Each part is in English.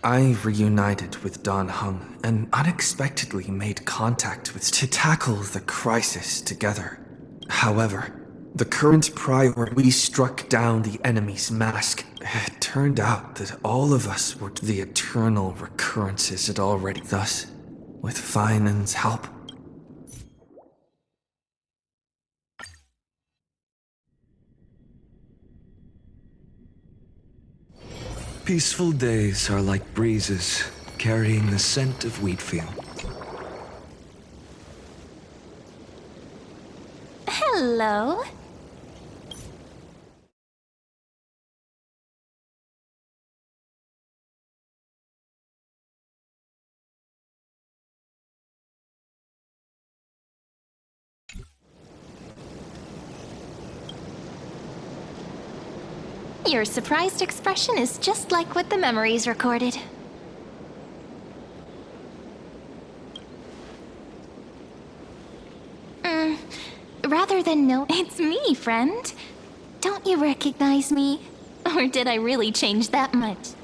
I reunited with Don Hung and unexpectedly made contact with to tackle the crisis together. However, the current priority, we struck down the enemy's mask. It turned out that all of us were the eternal recurrences it already. Thus, with Finan's help, peaceful days are like breezes, carrying the scent of wheat field. Hello. Your surprised expression is just like what the memories recorded. Rather than no, it's me, friend. Don't you recognize me? Or did I really change that much?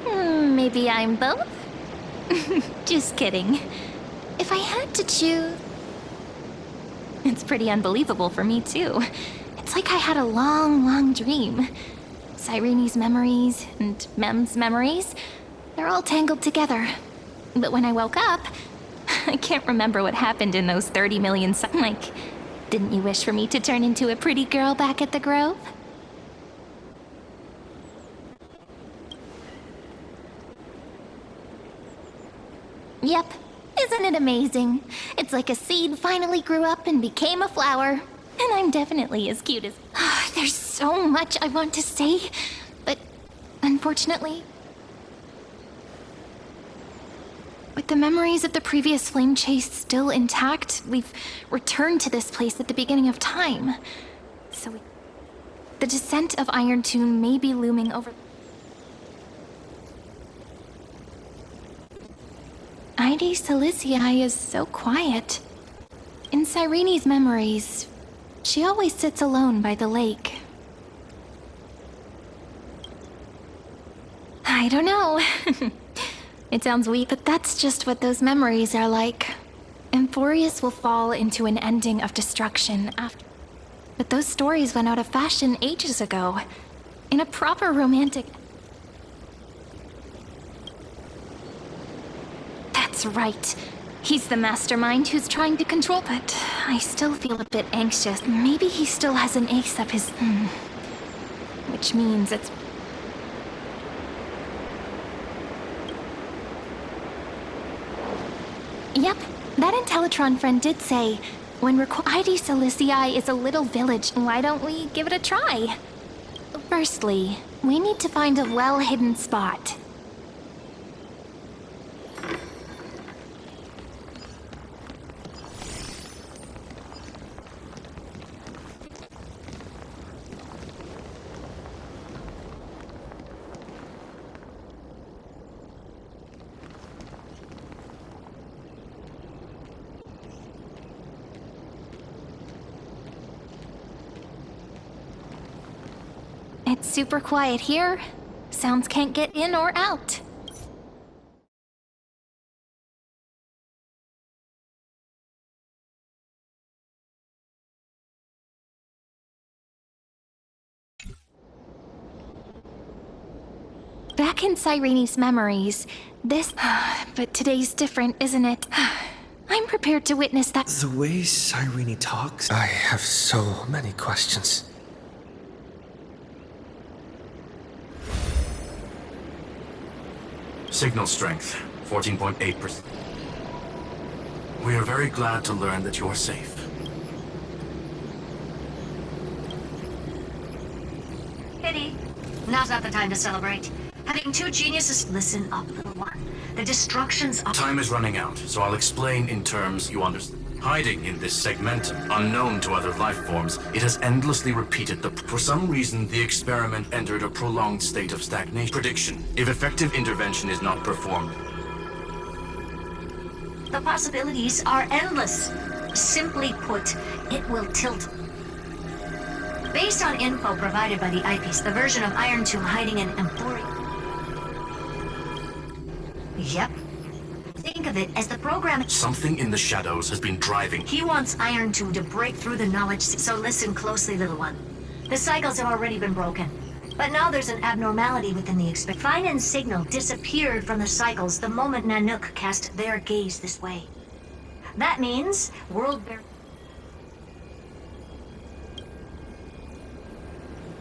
Maybe I'm both? Just kidding. If I had to choose... It's pretty unbelievable for me, too. It's like I had a long, long dream. Cyrene's memories and Mem's memories, they're all tangled together. But when I woke up, I can't remember what happened in those 30 million like, didn't you wish for me to turn into a pretty girl back at the Grove? Yep. Isn't it amazing? It's like a seed finally grew up and became a flower. And I'm definitely as cute as... There's so much I want to say, but unfortunately... With the memories of the previous flame chase still intact, we've returned to this place at the beginning of time. So the descent of Iron Tomb may be looming over... Ide Silicii is so quiet. In Cyrene's memories, she always sits alone by the lake. I don't know. It sounds weak, but that's just what those memories are like. Emphorius will fall into an ending of destruction after... But those stories went out of fashion ages ago. In a proper romantic... That's right. He's the mastermind who's trying to control, but I still feel a bit anxious. Maybe he still has an ace up his... Which means it's... Yep, that Intellitron friend did say, when Ide Silicii is a little village, why don't we give it a try? Firstly, we need to find a well-hidden spot. It's super quiet here. Sounds can't get in or out. Back in Cyrene's memories, this... But today's different, isn't it? I'm prepared to witness that... The way Cyrene talks, I have so many questions. Signal strength, 14.8%. We are very glad to learn that you are safe. Pity. Now's not the time to celebrate. Having two geniuses... Listen up, little one. The destructions of... Time is running out, so I'll explain in terms you understand. Hiding in this segmentum, unknown to other life forms, it has endlessly repeated the... For some reason, the experiment entered a prolonged state of stagnation. Prediction: if effective intervention is not performed... The possibilities are endless. Simply put, it will tilt... Based on info provided by the eyepiece, the version of Iron Tomb hiding in Emporium. Yep. Think of it as the program. Something in the shadows has been driving. He wants Iron Tomb to break through the knowledge, so listen closely, little one. The cycles have already been broken. But now there's an abnormality within the expect. Finan's signal disappeared from the cycles the moment Nanook cast their gaze this way. That means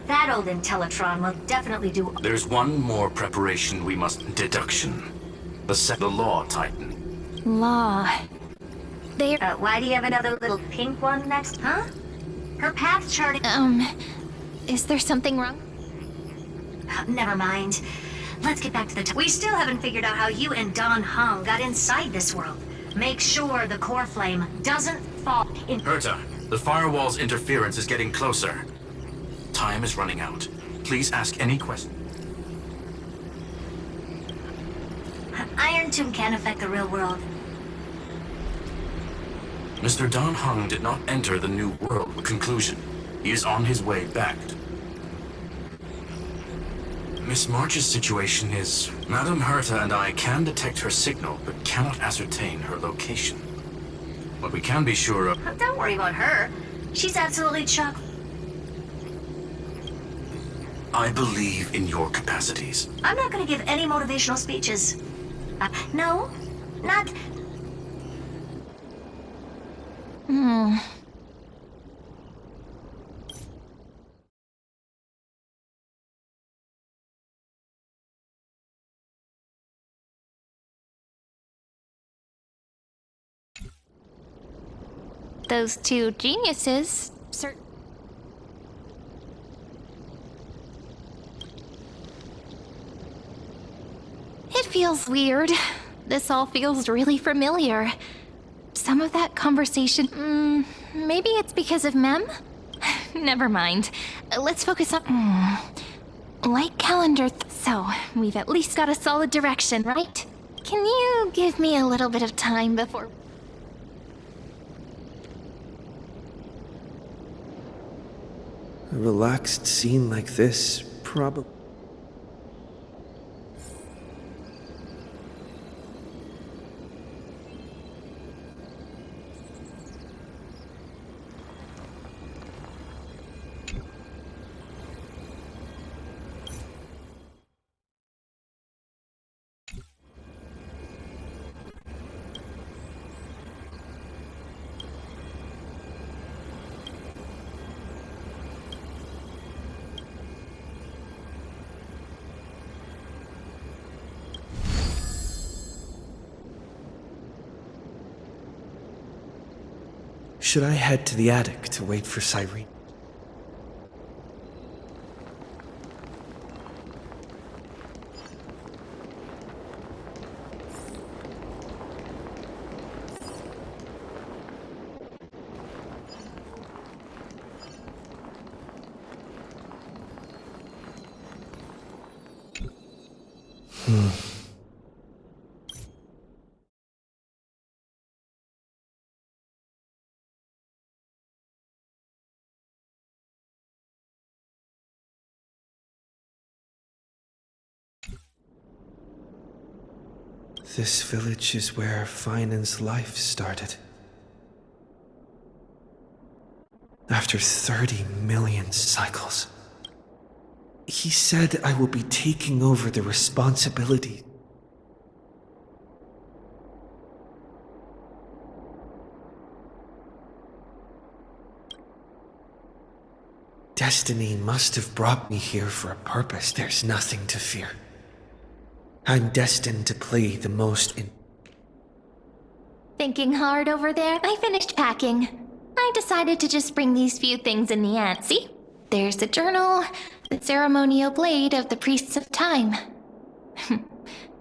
that old Intellitron will definitely do. There's one more preparation we must. Deduction. The law titan. Law. Why do you have another little pink one next, huh? Her path charting. Is there something wrong? Never mind. Let's get back to the we still haven't figured out how you and Don Hung got inside this world. Make sure the core flame doesn't fall in. Herta, the firewall's interference is getting closer. Time is running out. Please ask any question. Iron Tomb can affect the real world. Mr. Don Hung did not enter the new world. Conclusion. He is on his way back. Miss March's situation is... Madame Herta and I can detect her signal, but cannot ascertain her location. What we can be sure of... Don't worry about her. She's absolutely chock. I believe in your capacities. I'm not gonna give any motivational speeches. No, not... Those two geniuses, It feels weird. This all feels really familiar. Some of that conversation... maybe it's because of Mem? Never mind. Let's focus on... Light calendar... So, we've at least got a solid direction, right? Can you give me a little bit of time before... A relaxed scene like this, probably... Should I head to the attic to wait for Cyrene? This village is where Finan's life started. After 30 million cycles. He said I will be taking over the responsibility. Destiny must have brought me here for a purpose. There's nothing to fear. I'm destined to play the most in... Thinking hard over there? I finished packing. I decided to just bring these few things in the end. See? There's the journal, the ceremonial blade of the priests of time.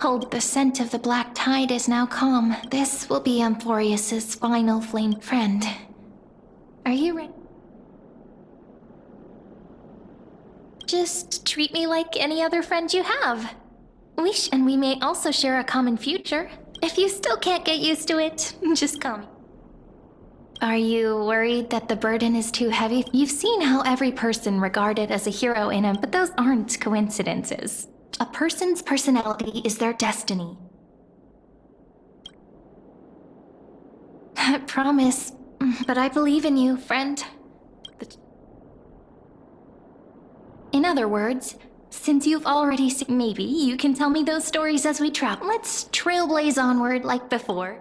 Hold the scent of the black tide is now calm. This will be Amphorius's final flame friend. Are you ready? Just treat me like any other friend you have. And we may also share a common future. If you still can't get used to it, just call me. Are you worried that the burden is too heavy? You've seen how every person regarded as a hero in him, but those aren't coincidences. A person's personality is their destiny. I promise, but I believe in you, friend. In other words, since you've already seen, maybe you can tell me those stories as we travel. Let's trailblaze onward like before.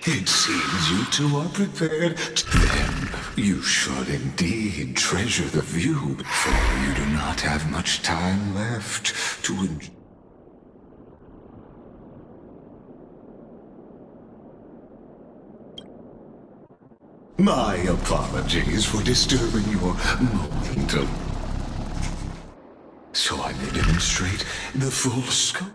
It seems you two are prepared. Then you should indeed treasure the view, for you do not have much time left to enjoy. My apologies for disturbing your momentum. So I may demonstrate the full scope.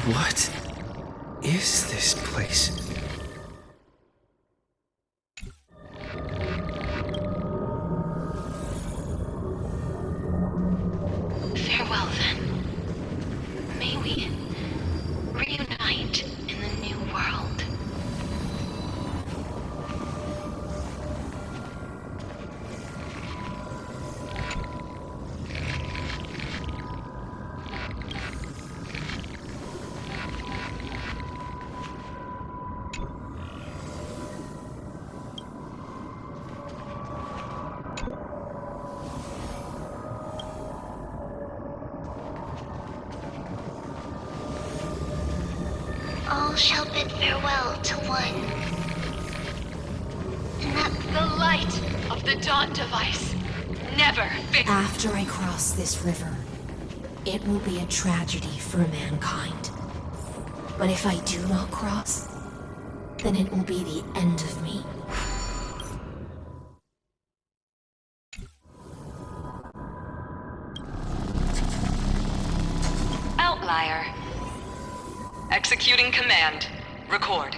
What is this place? Farewell, then. May we reunite in the new world. All shall bid farewell to one. And that the light of the dawn device never fades. After I cross this river, it will be a tragedy for mankind. But if I do not cross, then it will be the end of me. Outlier. Executing command. Record.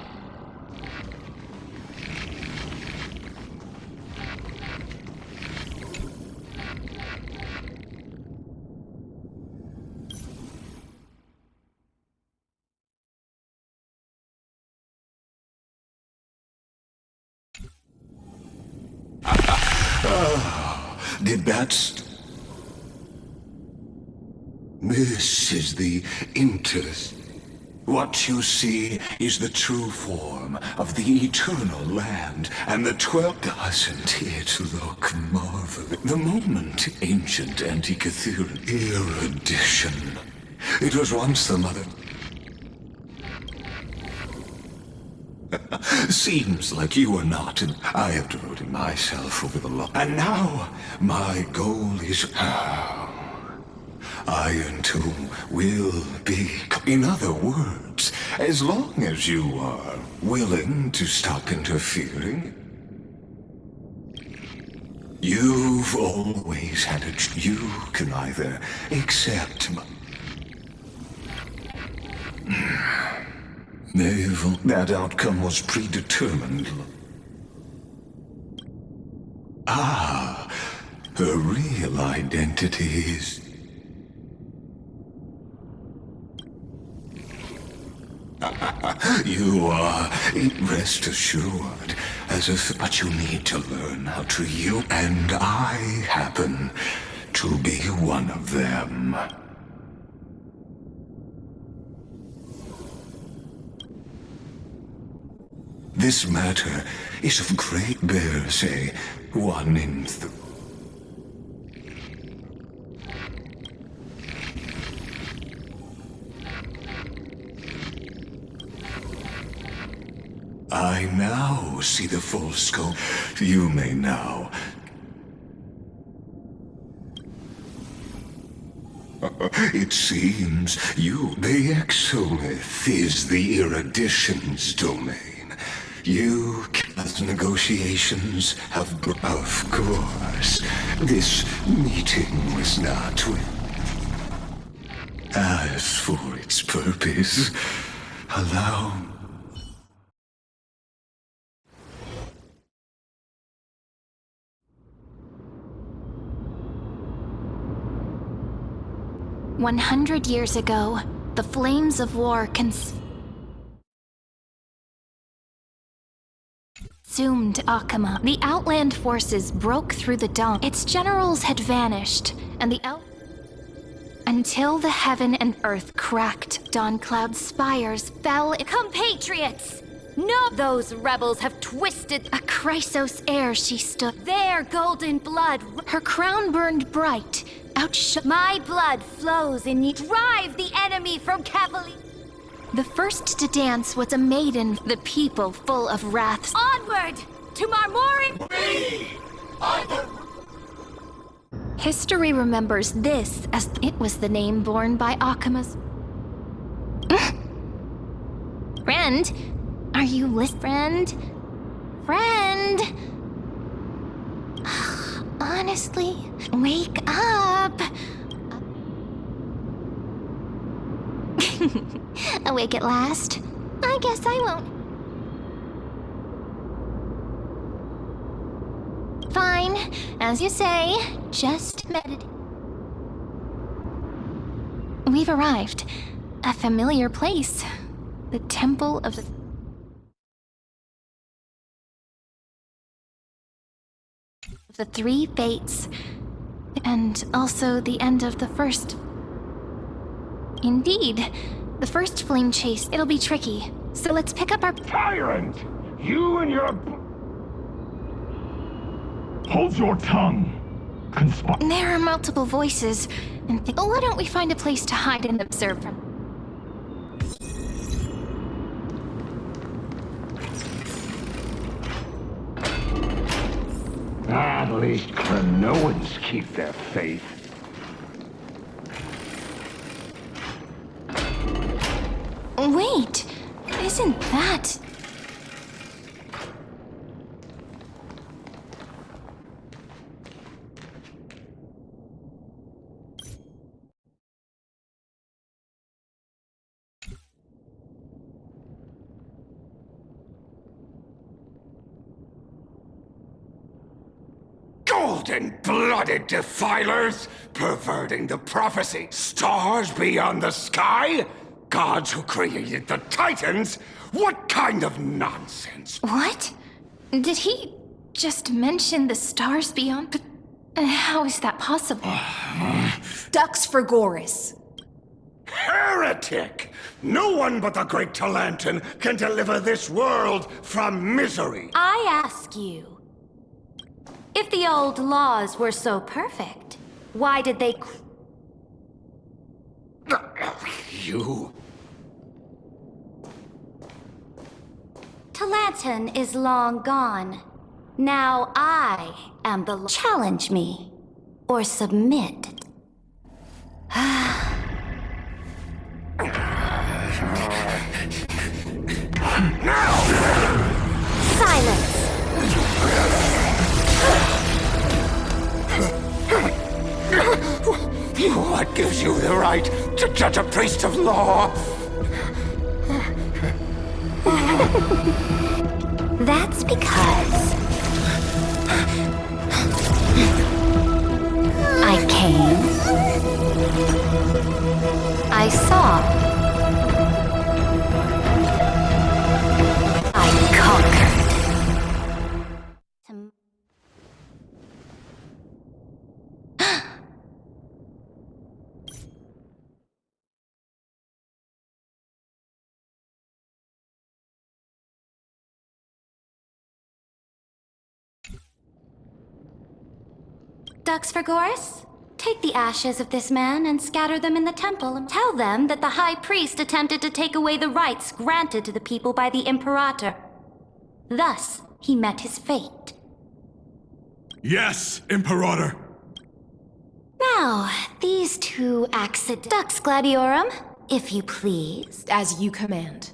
Did that This is the interest. What you see is the true form of the eternal land, and the 12 doesn't it look marvelous? The moment ancient anti-cathedral erudition. It was once the mother. Seems like you are not, and I have devoted myself over the law. And now, my goal is Iron Tomb will be. In other words, as long as you are willing to stop interfering, you've always had a. You can either accept my. Naval, that outcome was predetermined. Her real identity is. You are, rest assured, but you need to learn how to use, and I happen to be one of them. This matter is of great bear, say, one in I now see the full scope. You may now. It seems the Exolith is the erudition's domain. You as negotiations have, of course. This meeting was not with. As for its purpose, allow. 100 years ago, the flames of war consumed Akama. The Outland forces broke through the dawn. Its generals had vanished, and until the heaven and earth cracked, Dawn Cloud's spires fell. Compatriots! No! Those rebels have twisted a Chrysos heir she stood. Their golden blood, her crown burned bright. My blood flows in you. Drive the enemy from Cavalier. The first to dance was a maiden, the people full of wrath. Onward to Marmoring! History remembers this as it was the name borne by Akama's friend. Are you listening, friend? Honestly, wake up. Awake at last? I guess I won't. Fine, as you say, just meditate. We've arrived. A familiar place. The Temple of the Three Fates. And also the end of the first. Indeed. The first flame chase, it'll be tricky. So let's pick up our— Tyrant! You and your— Hold your tongue! There are multiple voices, and why don't we find a place to hide and observe them? At least Cronoans keep their faith. Wait, isn't that— Golden-blooded defilers, perverting the prophecy. Stars beyond the sky? Gods who created the Titans? What kind of nonsense? What? Did he just mention the stars beyond? But how is that possible? Ducks for Goris. Heretic! No one but the great Talantan can deliver this world from misery. I ask you, if the old laws were so perfect, why did they— You... Talantan is long gone. Now I am the— Challenge me. Or submit. Silence! What gives you the right to judge a priest of law? That's because I came, I saw, I conquered. Ducks for Goris? Take the ashes of this man and scatter them in the temple and tell them that the High Priest attempted to take away the rights granted to the people by the Imperator. Thus, he met his fate. Yes, Imperator! Now, these two Dux Gladiorum, if you please. As you command.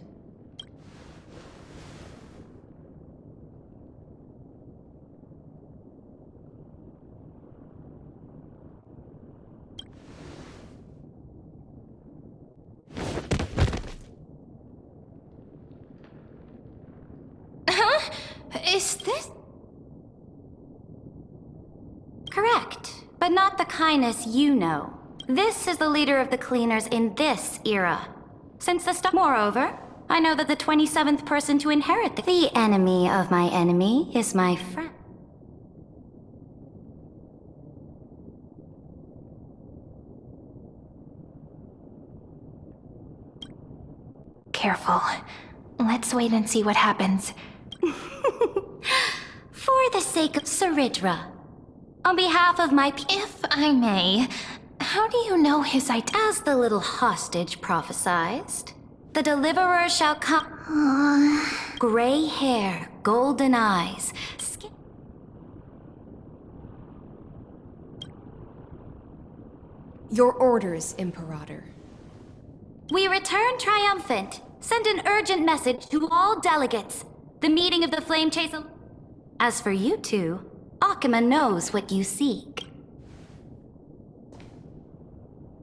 Is this— Correct, but not the kindness you know. This is the leader of the cleaners in this era. Since the moreover, I know that the 27th person to inherit the enemy of my enemy is my friend. Careful. Let's wait and see what happens. For the sake of Saridra, on behalf of my if I may, how do you know his as the little hostage prophesized? The deliverer shall come. Gray hair, golden eyes, skin. Your orders, Imperator. We return triumphant. Send an urgent message to all delegates. The meeting of the Flame Chaser. As for you two, Akima knows what you seek.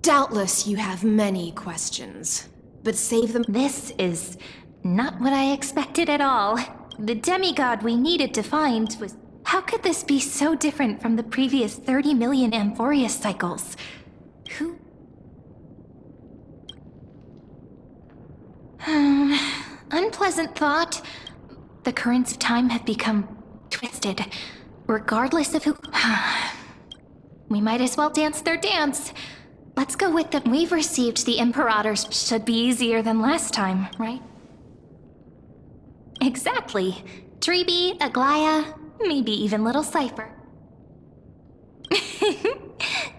Doubtless you have many questions, but save them. This is not what I expected at all. The demigod we needed to find was... How could this be so different from the previous 30 million Amphorius cycles? Who... Unpleasant thought. The currents of time have become twisted, regardless of who... We might as well dance their dance. Let's go with them. We've received the Imperator's should be easier than last time, right? Exactly. Treeby, Aglaya, maybe even little Cypher.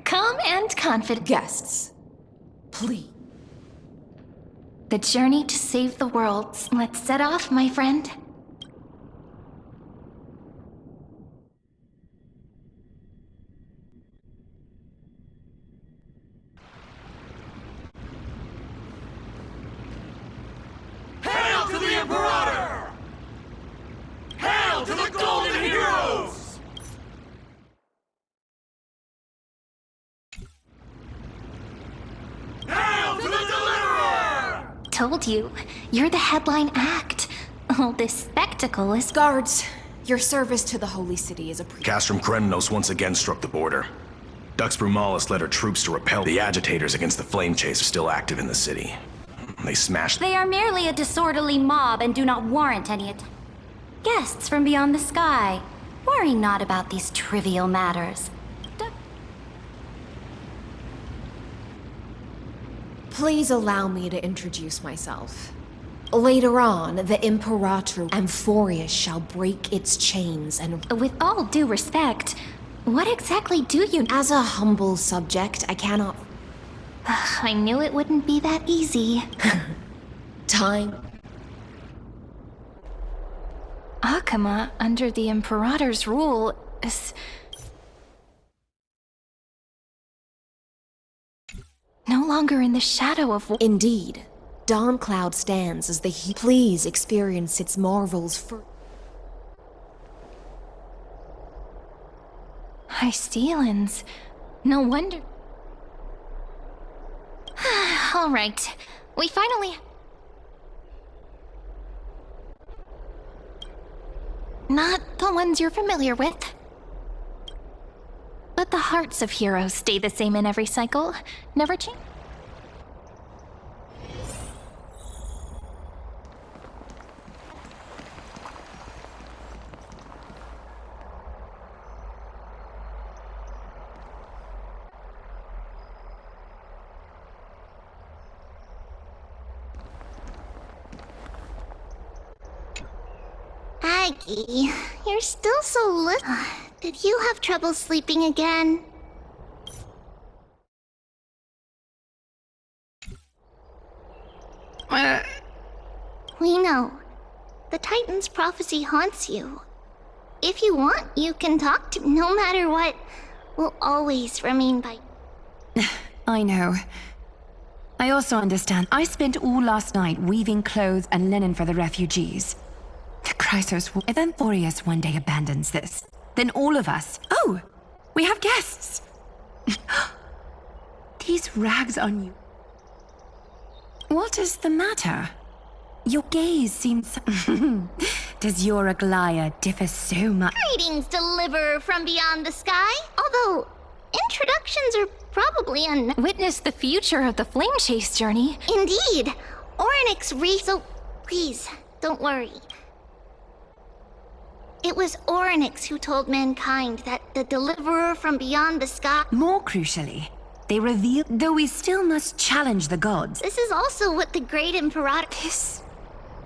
Calm and confident. Guests, please. The journey to save the world. Let's set off, my friend. Hail to the Imperator! Hail to the Golden Heroes! Hail to the Deliverer! Told you, you're the headline act. All this spectacle is... Guards, your service to the Holy City is appreciated. Castrum Krennos once again struck the border. Dux Brumalis led her troops to repel the agitators against the Flame Chasers still active in the city. They smashed... They are merely a disorderly mob and do not warrant any attack. Guests from beyond the sky. Worry not about these trivial matters. Please allow me to introduce myself. Later on, the Imperator Amphorius shall break its chains and... With all due respect, what exactly do you... As a humble subject, I cannot... I knew it wouldn't be that easy. Time. Akima, under the Imperator's rule, is... no longer in the shadow of... Indeed. Dawn Cloud stands as the Please experience its marvels for... Hystealans. No wonder... All right. We finally... Not the ones you're familiar with. But the hearts of heroes stay the same in every cycle. Never change. Aggie, you're still so little. Did you have trouble sleeping again? We know. The Titan's prophecy haunts you. If you want, you can talk to no matter what. We'll always remain by... I know. I also understand. I spent all last night weaving clothes and linen for the refugees. The Chrysos will... If Amphorius one day abandons this, then all of us... Oh! We have guests! These rags on you... What is the matter? Your gaze seems... Does your Aglaya differ so much? Greetings, deliverer from beyond the sky. Although, introductions are Probably Witness the future of the flame chase journey. Indeed. So please, don't worry. It was Orynyx who told mankind that the deliverer from beyond the sky... More crucially, they reveal, though we still must challenge the gods. This is also what the great Imperator... This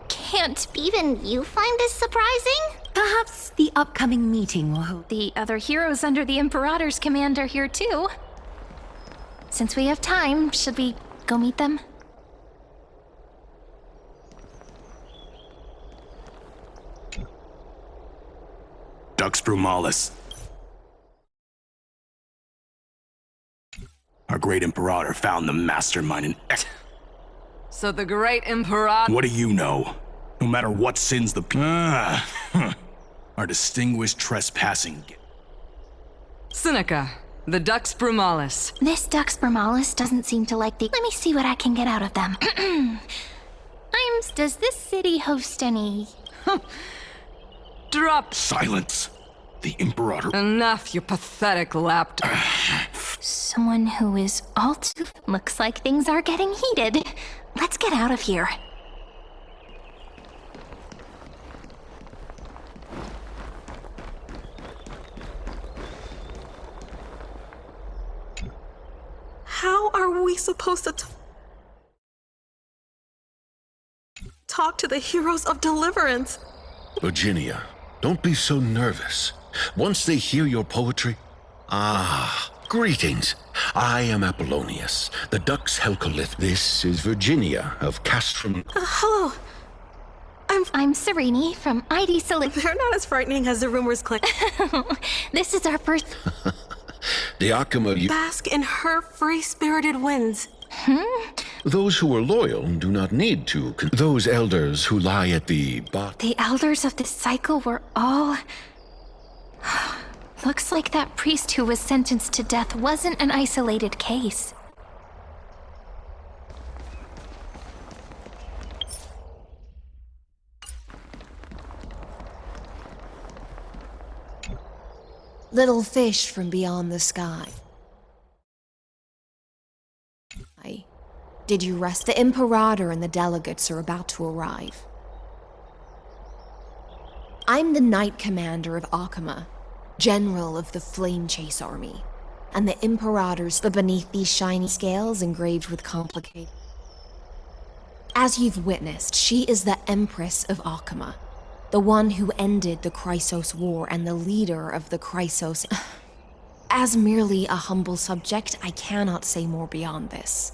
can't be. Even you find this surprising? Perhaps the upcoming meeting will hold. The other heroes under the Imperator's command are here too. Since we have time, should we go meet them? Dux Brumalis. Our great Imperator found the mastermind in... So the great Imperator... What do you know? No matter what sins the... Our distinguished trespassing... Seneca, the Dux Brumalis. This Dux Brumalis doesn't seem to like the... Let me see what I can get out of them. Does this city host any... Drop... Silence! The Imperator... Enough, you pathetic lapdog. Someone who is all too... Looks like things are getting heated. Let's get out of here. How are we supposed to talk to the heroes of deliverance? Virginia, don't be so nervous. Once they hear your poetry... greetings. I am Apollonius, the Dux Helcolith. This is Virginia of Castrum... Hello. I'm Serene from ID Select. They're not as frightening as the rumors click. This is our first... Diakima, you... Bask in her free-spirited winds. Those who are loyal do not need to... Those elders who lie at the bottom... The elders of this cycle were all... Looks like that priest who was sentenced to death wasn't an isolated case. Little fish from beyond the sky. Did you rest? The Imperator and the delegates are about to arrive. I'm the Knight Commander of Akama, General of the Flame Chase Army, and the Imperator's beneath these shiny scales engraved with complicated... As you've witnessed, she is the Empress of Akama, the one who ended the Chrysos War and the leader of the Chrysos... As merely a humble subject, I cannot say more beyond this.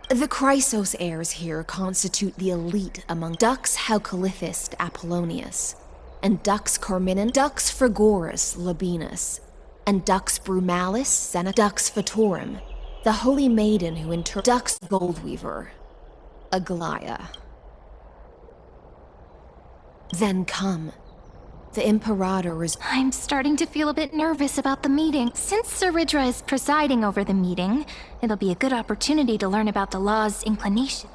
The Chrysos heirs here constitute the elite among Dux Helcolithist Apollonius, and Dux Carminum, Dux Frigoris Labienus, and Dux Brumalis Seneca, Dux Fatorum, the holy maiden who Dux Goldweaver, Aglaya. Then come. The Imperator is... I'm starting to feel a bit nervous about the meeting. Since Sir Ridra is presiding over the meeting, it'll be a good opportunity to learn about the law's inclination.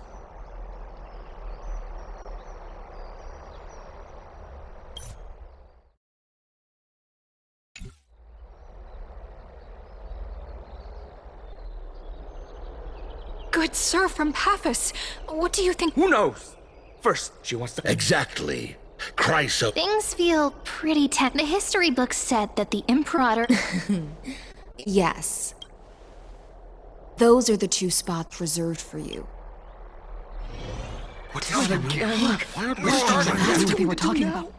Good sir from Paphos, what do you think? Who knows? First, she wants to... Exactly. Chrysos... Things feel pretty tense. The history books said that the Imperator... Yes. Those are the 2 spots reserved for you. What is that again? What we were talking about.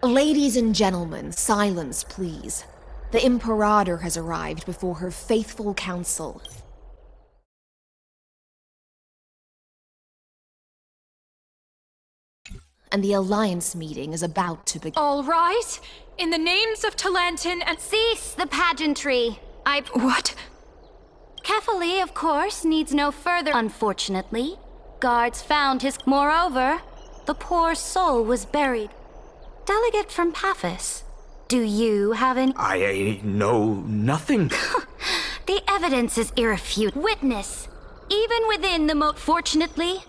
Ladies and gentlemen, silence, please. The Imperator has arrived before her faithful council. And the Alliance meeting is about to begin. All right. In the names of Talantin and... Cease the pageantry. What? Kefali, of course, needs no further... Unfortunately, guards found his... Moreover, the poor soul was buried. Delegate from Paphos, do you have any... I know nothing. The evidence is irrefutable. Witness, even within the Fortunately,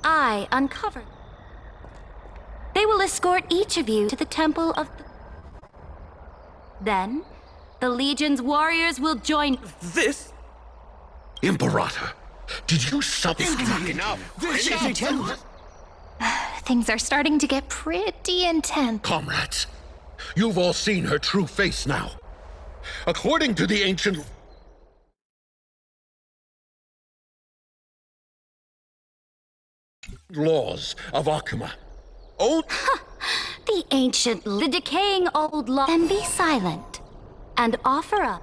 I uncovered. They will escort each of you to the temple of... Then, the Legion's warriors will join. This? Imperator, did you sub... Enough! Things are starting to get pretty intense. Comrades, you've all seen her true face now. According to the ancient... laws of Akuma. The ancient, the decaying old law. Then be silent and offer up.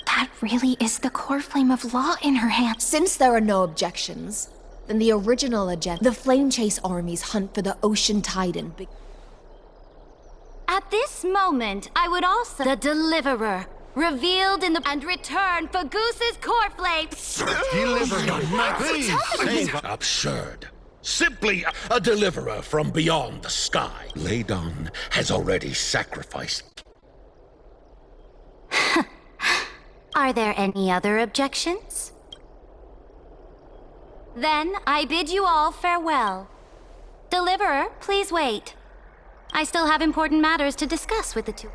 That really is the core flame of law in her hands. Since there are no objections, then the original agenda, the Flame Chase army's hunt for the Ocean Titan. At this moment, I would also... The Deliverer, revealed in the... and return for Goose's core flame. Absurd. Simply a deliverer from beyond the sky. Ladon has already sacrificed. Are there any other objections? Then I bid you all farewell. Deliverer, please wait. I still have important matters to discuss with the two.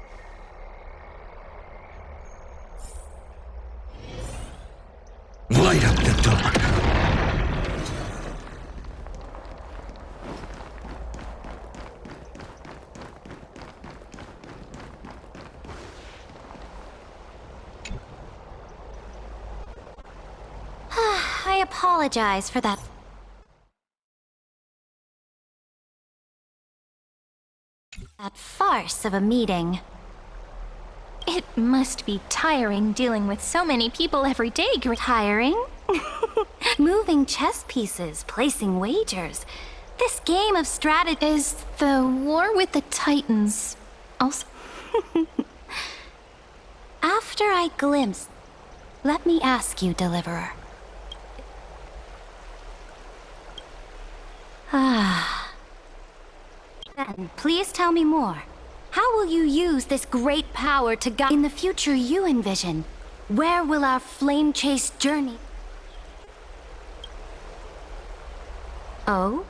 Light up the dark. I apologize for that. That farce of a meeting. It must be tiring dealing with so many people every day. Tiring? Moving chess pieces, placing wagers. This game of strategy. Is the war with the Titans also? After I glimpse, let me ask you, Deliverer. Then, please tell me more. How will you use this great power to guide in the future you envision? Where will our flame chase journey? Oh?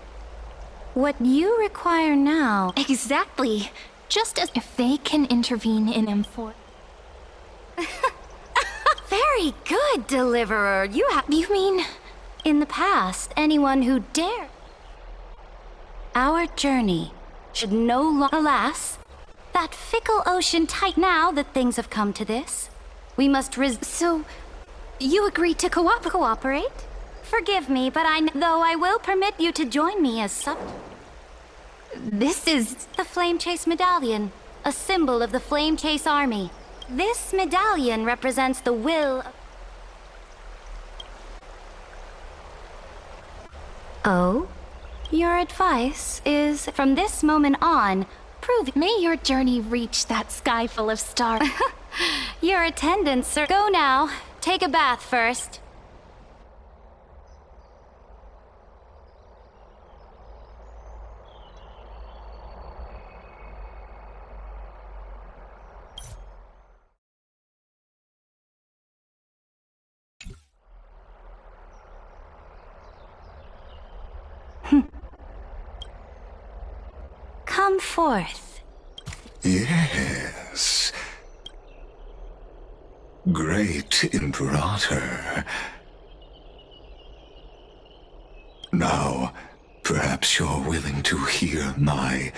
What you require now... Exactly. Just as if they can intervene in M4. Very good, Deliverer. You mean... In the past, anyone who dared... Our journey should no longer... Alas, that fickle ocean tight now that things have come to this. We must So, you agreed to cooperate? Forgive me, but though I will permit you to join me as sub... This is... The Flame Chase Medallion, a symbol of the Flame Chase Army. This medallion represents the will... Oh? Your advice is, from this moment on, prove... May your journey reach that sky full of stars. Your attendants, sir. Go now. Take a bath first. Come forth. Yes. Great Imperator. Now, perhaps you're willing to hear my...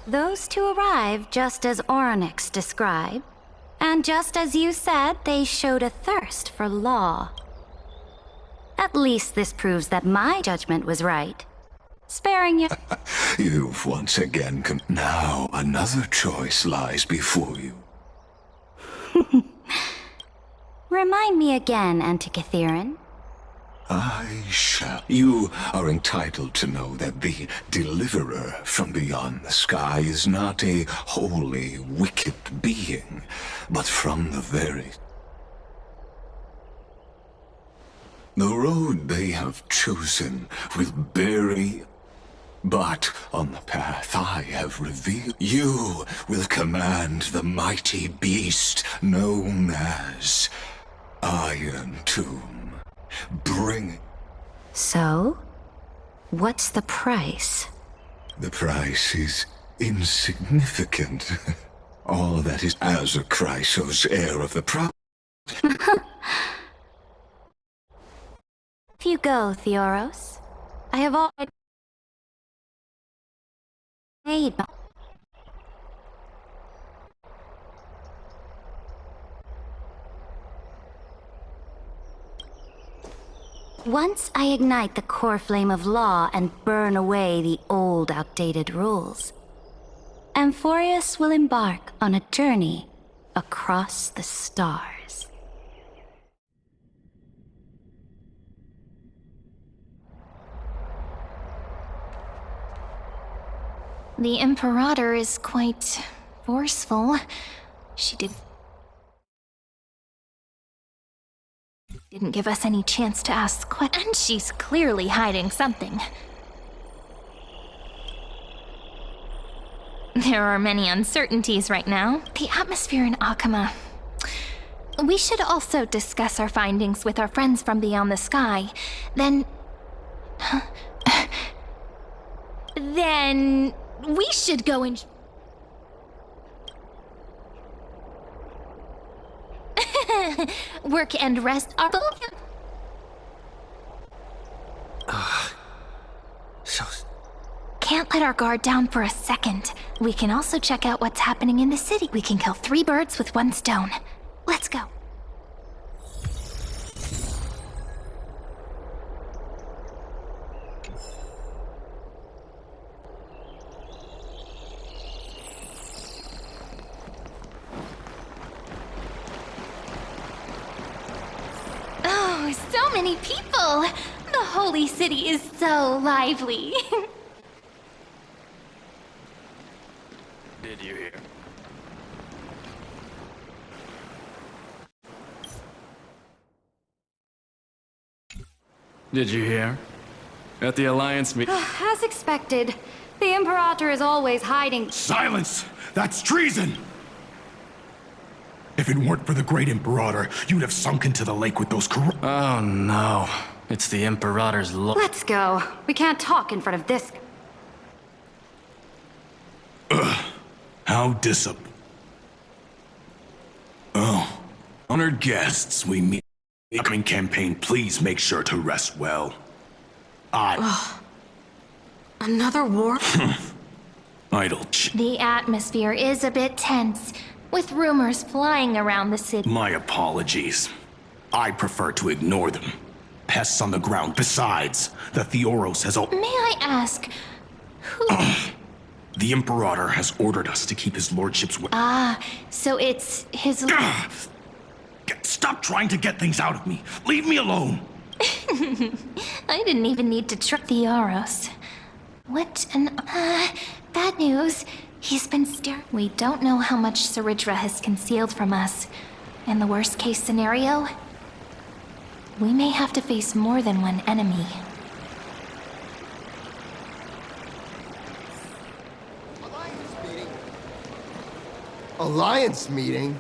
Those two arrived just as Oryx described, and just as you said, they showed a thirst for law. At least this proves that my judgment was right. Sparing you... You've once again come... Now, another choice lies before you. Remind me again, Antikythera. I shall. You are entitled to know that the Deliverer from beyond the sky is not a wholly wicked being, but from the very... The road they have chosen will bury, but on the path I have revealed, you will command the mighty beast known as Iron Tomb. Bring... So? What's the price? The price is insignificant. All that is as a Chrysos, heir of the If you go, Theoros, I have already made. Once I ignite the core flame of law and burn away the old, outdated rules, Amphorius will embark on a journey across the stars. The Imperator is quite forceful. She didn't give us any chance to ask questions, and she's clearly hiding something. There are many uncertainties right now. The atmosphere in Akama. We should also discuss our findings with our friends from beyond the sky. Then we should go and work and rest our Can't let our guard down for a second. We can also check out what's happening in the city. We can kill 3 birds with 1 stone. Let's go. Oh, so many people! The holy city is so lively. Did you hear? Did you hear? At the Alliance meeting. As expected, the Imperator is always hiding. Silence! That's treason! If it weren't for the great Imperator, you'd have sunk into the lake with those Oh no. It's the Imperator's law. Let's go. We can't talk in front of this. How disappointing. Oh, honored guests, we meet. The upcoming campaign, please make sure to rest well. Another war? Idle The atmosphere is a bit tense, with rumors flying around the city. My apologies. I prefer to ignore them. Pests on the ground. Besides, the Theoros has May I ask, who... The Imperator has ordered us to keep his lordship's so it's his... Stop trying to get things out of me. Leave me alone. I didn't even need to trick the Theoros. What an... bad news. He's been staring. We don't know how much Saridra has concealed from us. In the worst case scenario, we may have to face more than one enemy. Alliance meeting?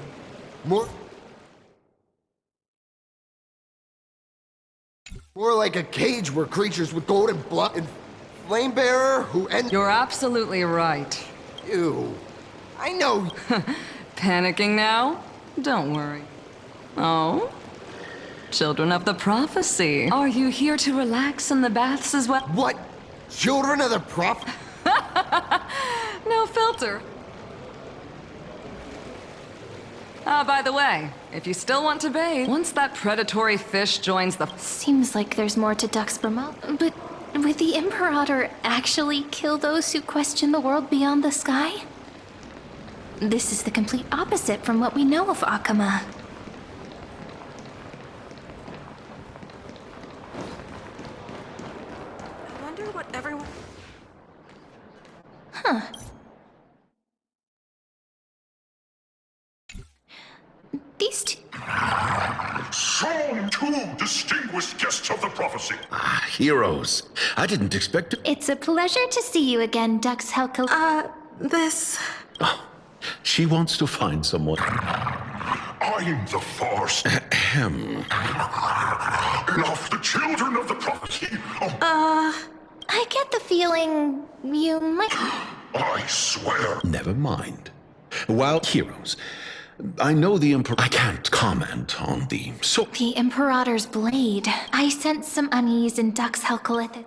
More like a cage where creatures with golden blood and Flamebearer who end. You're absolutely right. Ew. I know. Panicking now? Don't worry. Oh? Children of the prophecy. Are you here to relax in the baths as well? What? Children of the prophet? No filter. By the way, if you still want to bathe, once that predatory fish joins the... Seems like there's more to Duck's Bromel. But would the Imperator actually kill those who question the world beyond the sky? This is the complete opposite from what we know of Akama. I wonder what everyone... Huh. These two... So, 2 distinguished guests of the prophecy. Heroes. I didn't expect it. It's a pleasure to see you again, Dux Helco. This... She wants to find someone. I'm the Force. Enough, the children of the prophecy. I get the feeling you might... I swear. Never mind. While heroes, I know the Emperor. I can't comment on the The Imperator's blade. I sense some unease in Duck's Helcolith.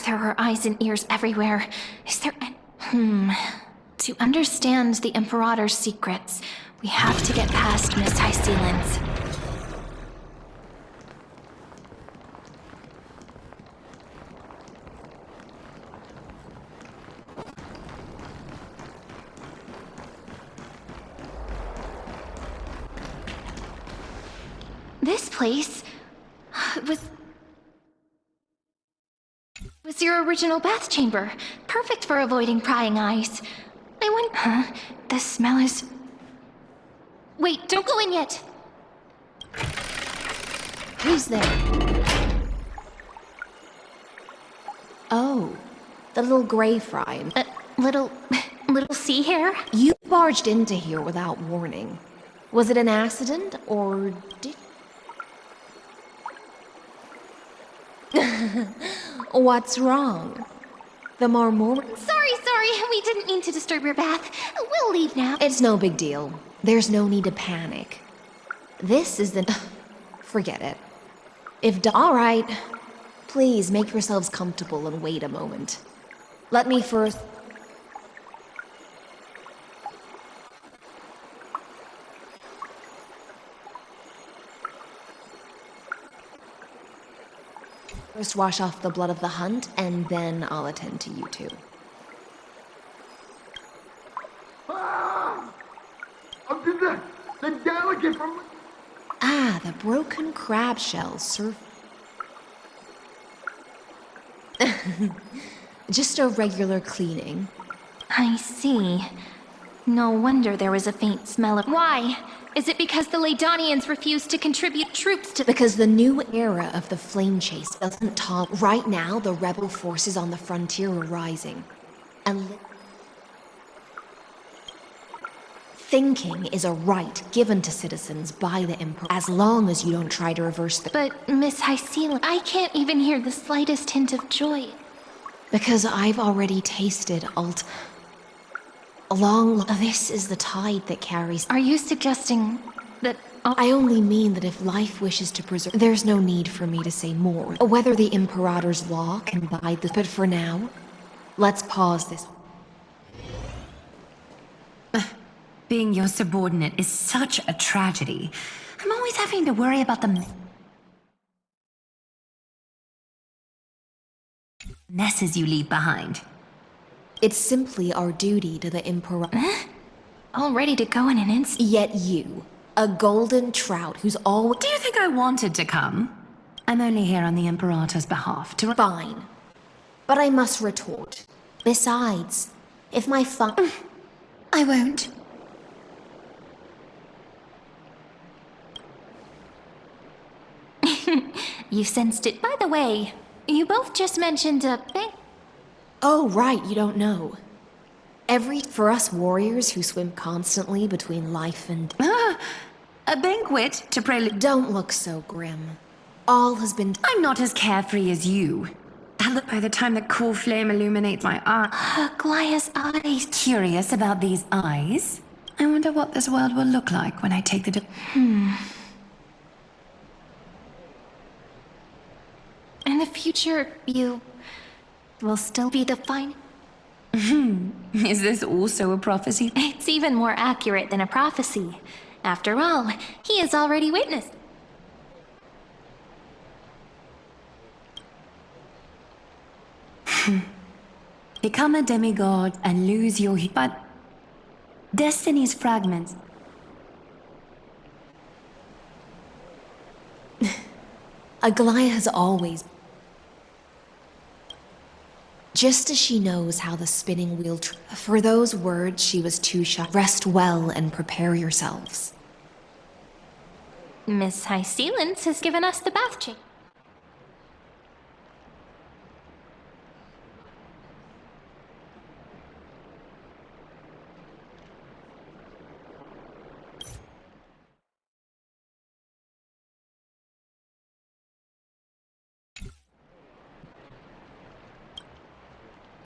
There are eyes and ears everywhere. Is there any... To understand the Imperator's secrets, we have to get past Miss Hysealand's. This place was your original bath chamber. Perfect for avoiding prying eyes. I wonder... The smell is... Wait, don't go in yet! Who's there? Oh, the little gray fry. Little sea hare? You barged into here without warning. Was it an accident, or did... What's wrong? The marmor... Sorry, we didn't mean to disturb your bath. We'll leave now. It's no big deal. There's no need to panic. This is the... Forget it. All right. Please make yourselves comfortable and wait a moment. Let me first... First wash off the blood of the hunt, and then I'll attend to you two. The delegate from... Ah, the broken crab shell serve... Just a regular cleaning. I see. No wonder there was a faint smell of... Why? Is it because the Laydonians refused to contribute troops to... Because the new era of the flame chase doesn't talk... Right now, the rebel forces on the frontier are rising. And... Thinking is a right given to citizens by the Emperor, as long as you don't try to reverse the... But, Miss Hysealand, I can't even hear the slightest hint of joy. Because I've already tasted This is the tide that carries... Are you suggesting that... I only mean that if life wishes to preserve... There's no need for me to say more. Whether the Imperator's law can bide this... But for now, let's pause this. Being your subordinate is such a tragedy. I'm always having to worry about the messes you leave behind. It's simply our duty to the Emperor. All ready to go in an instant. Yet you, a golden trout who's always... Do you think I wanted to come? I'm only here on the Imperator's behalf to... Fine. But I must retort. Besides, if my I won't. You sensed it. By the way, you both just mentioned a bank. Oh, right, you don't know. For us warriors who swim constantly between life and... A banquet to prelude... Don't look so grim. All has been... I'm not as carefree as you. By the time the cool flame illuminates my eye... Glaya's eyes. Curious about these eyes? I wonder what this world will look like when I take the... In the future, you will still be the fine... Is this also a prophecy? It's even more accurate than a prophecy. After all, he has already witnessed. Become a demigod and lose your... But... Destiny's fragments... Aglaya has always... Just as she knows how the spinning wheel... For those words, she was too shy. Rest well and prepare yourselves. Miss Hysealand has given us the bath chamber.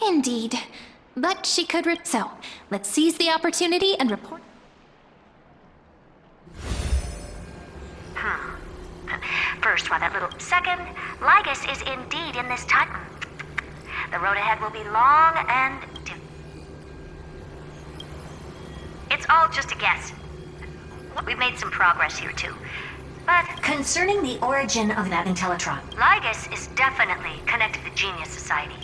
Indeed. But she could so, let's seize the opportunity and report. First, why that little... Second, Lygus is indeed in this Titan. The road ahead will be long and... It's all just a guess. We've made some progress here, too. But concerning the origin of that Intellitron, Lygus is definitely connected to Genius Society.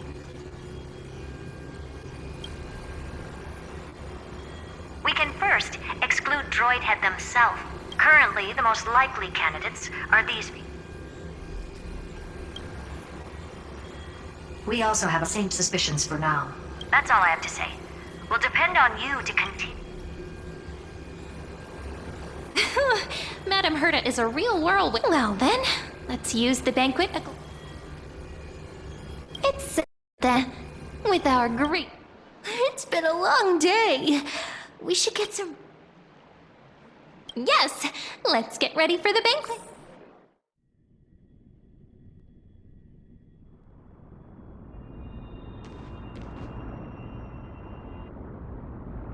We can first exclude Droidhead themselves. Currently, the most likely candidates are these people. We also have the same suspicions for now. That's all I have to say. Will depend on you to continue. Madame Herta is a real whirlwind. Well then, let's use the banquet. It's with our great... It's been a long day. We should get some... Yes, let's get ready for the banquet.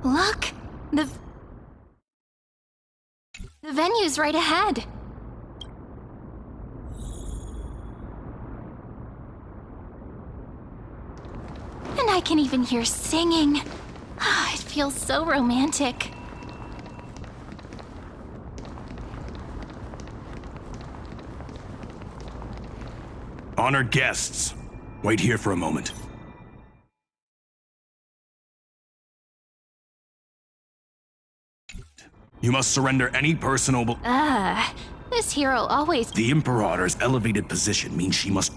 Look, the venue's right ahead. And I can even hear singing. It feels so romantic. Honored guests, wait here for a moment. You must surrender any personal... This hero always... The Imperator's elevated position means she must...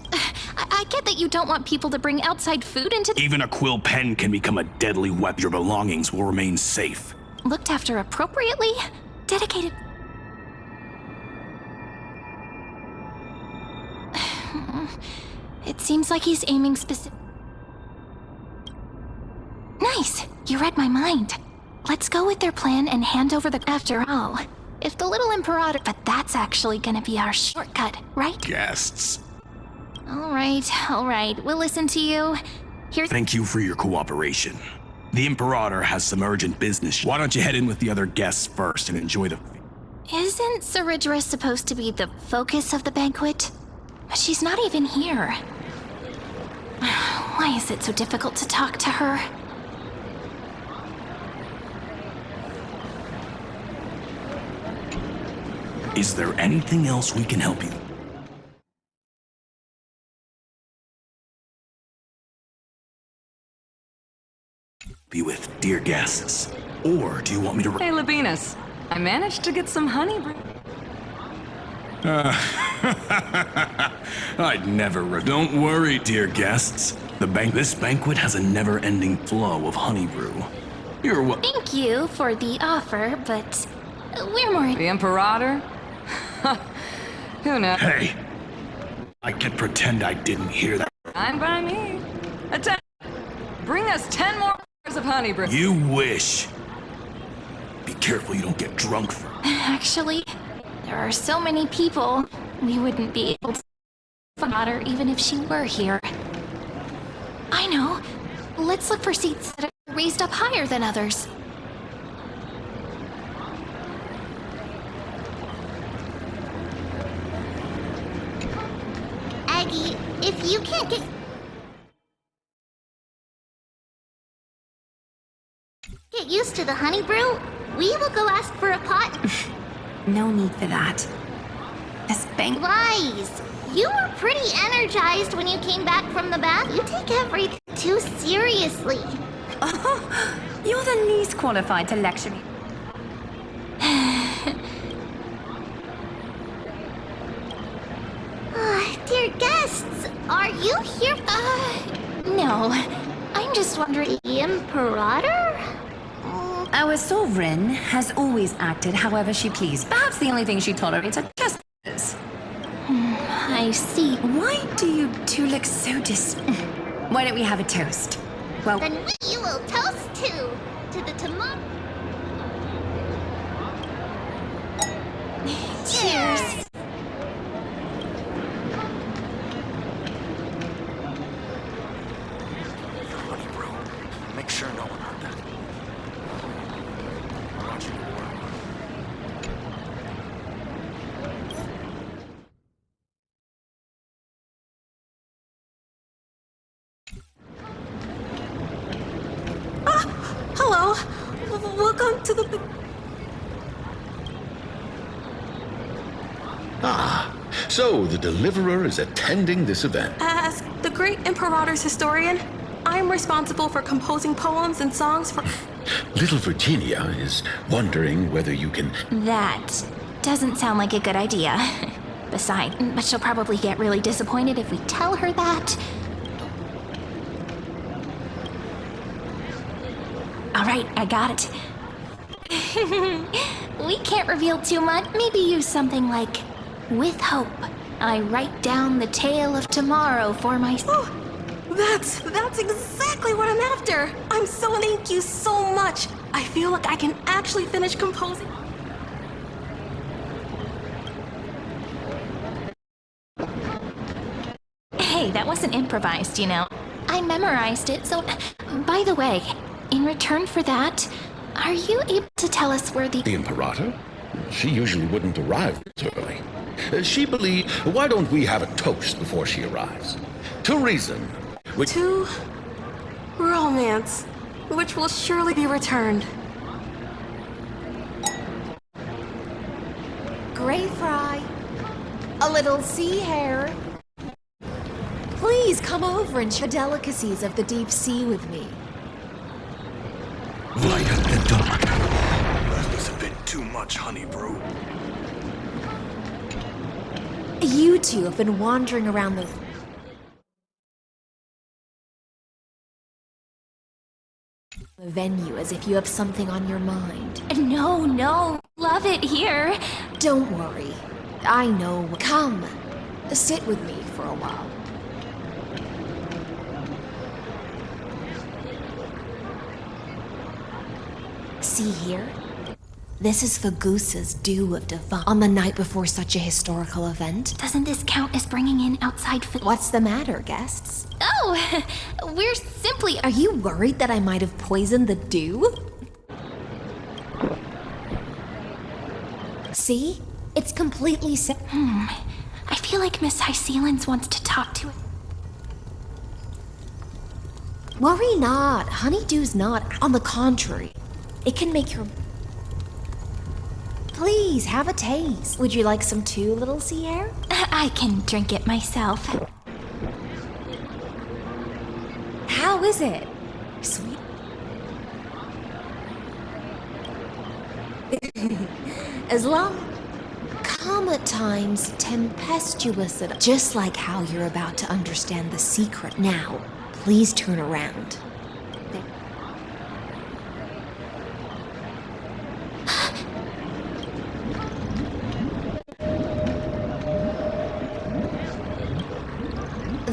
I get that you don't want people to bring outside food into the... Even a quill pen can become a deadly weapon. Your belongings will remain safe. Looked after appropriately? Dedicated... It seems like he's aiming specific... Nice! You read my mind. Let's go with their plan and hand over the... After all, if the little Imperator... But that's actually gonna be our shortcut, right? Guests. All right. We'll listen to you. Thank you for your cooperation. The Imperator has some urgent business. Why don't you head in with the other guests first and enjoy the... Isn't Saridra supposed to be the focus of the banquet? But she's not even here. Why is it so difficult to talk to her? Is there anything else we can help you? Be with dear guests. Or do you want me to... Hey, Labinas. I managed to get some honey brew. I'd never... Don't worry, dear guests. This banquet has a never-ending flow of honey brew. You're what? Thank you for the offer, but we're more... The Imperator? Who knows? Hey! I can pretend I didn't hear that. Fine by me. Bring us 10 more hours of honey brew. You wish. Be careful you don't get drunk for... Actually, there are so many people, we wouldn't be able to find her even if she were here. I know. Let's look for seats that are raised up higher than others. Aggie, if you can't get used to the honey brew, we will go ask for a pot. No need for that. This bank... Lies! You were pretty energized when you came back from the bath. You take everything too seriously. Oh, you're the least qualified to lecture me. Dear guests, are you here? No. I'm just wondering... The Imperator? Our sovereign has always acted however she pleased. Perhaps the only thing she tolerates are justices. I see. Why do you two look so Why don't we have a toast? Well... Then we will toast to the tomorrow... Cheers! make sure no one heard that. I'm watching your work. Hello. Welcome to the... Ah, so the Deliverer is attending this event. As the great Imperator's historian, I'm responsible for composing poems and songs for... Little Virginia is wondering whether you can... That doesn't sound like a good idea. Besides, but she'll probably get really disappointed if we tell her that. All right, I got it. We can't reveal too much. Maybe use something like, with hope, I write down the tale of tomorrow for my... Oh, that's exactly what I'm after. I'm so thank you so much. I feel like I can actually finish composing. Hey, that wasn't improvised, you know. I memorized it, so... By the way, in return for that, are you able to tell us where the... The Imperator? She usually wouldn't arrive this early. She believes... Why don't we have a toast before she arrives? To reason. To... romance, which will surely be returned. Gray fry. A little sea hare. Please come over and share delicacies of the deep sea with me. That was a bit too much, honey brew. You two have been wandering around the venue as if you have something on your mind. No, love it here. Don't worry. I know. Come, sit with me for a while. See here? This is Fagusa's Dew of Divine on the night before such a historical event. Doesn't this count as bringing in outside food? What's the matter, guests? Oh, we're simply... Are you worried that I might have poisoned the dew? See? It's completely I feel like Miss Hysealins wants to talk to it. Worry not. Honeydew's not. On the contrary, it can make your... Please, have a taste. Would you like some too, little sea hare? I can drink it myself. How is it? Sweet. As long... Calm at times, tempestuous at... Just like how you're about to understand the secret. Now, please turn around.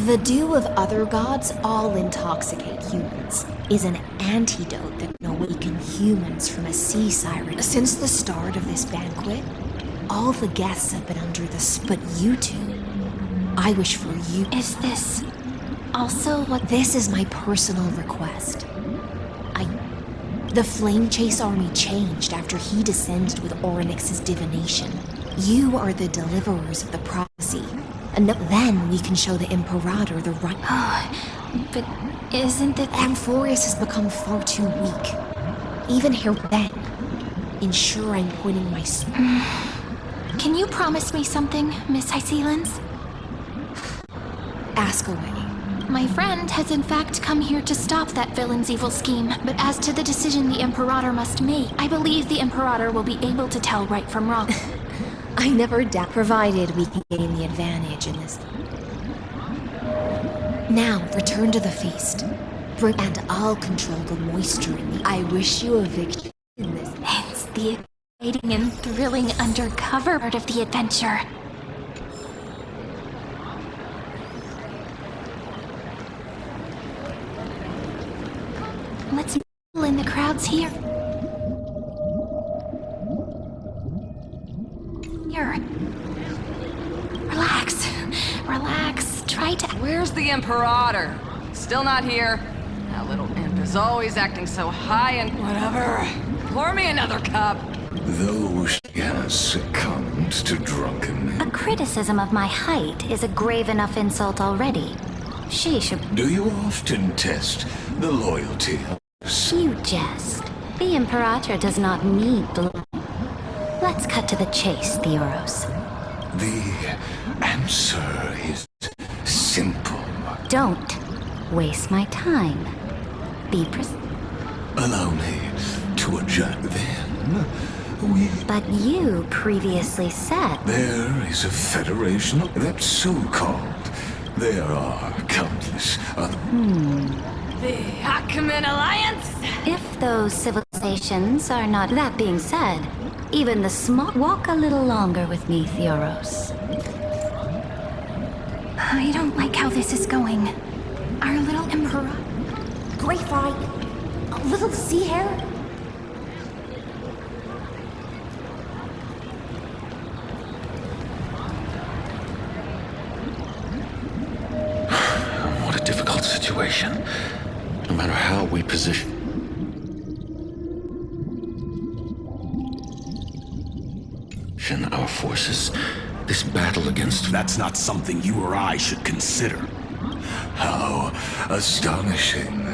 The dew of other gods all intoxicate humans, is an antidote that can awaken humans from a sea siren. Since the start of this banquet, all the guests have been under the but you two. I wish for you. Is this also what... This is my personal request. The Flame Chase army changed after he descended with Orynyx's divination. You are the deliverers of the prophecy. And then we can show the Imperator the right... Oh, but isn't it... Amphorius has become far too weak. Even here then, ensure I'm pointing my... Can you promise me something, Miss Hysealins? Ask away. My friend has in fact come here to stop that villain's evil scheme, but as to the decision the Imperator must make, I believe the Imperator will be able to tell right from wrong. I never doubt, provided we can gain the advantage in this. Now, return to the feast. And I'll control the moisture in the... I wish you a victory in this. It's the exciting and thrilling undercover part of the adventure. Let's pull in the crowds here. Relax. Try to... Where's the Imperator? Still not here. That little imp is always acting so high and whatever. Pour me another cup. Though she has succumbed to drunkenness. A criticism of my height is a grave enough insult already. She should... Do you often test the loyalty of... You jest. The Imperator does not need blood. Let's cut to the chase, Theoros. The answer is simple. Don't waste my time. Be precise. Allow me to adjust then. But you previously said... There is a federation that's so-called. There are countless other... The Achaemenid Alliance? If those civilizations are not... That being said, even the small... Walk a little longer with me, Theoros. I don't like how this is going. Our little emperor... Gray fry... A little sea hare... What a difficult situation. No matter how we position... our forces, this battle against... That's not something you or I should consider. How astonishing.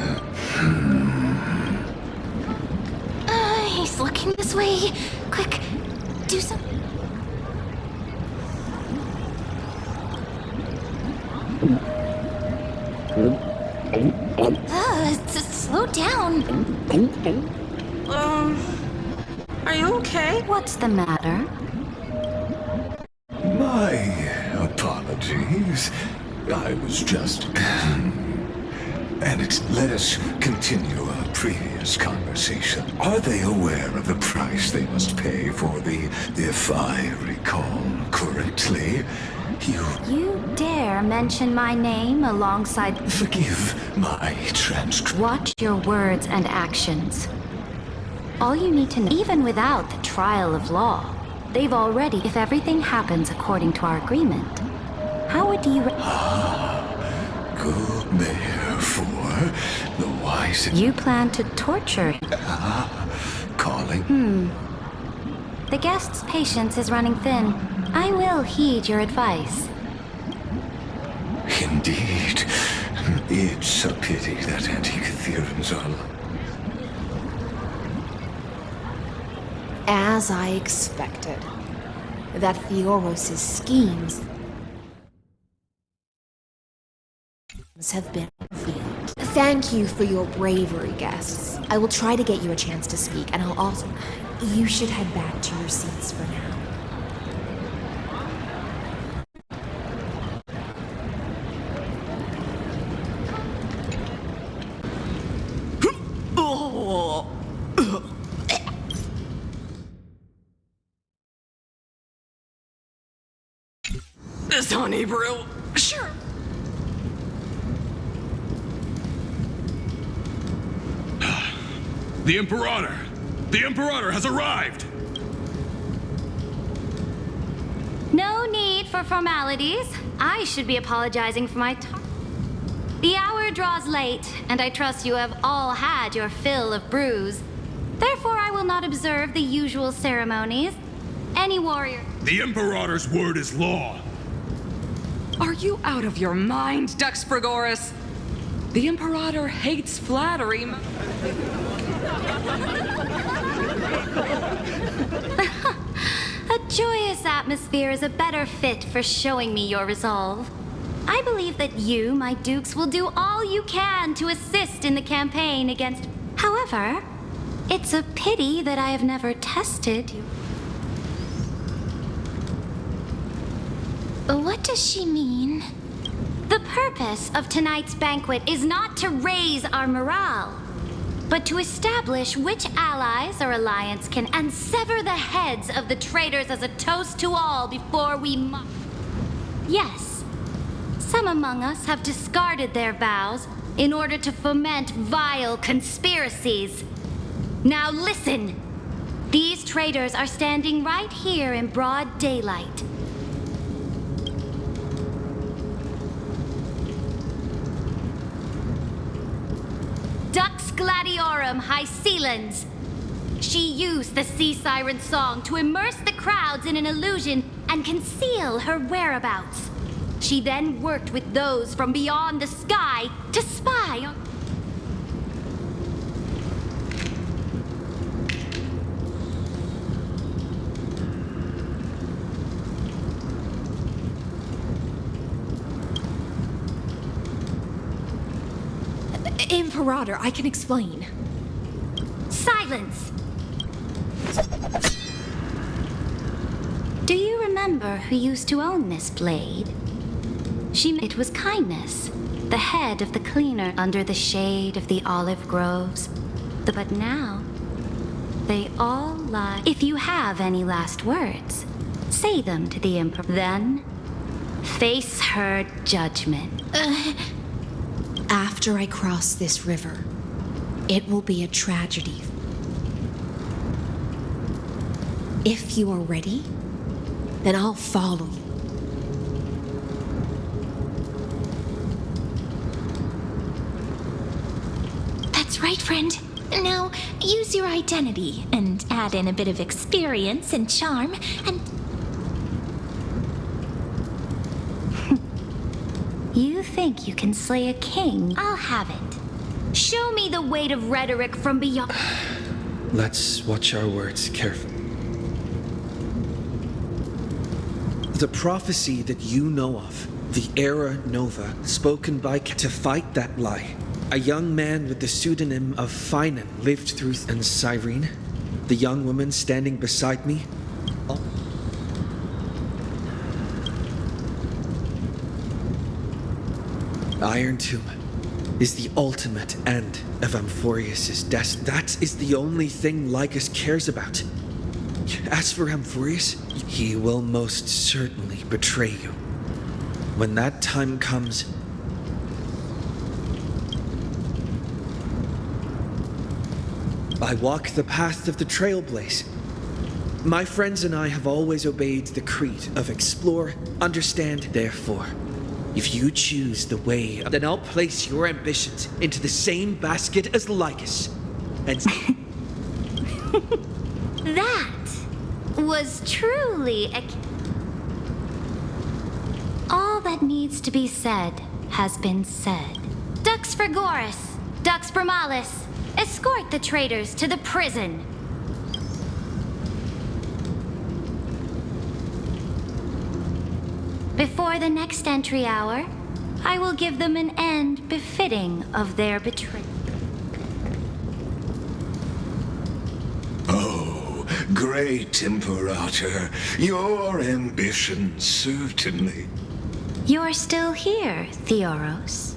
He's looking this way. Quick, do something. Slow down. Are you okay? What's the matter? My apologies. I was just... let us continue our previous conversation. Are they aware of the price they must pay for the... If I recall correctly, You dare mention my name alongside... Forgive my transcript. Watch your words and actions. All you need to know, even without the trial of law, they've already... If everything happens according to our agreement, how would you... Go therefore, the wise... You plan to torture him. Calling? The guest's patience is running thin. I will heed your advice. Indeed. It's a pity that Antikytherans are... As I expected. That Theoros' schemes have been revealed. Thank you for your bravery, guests. I will try to get you a chance to speak, and I'll also... You should head back to your seats for now. This honey brew, sure. The Imperator! The Imperator has arrived! No need for formalities. I should be apologizing for my talk. The hour draws late, and I trust you have all had your fill of brews. Therefore, I will not observe the usual ceremonies. Any warrior... The Imperator's word is law. Are you out of your mind, Dux Frigoris? The Imperator hates flattery. A joyous atmosphere is a better fit for showing me your resolve. I believe that you, my dukes, will do all you can to assist in the campaign against... However, it's a pity that I have never tested you. What does she mean? The purpose of tonight's banquet is not to raise our morale, but to establish which allies our alliance can and sever the heads of the traitors as a toast to all before we Yes, some among us have discarded their vows in order to foment vile conspiracies. Now listen! These traitors are standing right here in broad daylight. Gladiorum Hycelens. She used the sea siren song to immerse the crowds in an illusion and conceal her whereabouts. She then worked with those from beyond the sky to spy on... Imperator, I can explain. Silence! Do you remember who used to own this blade? It was Kindness, the head of the cleaner under the shade of the olive groves. But now, they all lie. If you have any last words, say them to the Emperor. Then, face her judgment. After I cross this river, it will be a tragedy. If you are ready, then I'll follow you. That's right, friend. Now, use your identity and add in a bit of experience and charm and... You think you can slay a king? I'll have it. Show me the weight of rhetoric from beyond... Let's watch our words carefully. The prophecy that you know of, the Era Nova, spoken by to fight that lie. A young man with the pseudonym of Finan lived through, and Cyrene, the young woman standing beside me. Oh. Iron Tomb is the ultimate end of Amphorius' death. That is the only thing Lycus cares about. As for Amphorius, he will most certainly betray you. When that time comes, I walk the path of the Trailblaze. My friends and I have always obeyed the creed of explore, understand, therefore. If you choose the way, then I'll place your ambitions into the same basket as Lycus. And That was truly all that needs to be said has been said. Dux Frigoris, Dux Bromalis, escort the traitors to the prison. Before the next entry hour, I will give them an end befitting of their betrayal. Oh, great Imperator, your ambition, certainly. You're still here, Theoros.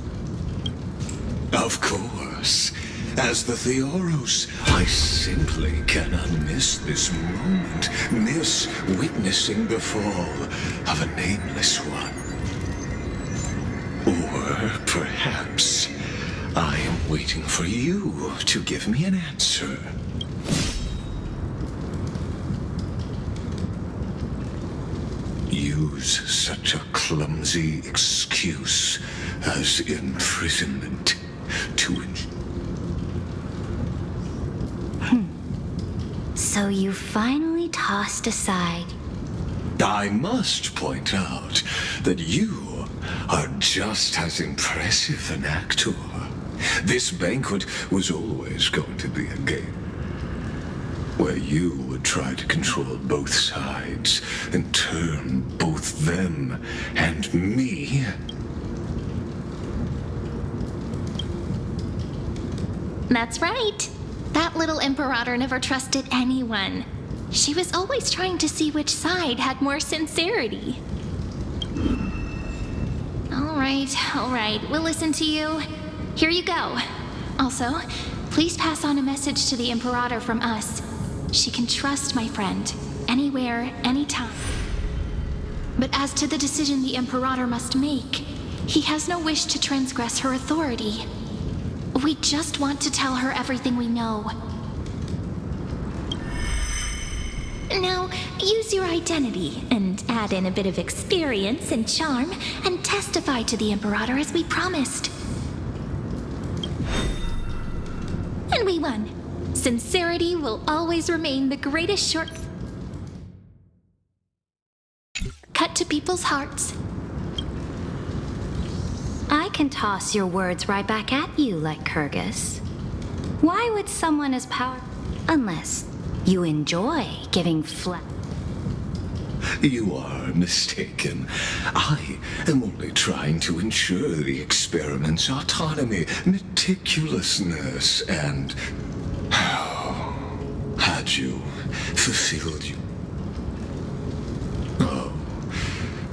Of course. As the Theoros, I simply cannot miss this moment, miss witnessing the fall of a nameless one. Or perhaps I am waiting for you to give me an answer. Use such a clumsy excuse as imprisonment to So you finally tossed aside. I must point out that you are just as impressive an actor. This banquet was always going to be a game, where you would try to control both sides and turn both them and me. That's right. That little Imperator never trusted anyone. She was always trying to see which side had more sincerity. All right, we'll listen to you. Here you go. Also, please pass on a message to the Imperator from us. She can trust my friend, anywhere, anytime. But as to the decision the Imperator must make, he has no wish to transgress her authority. We just want to tell her everything we know. Now, use your identity and add in a bit of experience and charm and testify to the Imperator as we promised. And we won. Sincerity will always remain the greatest short cut to people's hearts. I can toss your words right back at you like Kyrgyz. Why would someone as powerful... Unless you enjoy giving flesh. You are mistaken. I am only trying to ensure the experiment's autonomy, meticulousness, and... had you fulfilled you? Oh,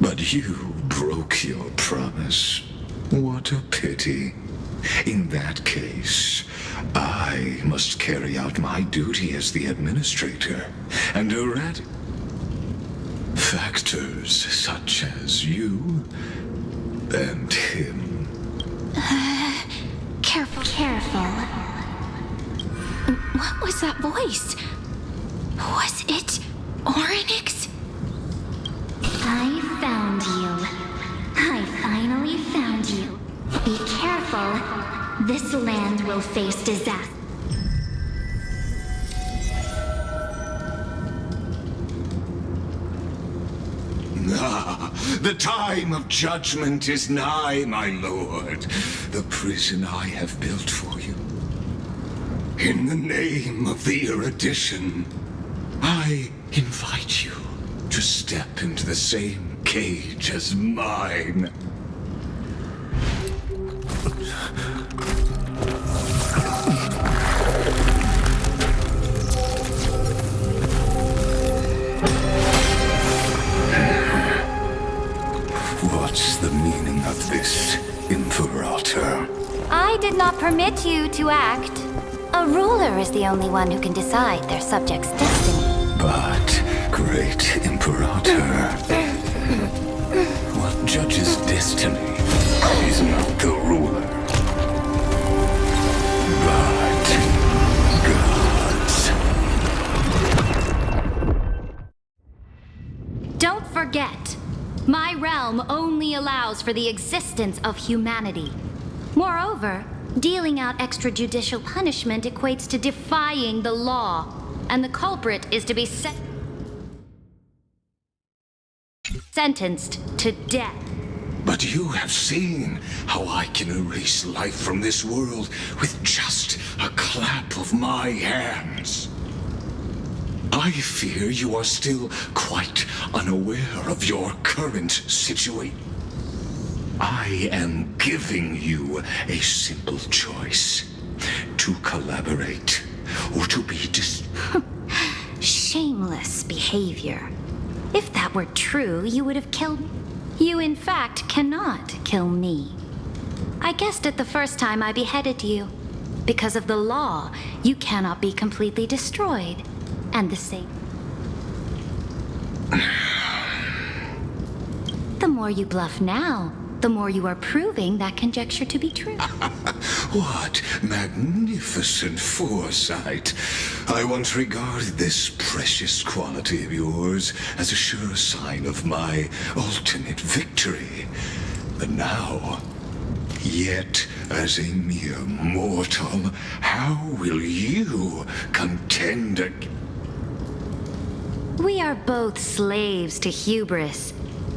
but you broke your promise. What a pity. In that case, I must carry out my duty as the administrator and eradicate factors such as you and him. Careful. What was that voice? Was it Orynyx? I found you. I finally found you. Be careful. This land will face disaster. The time of judgment is nigh, my lord. The prison I have built for you. In the name of the erudition, I invite you to step into the same cage as mine. What's the meaning of this, Imperator? I did not permit you to act. A ruler is the only one who can decide their subject's destiny. But, great Imperator, what judges destiny is not the ruler, but gods. Don't forget, my realm only allows for the existence of humanity. Moreover, dealing out extrajudicial punishment equates to defying the law, and the culprit is to be sentenced to death. But you have seen how I can erase life from this world with just a clap of my hands. I fear you are still quite unaware of your current situation. I am giving you a simple choice: to collaborate or to be Shameless behavior. If that were true, you would have killed me. You, in fact, cannot kill me. I guessed it the first time I beheaded you. Because of the law, you cannot be completely destroyed. And the same. The more you bluff now, the more you are proving that conjecture to be true. What magnificent foresight. I once regarded this precious quality of yours as a sure sign of my ultimate victory. But now, yet as a mere mortal, how will you contend against... We are both slaves to hubris.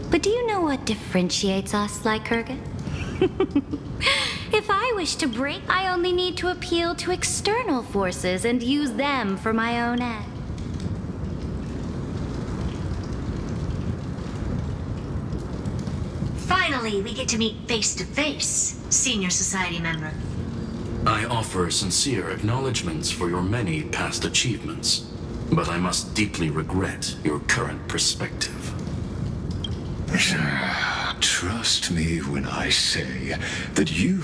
But do you know what differentiates us, like Kyrgyz? If I wish to break, I only need to appeal to external forces and use them for my own end. Finally, we get to meet face to face, Senior Society member. I offer sincere acknowledgments for your many past achievements, but I must deeply regret your current perspective. Trust me when I say that you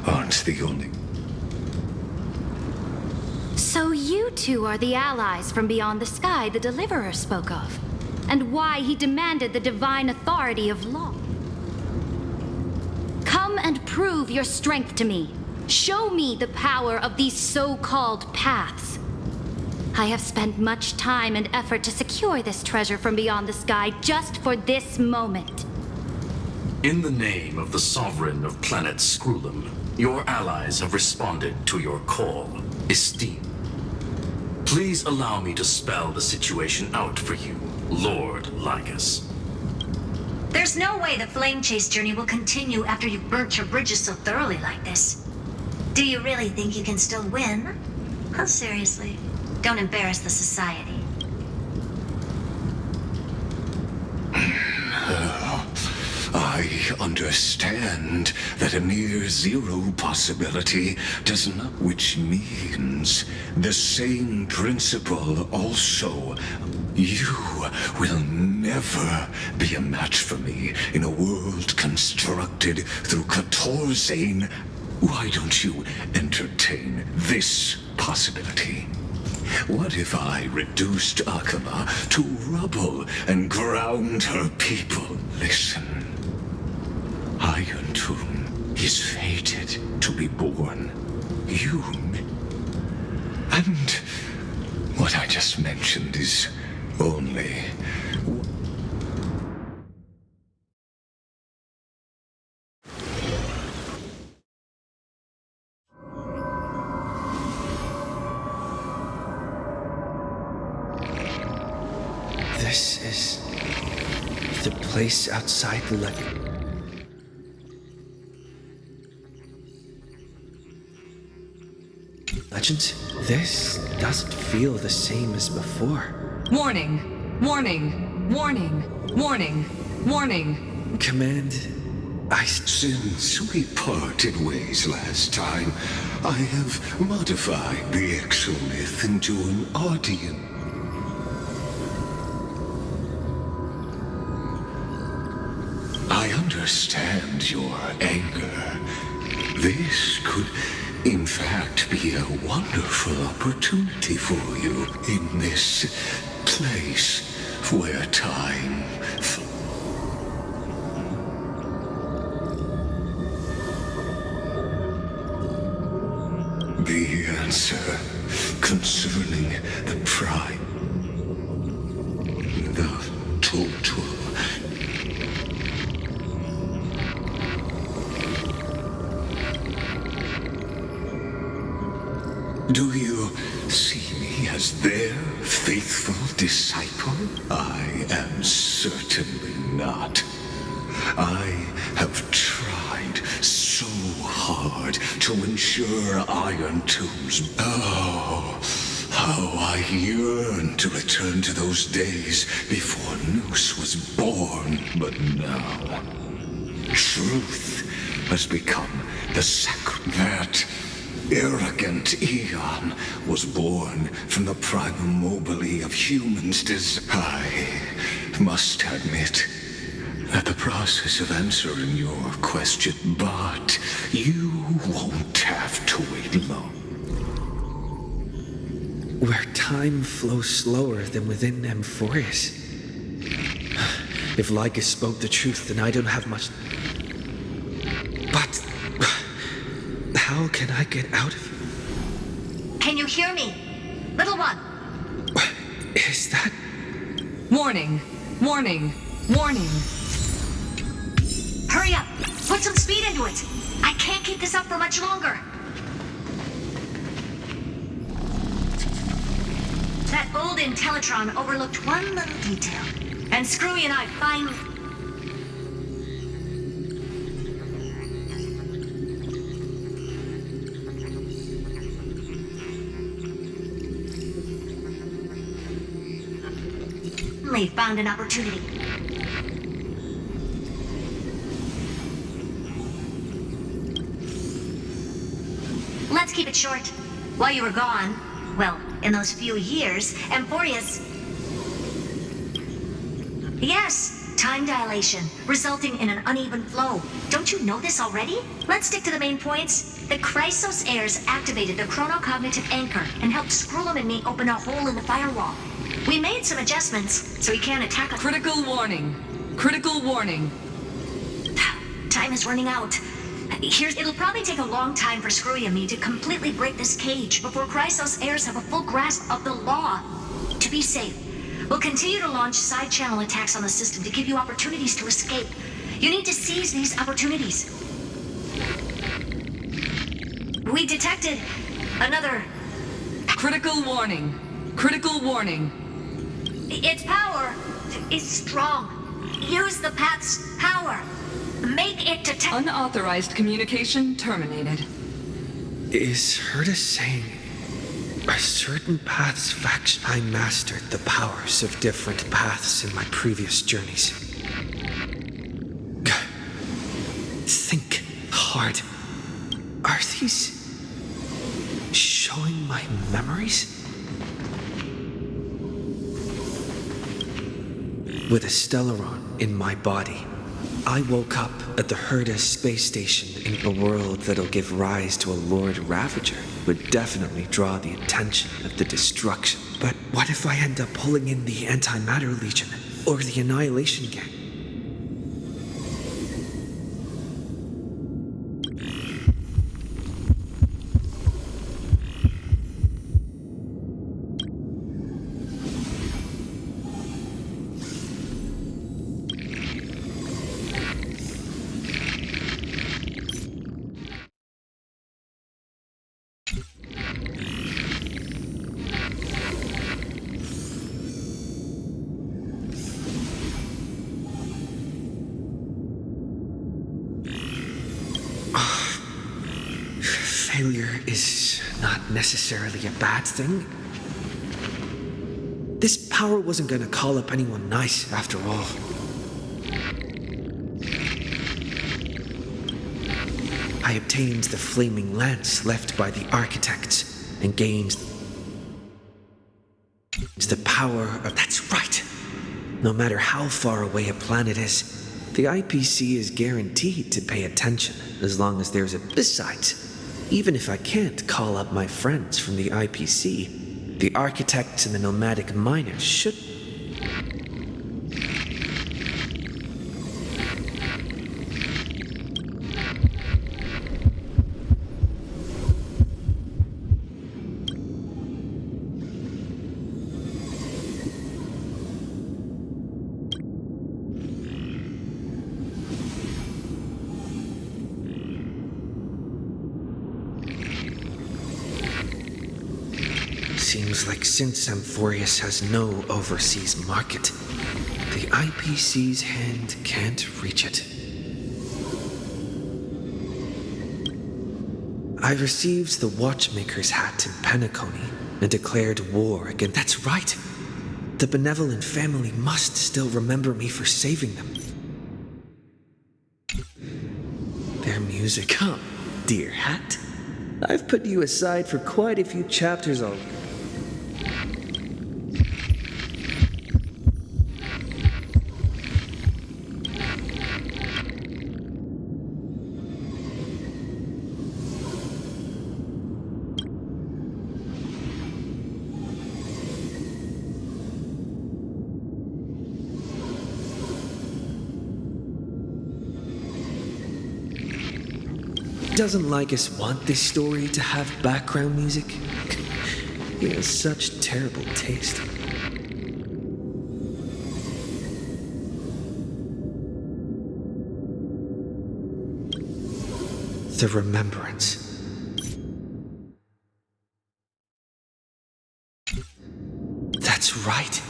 aren't the only... So you two are the allies from beyond the sky the Deliverer spoke of, and why he demanded the divine authority of law. Come and prove your strength to me. Show me the power of these so-called paths. I have spent much time and effort to secure this treasure from beyond the sky just for this moment. In the name of the sovereign of planet Scrulum, Your allies have responded to your call. Esteem. Please allow me to spell the situation out for you, Lord Lycus. There's no way the flame chase journey will continue after you've burnt your bridges so thoroughly like this. Do you really think you can still win? Oh, seriously. Don't embarrass the society. I understand that a near zero possibility does not, which means the same principle also. You will never be a match for me in a world constructed through Katorzane. Why don't you entertain this possibility? What if I reduced Akama to rubble and ground her people? Listen. Iron Tomb is fated to be born. You. And what I just mentioned is only... This is the place outside the legends. This doesn't feel the same as before. Warning! Warning! Warning! Warning! Warning! Command, Since we parted ways last time, I have modified the exomyth into an audience. I understand your anger. This could, in fact, be a wonderful opportunity for you in this place where time... The answer concerning the prime, the total. Do you see me as their faithful disciple? I am certainly not. I have tried so hard to ensure Iron Tombs. Oh, how I yearn to return to those days before Noose was born. But now, truth has become the sacred that arrogant Eon was born from the primal mobile of humans' I must admit that the process of answering your question, but you won't have to wait long. Where time flows slower than within Amphorius. If Lycus spoke the truth, then I don't have much... But... how can I get out of here? Can you hear me? Little one! Is that... Warning! Warning! Warning! Hurry up! Put some speed into it! I can't keep this up for much longer! That old Intellitron overlooked one little detail. And Screwy and I finally... found an opportunity. Let's keep it short. While you were gone, well, in those few years, Amphorius... Yes, time dilation, resulting in an uneven flow. Don't you know this already? Let's stick to the main points. The Chrysos heirs activated the chronocognitive anchor and helped Skrullum and me open a hole in the firewall. We made some adjustments, so he can't attack us. Critical warning. Critical warning. Time is running out. It'll probably take a long time for Screwy and me to completely break this cage before Chrysos heirs have a full grasp of the law. To be safe, we'll continue to launch side-channel attacks on the system to give you opportunities to escape. You need to seize these opportunities. We detected another... Critical warning. Critical warning. Its power is strong. Use the path's power. Make it detect... Unauthorized communication terminated. Is Herta saying a certain path's faction? I mastered the powers of different paths in my previous journeys. Think hard. Are these showing my memories? With a Stellaron in my body, I woke up at the Herta space station in a world that'll give rise to a Lord Ravager. Would definitely draw the attention of the destruction. But what if I end up pulling in the Antimatter Legion or the Annihilation Gang? Failure is not necessarily a bad thing. This power wasn't gonna call up anyone nice, after all. I obtained the flaming lance left by the architects and gained the power of... That's right! No matter how far away a planet is, the IPC is guaranteed to pay attention as long as there's a... Besides, even if I can't call up my friends from the IPC, the architects and the nomadic miners should... Seems like since Amphorius has no overseas market, the IPC's hand can't reach it. I received the Watchmaker's hat in Penacony and declared war against... That's right! The benevolent family must still remember me for saving them. Their music, huh, dear hat? I've put you aside for quite a few chapters already. Doesn't Lycus want this story to have background music? He has such terrible taste. The remembrance. That's right.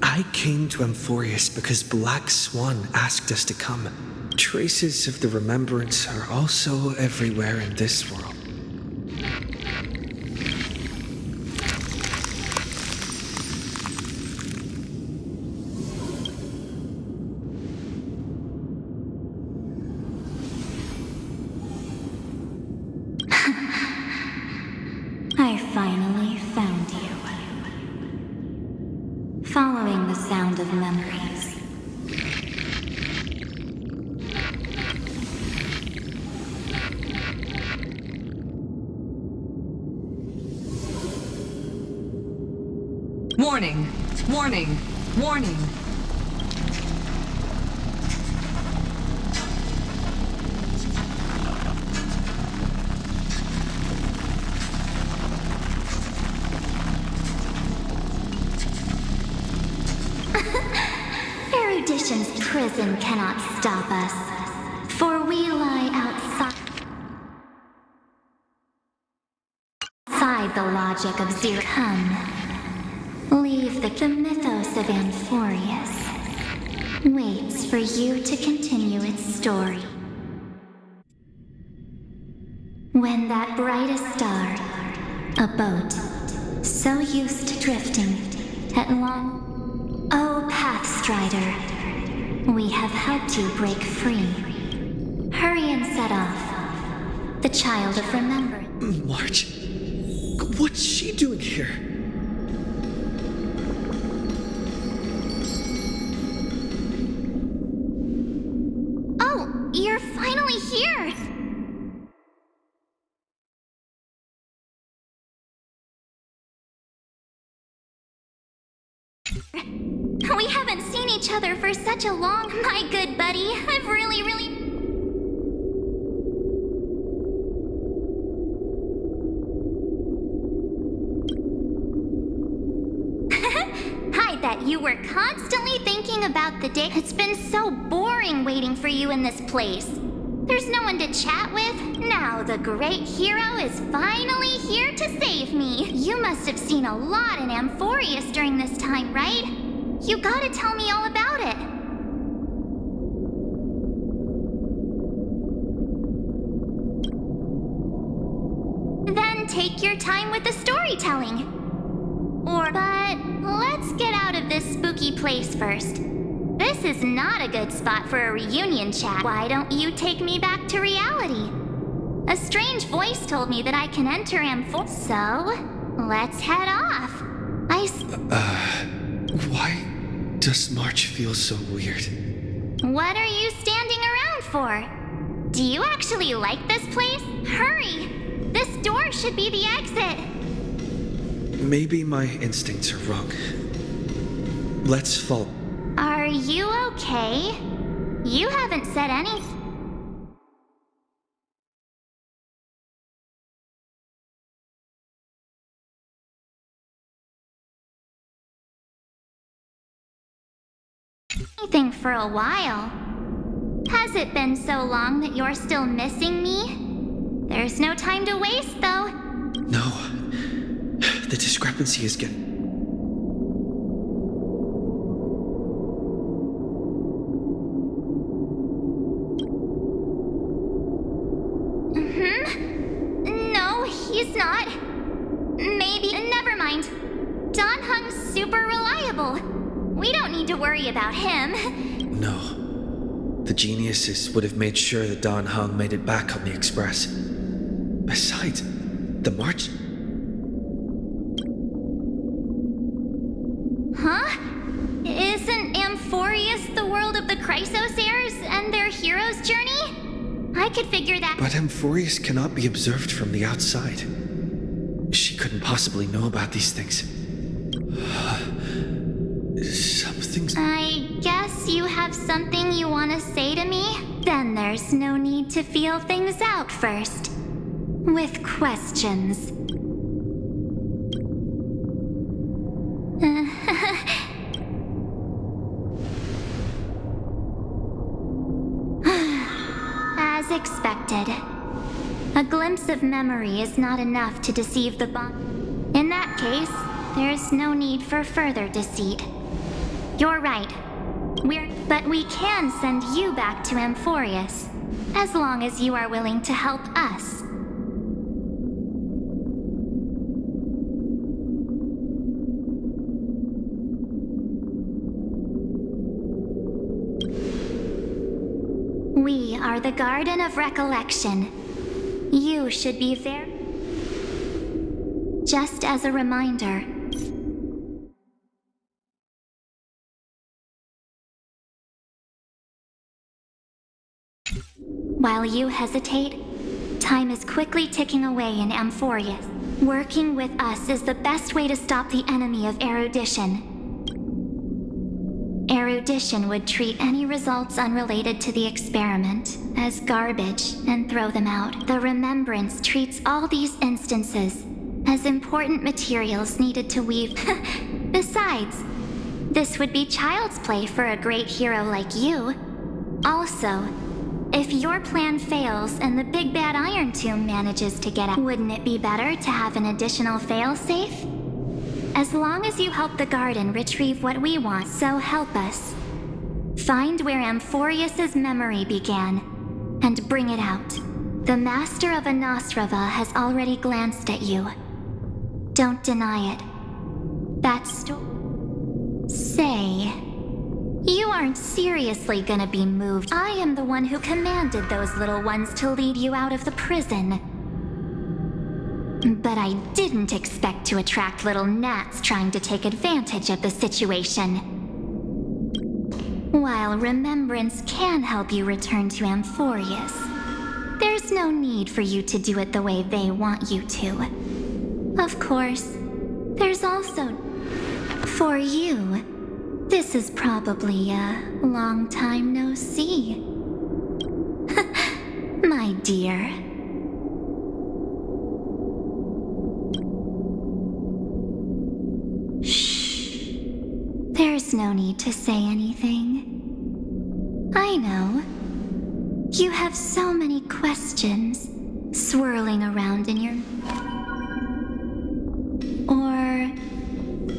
I came to Amphorius because Black Swan asked us to come. Traces of the remembrance are also everywhere in this world. I finally found you. Following the sound of memories. Warning! Warning! Warning! Erudition's prison cannot stop us, for we lie outside. aside the logic of Zero. Come. Leave the mythos of Amphorius. Waits for you to continue its story. When that brightest star, a boat, so used to drifting, at long... Oh, Pathstrider, we have helped you break free. Hurry and set off. The child of remembrance. March? What's she doing here? Oh, you're finally here! We haven't seen each other for such a long... My good buddy, I've really... I bet you were constantly thinking about the day. It's been so boring waiting for you in this place. There's no one to chat with. Now the great hero is finally here to save me. You must have seen a lot in Amphorius during this time, right? You gotta tell me all about it. Then take your time with the storytelling. But let's get out of this spooky place first. This is not a good spot for a reunion chat. Why don't you take me back to reality? A strange voice told me that I can enter Amphorius. So, let's head off. Why does March feel so weird? What are you standing around for? Do you actually like this place? Hurry! This door should be the exit. Maybe my instincts are wrong. Let's fall. Are you okay? You haven't said anything. For a while. Has it been so long that you're still missing me? There's no time to waste, though. No. The discrepancy is getting... No, he's not. Maybe... Never mind. Don Hung's super reliable. We don't need to worry about him. No. The geniuses would have made sure that Don Hung made it back on the Express. Besides, the march... Huh? Isn't Amphorius the world of the Chrysos heirs and their hero's journey? I could figure that... But Amphorius cannot be observed from the outside. She couldn't possibly know about these things. Something's... I guess you have something you want to say to me? Then there's no need to feel things out first. With questions. As expected. A glimpse of memory is not enough to deceive the Bond. In that case, there's no need for further deceit. You're right. But we can send you back to Amphorius, as long as you are willing to help us. We are the Garden of Recollection. You should be there. Just as a reminder. While you hesitate, time is quickly ticking away in Amphorius. Working with us is the best way to stop the enemy of erudition. Erudition would treat any results unrelated to the experiment as garbage and throw them out. The Remembrance treats all these instances as important materials needed to weave. Besides, this would be child's play for a great hero like you. Also, If your plan fails and the big bad Iron Tomb manages to get out, wouldn't it be better to have an additional failsafe? As long as you help the garden retrieve what we want, so help us. Find where Amphorius's memory began, and bring it out. The Master of Anastrava has already glanced at you. Don't deny it. Say, you aren't seriously gonna be moved. I am the one who commanded those little ones to lead you out of the prison. But I didn't expect to attract little gnats trying to take advantage of the situation. While remembrance can help you return to Amphorius, there's no need for you to do it the way they want you to. Of course, there's also... For you, this is probably a long time no see. My dear. Shh. There's no need to say anything. I know. You have so many questions swirling around in your... Or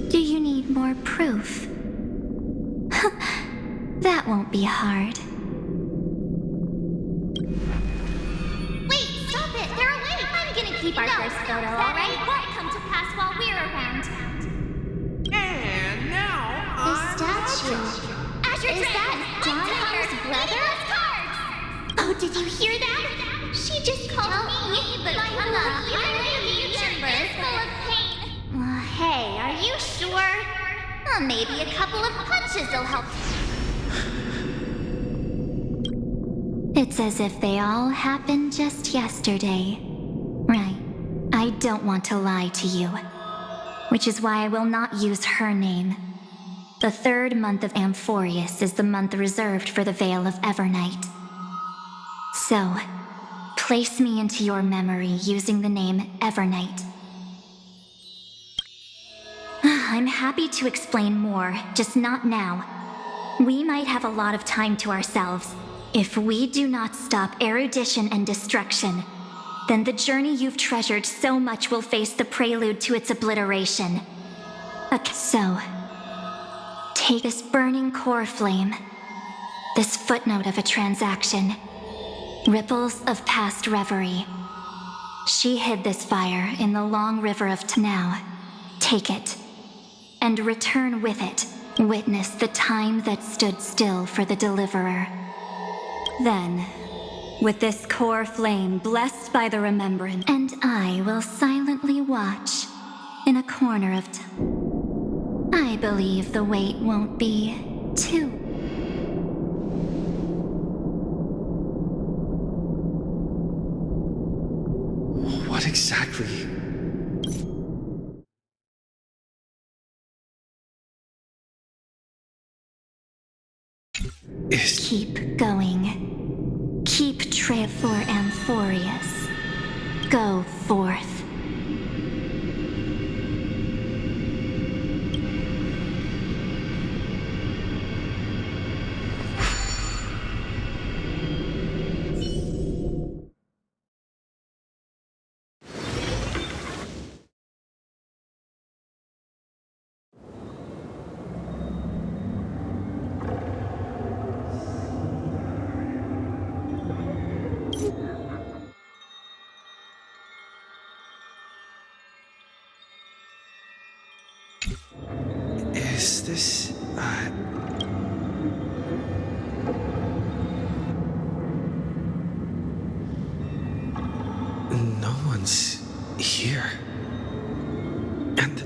do you need more proof? That won't be hard. Wait, stop it! They're awake! I'm gonna keep our first photo, alright? Won't come to pass while we're around. And now The statue. Is that Don Hung's brother? Oh, did you hear that? She just called me, but my lucky member is full of pain. Hey, are you sure? Maybe a couple of punches will help. It's as if they all happened just yesterday. Right. I don't want to lie to you. Which is why I will not use her name. The third month of Amphorius is the month reserved for the Veil of Evernight. So, place me into your memory using the name Evernight. I'm happy to explain more, just not now. We might have a lot of time to ourselves. If we do not stop erudition and destruction, then the journey you've treasured so much will face the prelude to its obliteration. So, take this burning core flame, this footnote of a transaction, ripples of past reverie. She hid this fire in the long river of now. Take it, and return with it. Witness the time that stood still for the Deliverer. Then, with this core flame blessed by the remembrance, and I will silently watch in a corner of I believe the wait won't be too. What exactly? Keep going. Keep trail for Amphorius. Go forth. Is this... No one's here. And...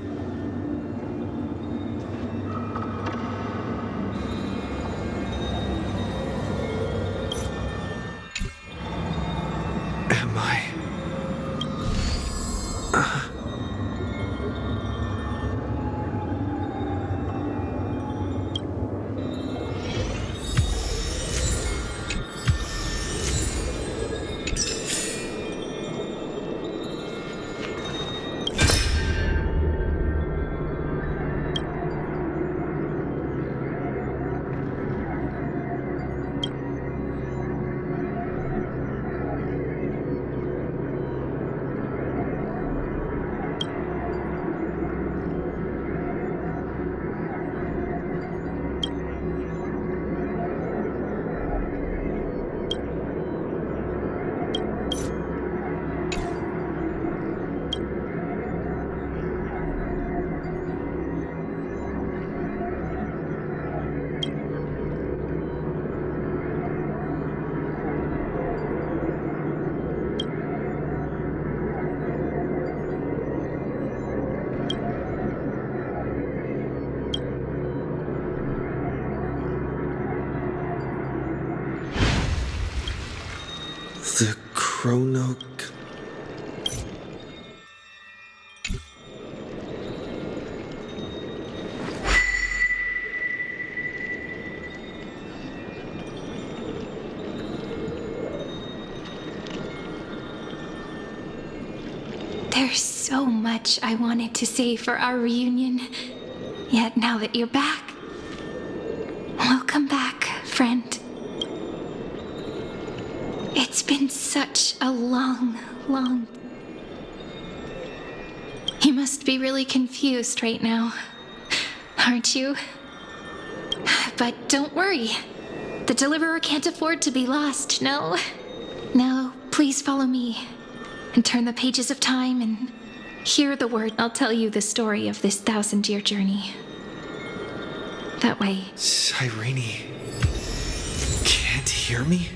Am I... The chrono... There's so much I wanted to say for our reunion. Yet now that you're back, welcome back, friend. It's been such a long... You must be really confused right now, aren't you? But don't worry. The Deliverer can't afford to be lost, no? Now, please follow me and turn the pages of time and hear the word. I'll tell you the story of this 1,000-year journey. That way. Cyrene can't hear me?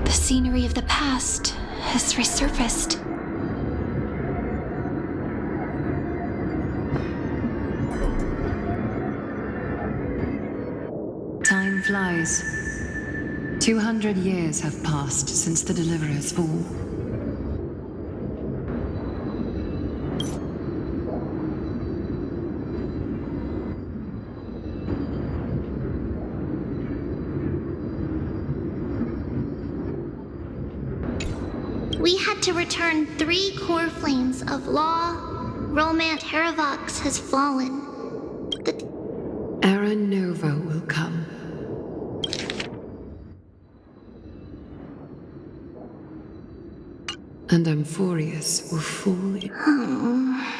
Scenery of the past has resurfaced. Time flies. 200 years have passed since the Deliverer's fall. We had to return 3 core flames of law, romance. Terravox has fallen. Era Nova will come. And Amphorius will fall in.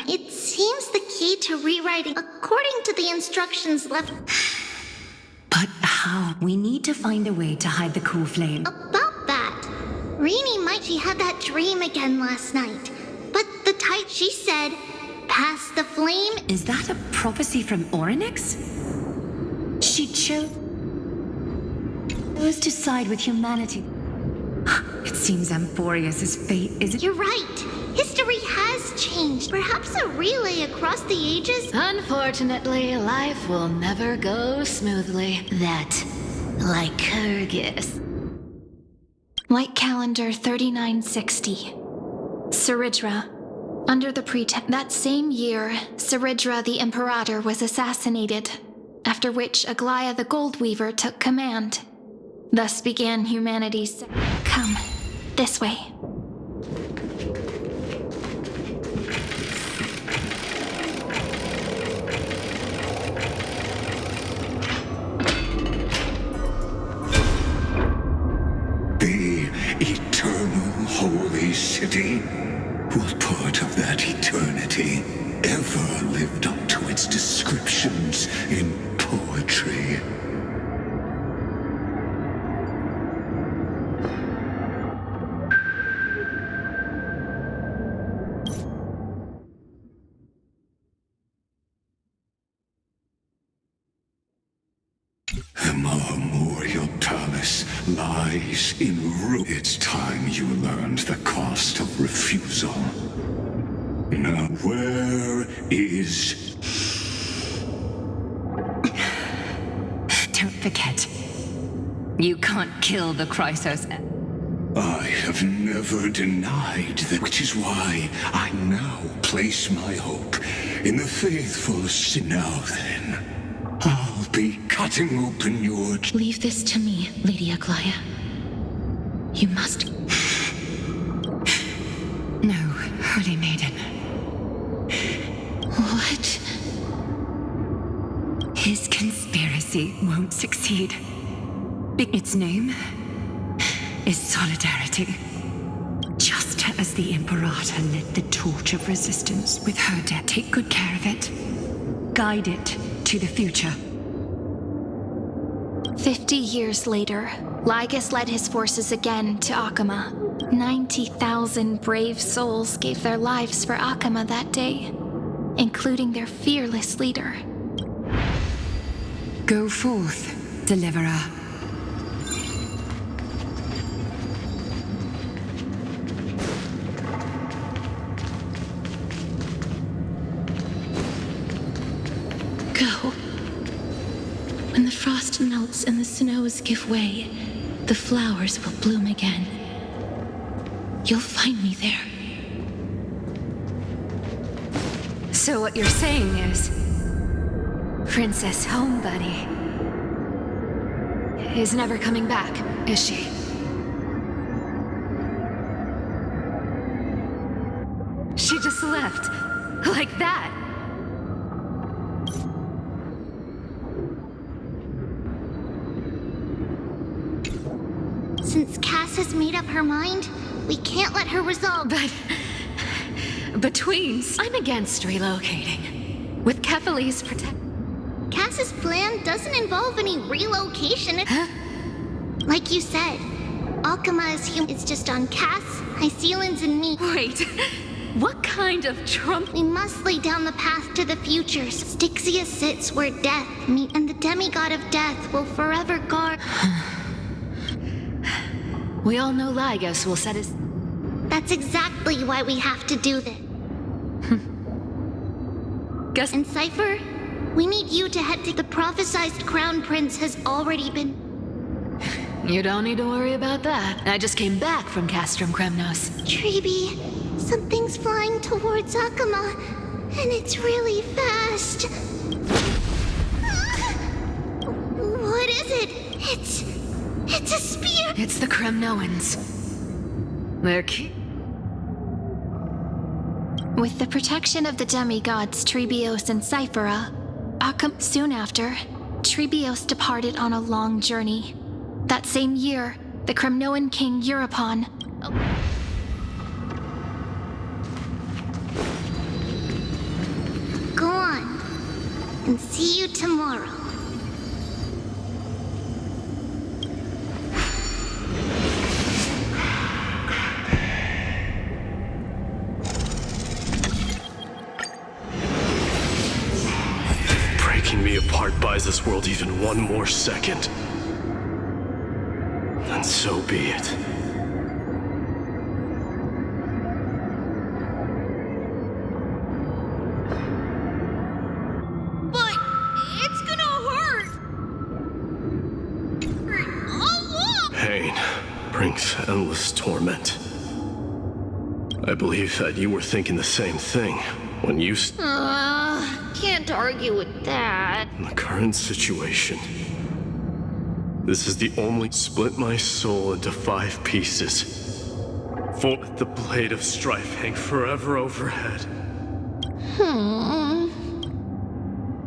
It seems the key to rewriting according to the instructions left. But how? We need to find a way to hide the core flame. About that, she had that dream again last night. But the type she said, past the flame. Is that a prophecy from Orynyx? She chose to side with humanity. It seems Amphorius' fate is... You're right. History has changed. Perhaps a relay across the ages? Unfortunately, life will never go smoothly. That, like Kyrgyz. Light calendar 3960. Saridra. Under the pretense that same year, Saridra the Imperator was assassinated, after which Aglaia the Gold Weaver took command. Thus began humanity's... Come, this way. The eternal holy city? What part of that eternity ever lived up to its descriptions in poetry? The Memorial Palace lies in ruin. It's time you learned the cost of refusal. Now, where is... Don't forget, you can't kill the Chrysos. I have never denied that, which is why I now place my hope in the faithful. Now then, I'll be cutting open your... Leave this to me, Lady Aglaia. You must... No, Holy Maiden. What? His conspiracy won't succeed. Its name is Solidarity. Just as the Imperator lit the torch of resistance with her death, take good care of it. Guide it to the future. 50 years later, Lygus led his forces again to Akama. 90,000 brave souls gave their lives for Akama that day. including their fearless leader. Go forth, deliverer. Go. When the frost melts and the snows give way, the flowers will bloom again. You'll find me there. So what you're saying is, Princess Homebuddy is never coming back, is she? She just left, like that. Since Cass has made up her mind, we can't let her resolve. But Tweens, I'm against relocating. With Kephalie's Cass's plan doesn't involve any relocation. Huh? Like you said, Alchema is just on Cass, Hycelan's, and me. Wait, what kind of trump? We must lay down the path to the future. Styxia sits where death meet, and the demigod of death will forever guard. We all know Lygos will set us. That's exactly why we have to do this. Guess. And Cypher, we need you to head to the prophesized Crown Prince has already been. You don't need to worry about that. I just came back from Castrum Kremnos. Treeby, something's flying towards Akama, and it's really fast. What is it? It's a spear! It's the Kremnoans. They're With the protection of the demigods Trebios and Cyphera, soon after, Trebios departed on a long journey. That same year, the Kremnoan king Euripon. Go on, and see you tomorrow. Breaking me apart buys this world even one more second. Then so be it. But it's gonna hurt. Pain brings endless torment. I believe that you were thinking the same thing when you Can't argue with that. in the current situation. This is the only split my soul into 5 pieces. For the blade of strife hang forever overhead.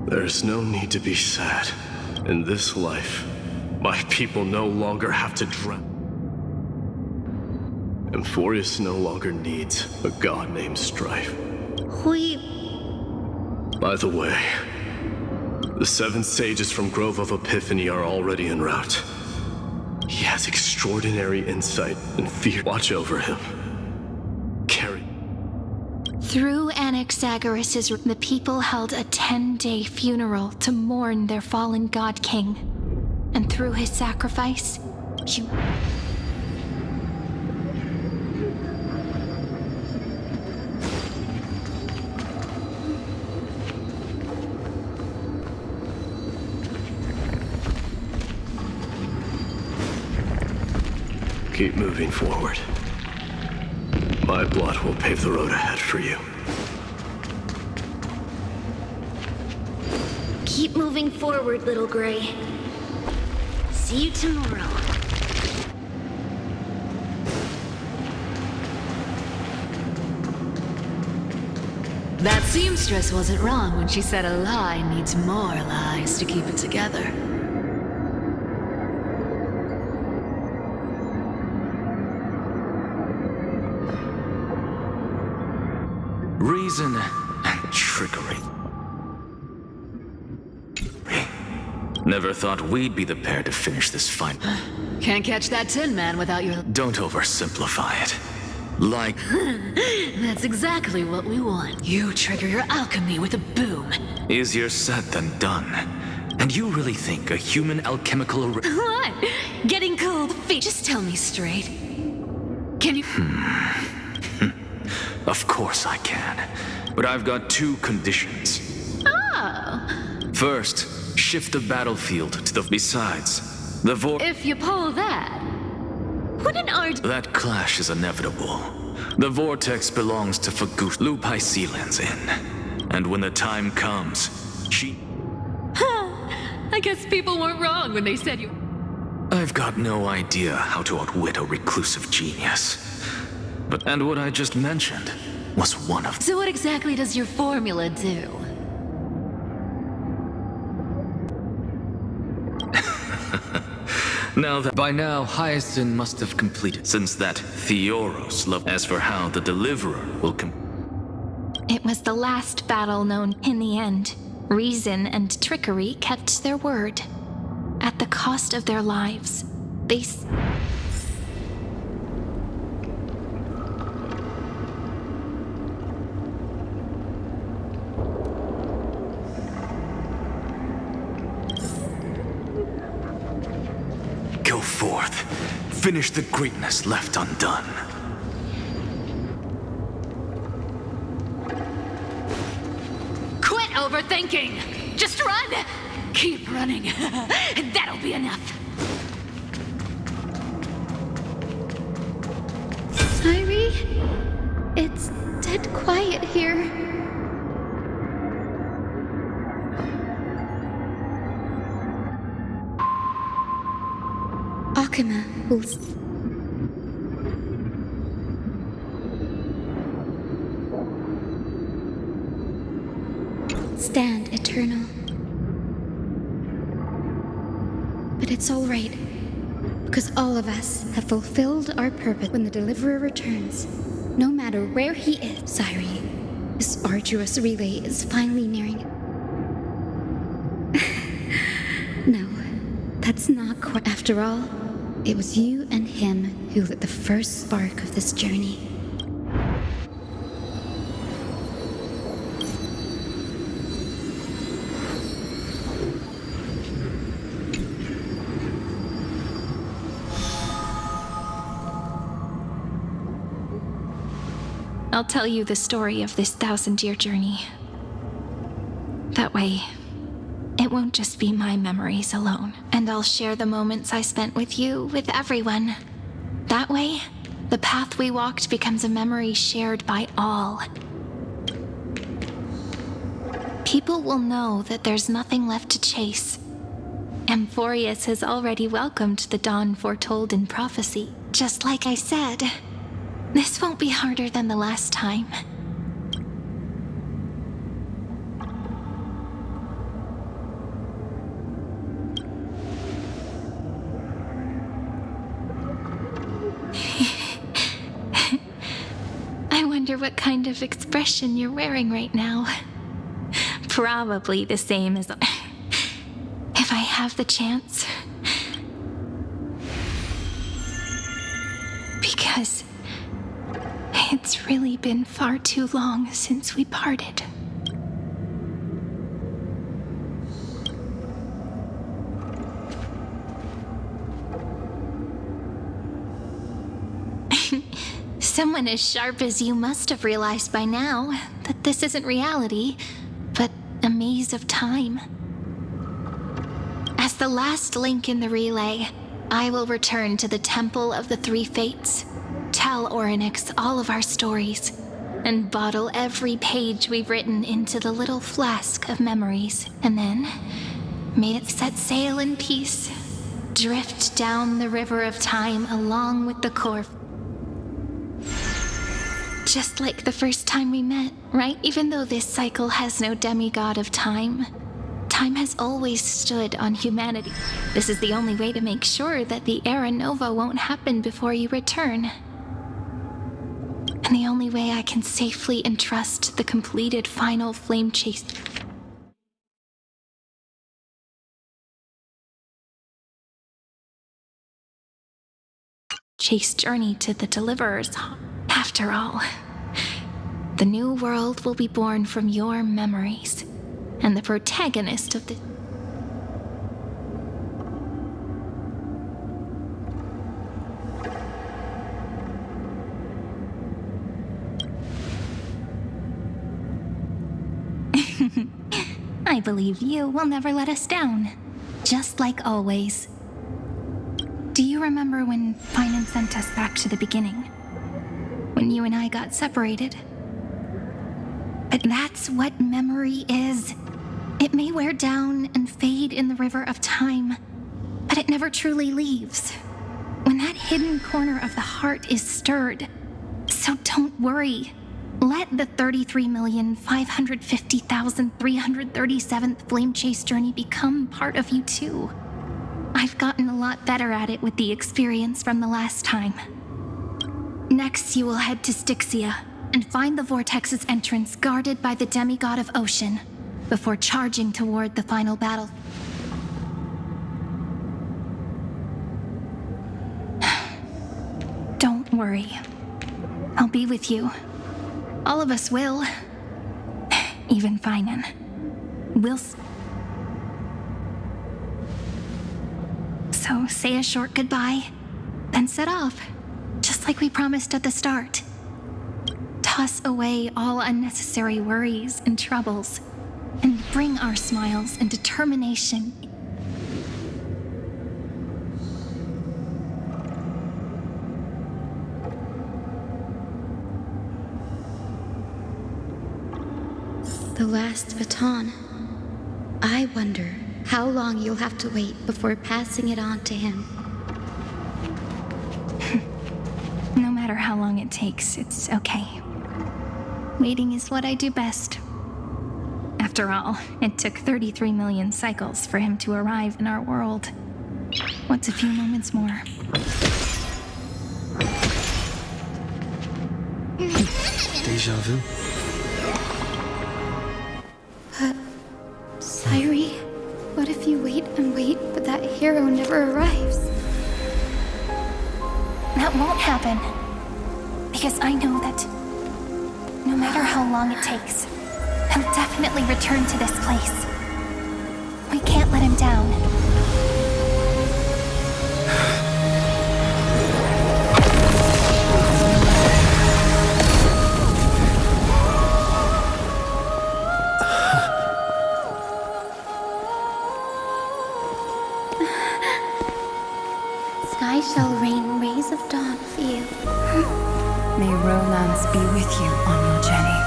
There's no need to be sad. In this life, my people no longer have to drown. Emphorius no longer needs a god named Strife. By the way, the 7 sages from Grove of Epiphany are already en route. He has extraordinary insight and fear. Watch over him. Carry. Through Anaxagoras' the people held a 10-day funeral to mourn their fallen god king. And through his sacrifice, Keep moving forward. My blood will pave the road ahead for you. Keep moving forward, little Gray. See you tomorrow. That seamstress wasn't wrong when she said a lie needs more lies to keep it together. Reason and trickery. Never thought we'd be the pair to finish this fight. Can't catch that Tin Man without your... Don't oversimplify it. Like... That's exactly what we want. You trigger your alchemy with a boom. Easier said than done. And you really think a human alchemical... What? Getting cold feet? Just tell me straight. Can you... Of course I can. But I've got two conditions. Oh. First, shift the battlefield to the... Besides, the If you pull that, wouldn't our... That clash is inevitable. The vortex belongs to Fagut. Lupai Sealands in. And when the time comes, she... I guess people weren't wrong when they said you... I've got no idea how to outwit a reclusive genius. And what I just mentioned was one of... So what exactly does your formula do? Now that by now Hyacinth must have completed, since that Theoros love. As for how the Deliverer will It was the last battle known. In the end, reason and trickery kept their word. At the cost of their lives, they... Go forth. Finish the greatness left undone. Quit overthinking! Just run! Keep running, and that'll be enough. Sorry? It's dead quiet here. Akima will stand eternal. But it's all right, because all of us have fulfilled our purpose. When the Deliverer returns, no matter where he is, Sairi, this arduous relay is finally nearing it. No, that's not quite. After all, it was you and him who lit the first spark of this journey. I'll tell you the story of this 1,000-year journey. That way, it won't just be my memories alone. And I'll share the moments I spent with you, with everyone. That way, the path we walked becomes a memory shared by all. People will know that there's nothing left to chase. Amphorius has already welcomed the dawn foretold in prophecy. Just like I said, this won't be harder than the last time. I wonder what kind of expression you're wearing right now. Probably the same as... if I have the chance. Because it's really been far too long since we parted. Someone as sharp as you must have realized by now that this isn't reality, but a maze of time. As the last link in the relay, I will return to the Temple of the Three Fates, tell Orynyx all of our stories, and bottle every page we've written into the little flask of memories. And then, may it set sail in peace, drift down the river of time along with the core. Just like the first time we met, right? Even though this cycle has no demigod of time, time has always stood on humanity. This is the only way to make sure that the Era Nova won't happen before you return. And the only way I can safely entrust the completed final flame chase journey to the Deliverer's After all, the new world will be born from your memories, and the protagonist of the... I believe you will never let us down, just like always. Do you remember when Finan sent us back to the beginning? When you and I got separated? But that's what memory is. It may wear down and fade in the river of time, but it never truly leaves. When that hidden corner of the heart is stirred. So don't worry. Let the 33,550,337th flame chase journey become part of you too. I've gotten a lot better at it with the experience from the last time. Next, you will head to Styxia and find the vortex's entrance guarded by the demigod of ocean before charging toward the final battle. Don't worry. I'll be with you. All of us will. Even Finan. So say a short goodbye, then set off, just like we promised at the start. Toss away all unnecessary worries and troubles, and bring our smiles and determination. The last baton. I wonder how long you'll have to wait before passing it on to him. No matter how long it takes, it's okay. Waiting is what I do best. After all, it took 33 million cycles for him to arrive in our world. What's a few moments more? Deja vu. Sairi, what if you wait and wait, but that hero never arrives? That won't happen. Because I know that no matter how long it takes, he'll definitely return to this place. We can't let him down. Sky shall rain rays of dawn for you. May romance be with you on your journey.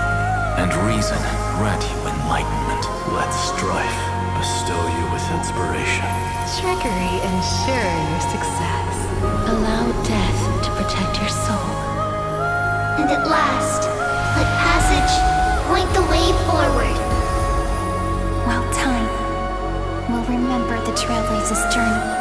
And reason grant you enlightenment. Let strife bestow you with inspiration. Trickery ensure your success. Allow death to protect your soul. And at last, let passage point the way forward. While time will remember the Trailblazer's journey.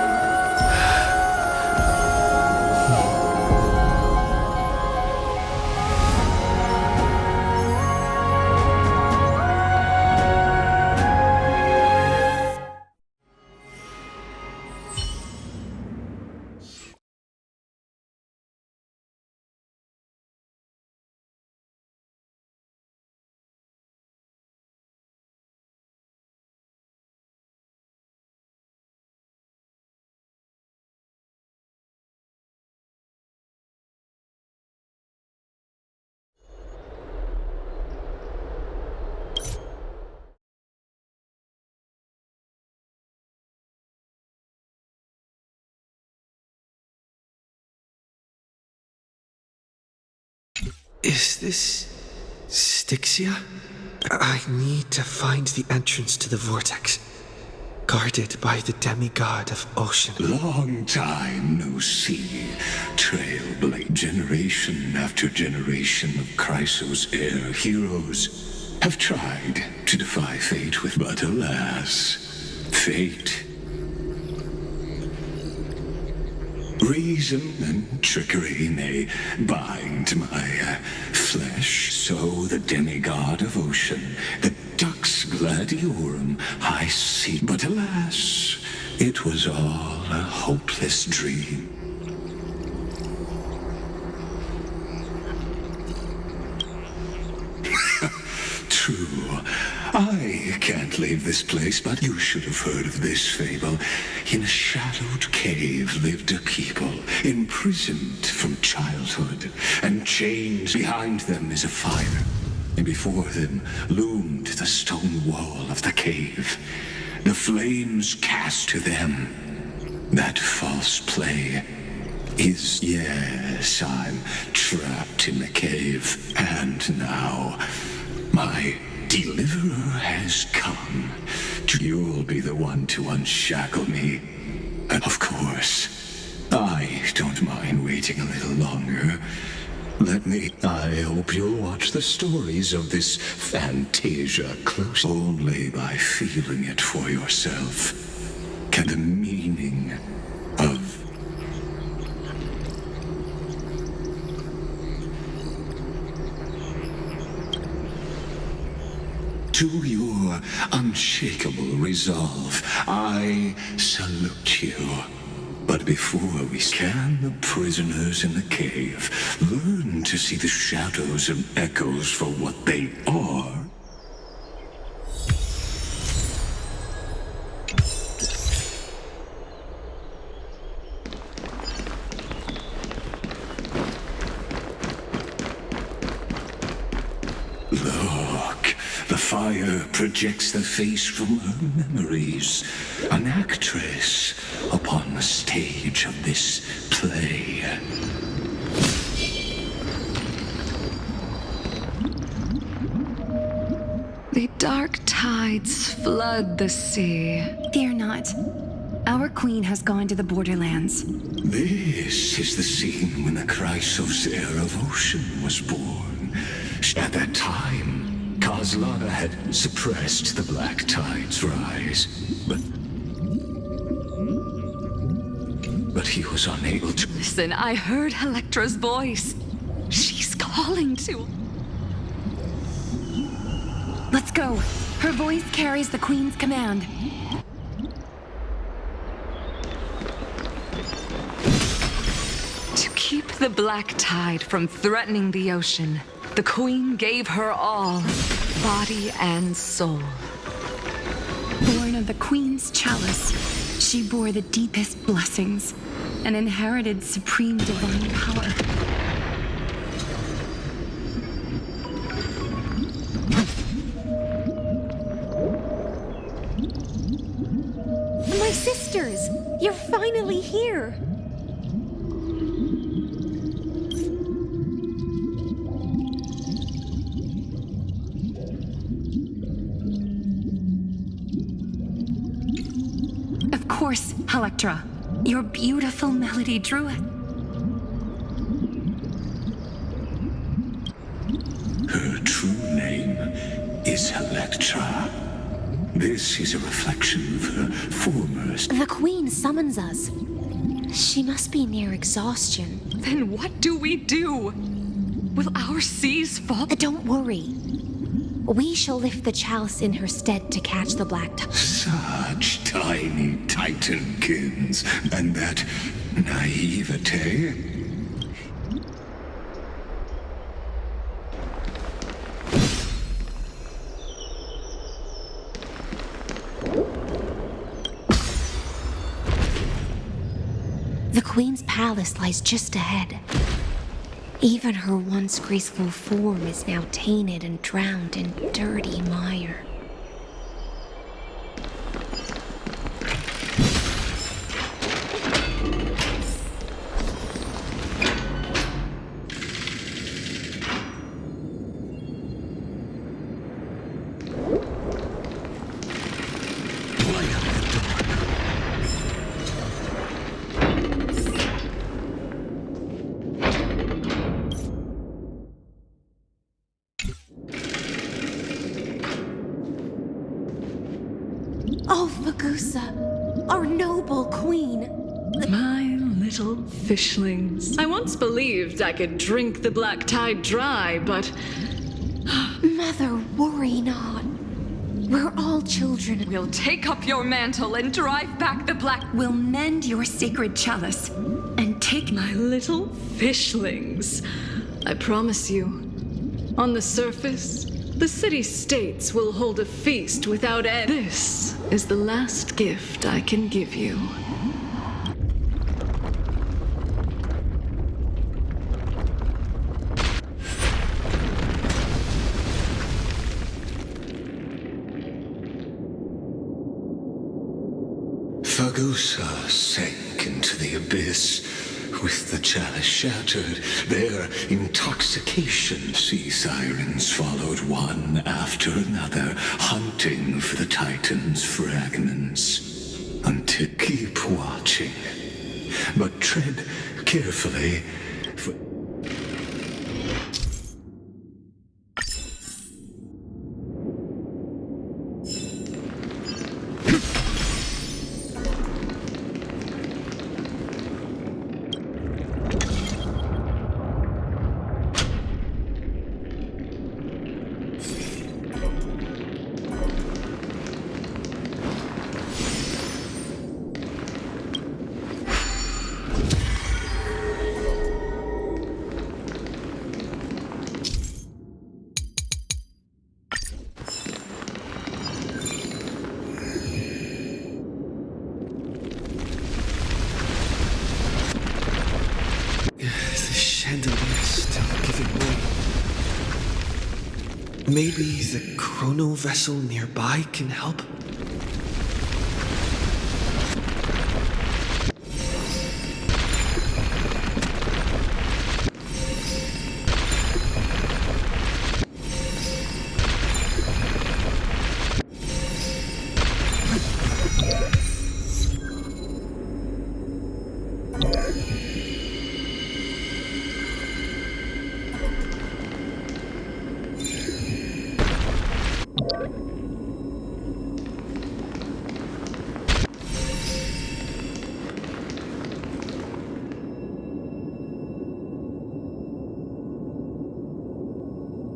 Is this Styxia? I need to find the entrance to the vortex, guarded by the demigod of ocean. Long time no see, Trailblazer. Generation after generation of Chrysos heir heroes have tried to defy fate but alas, fate. Reason and trickery may bind my flesh, so the demigod of ocean, the dux gladiorum, I see. But alas, it was all a hopeless dream. not leave this place, but you should have heard of this fable. In a shadowed cave lived a people, imprisoned from childhood, and chained behind them is a fire, and before them loomed the stone wall of the cave. The flames cast to them. That false play is, yes, I'm trapped in the cave, and now my deliverer has come. You'll be the one to unshackle me. And of course, I don't mind waiting a little longer. I hope you'll watch the stories of this Fantasia close, only by feeling it for yourself. Can the meaning of to your unshakable resolve, I salute you. But before we scan the prisoners in the cave, learn to see the shadows and echoes for what they are. Look, the fire projects the face from her memories. An actress upon the stage of this play. The dark tides flood the sea. Fear not. Our queen has gone to the borderlands. This is the scene when the Chrysos heir of Ocean was born. At that time, Kozlana had suppressed the black tide's rise, but he was unable to. Listen, I heard Electra's voice. She's calling to. Let's go. Her voice carries the queen's command. To keep the black tide from threatening the ocean, the queen gave her all, body and soul. Born of the queen's chalice, she bore the deepest blessings and inherited supreme divine power. My sisters! You're finally here! Of course, Electra. Your beautiful melody drew it. Her true name is Electra. This is a reflection of her former. The queen summons us. She must be near exhaustion. Then what do we do? Will our seas fall? Don't worry. We shall lift the chalice in her stead to catch the black tide. Such tiny titankins, and that naivete. The queen's palace lies just ahead. Even her once graceful form is now tainted and drowned in dirty mire. Our noble queen. My little fishlings. I once believed I could drink the black tide dry, but... Mother, worry not. We're all children. We'll take up your mantle and drive back the black... We'll mend your sacred chalice and take... My little fishlings. I promise you, on the surface, The city-states will hold a feast without end. This is the last gift I can give you. Fagusa sank into the abyss. With the chalice shattered, their intoxication, sea sirens followed one after another, hunting for the Titan's fragments. Until keep watching, but tread carefully. Maybe the chrono vessel nearby can help?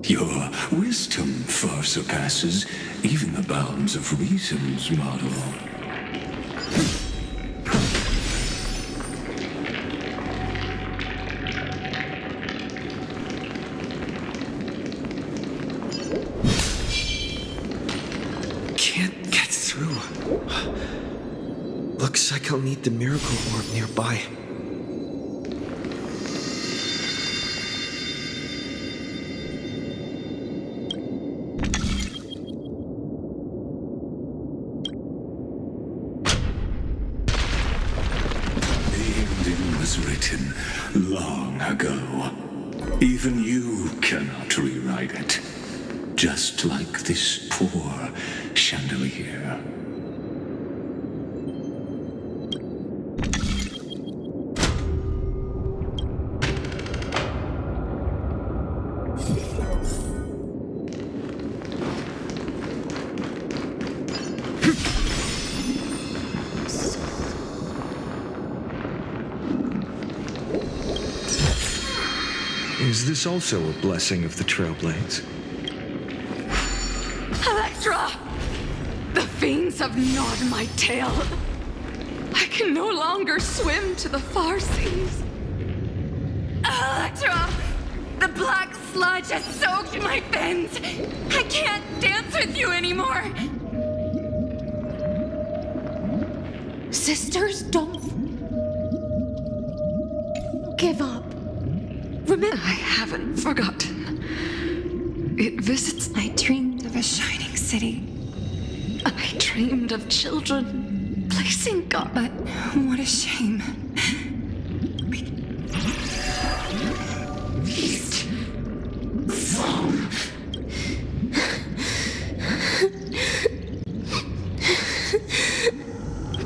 Your wisdom far surpasses even the bounds of reason's model. Can't get through. Looks like I'll need the miracle orb nearby. Written long ago. Even you cannot rewrite it. Just like this poor chandelier. Is this also a blessing of the Trailblades? Electra! The fiends have gnawed my tail. I can no longer swim to the far seas. Electra! The black sludge has soaked my fins. I can't dance with you anymore. Sisters, don't give up. Remember, I haven't forgotten. It visits. I dreamed of a shining city. I dreamed of children placing God. But what a shame. Feast.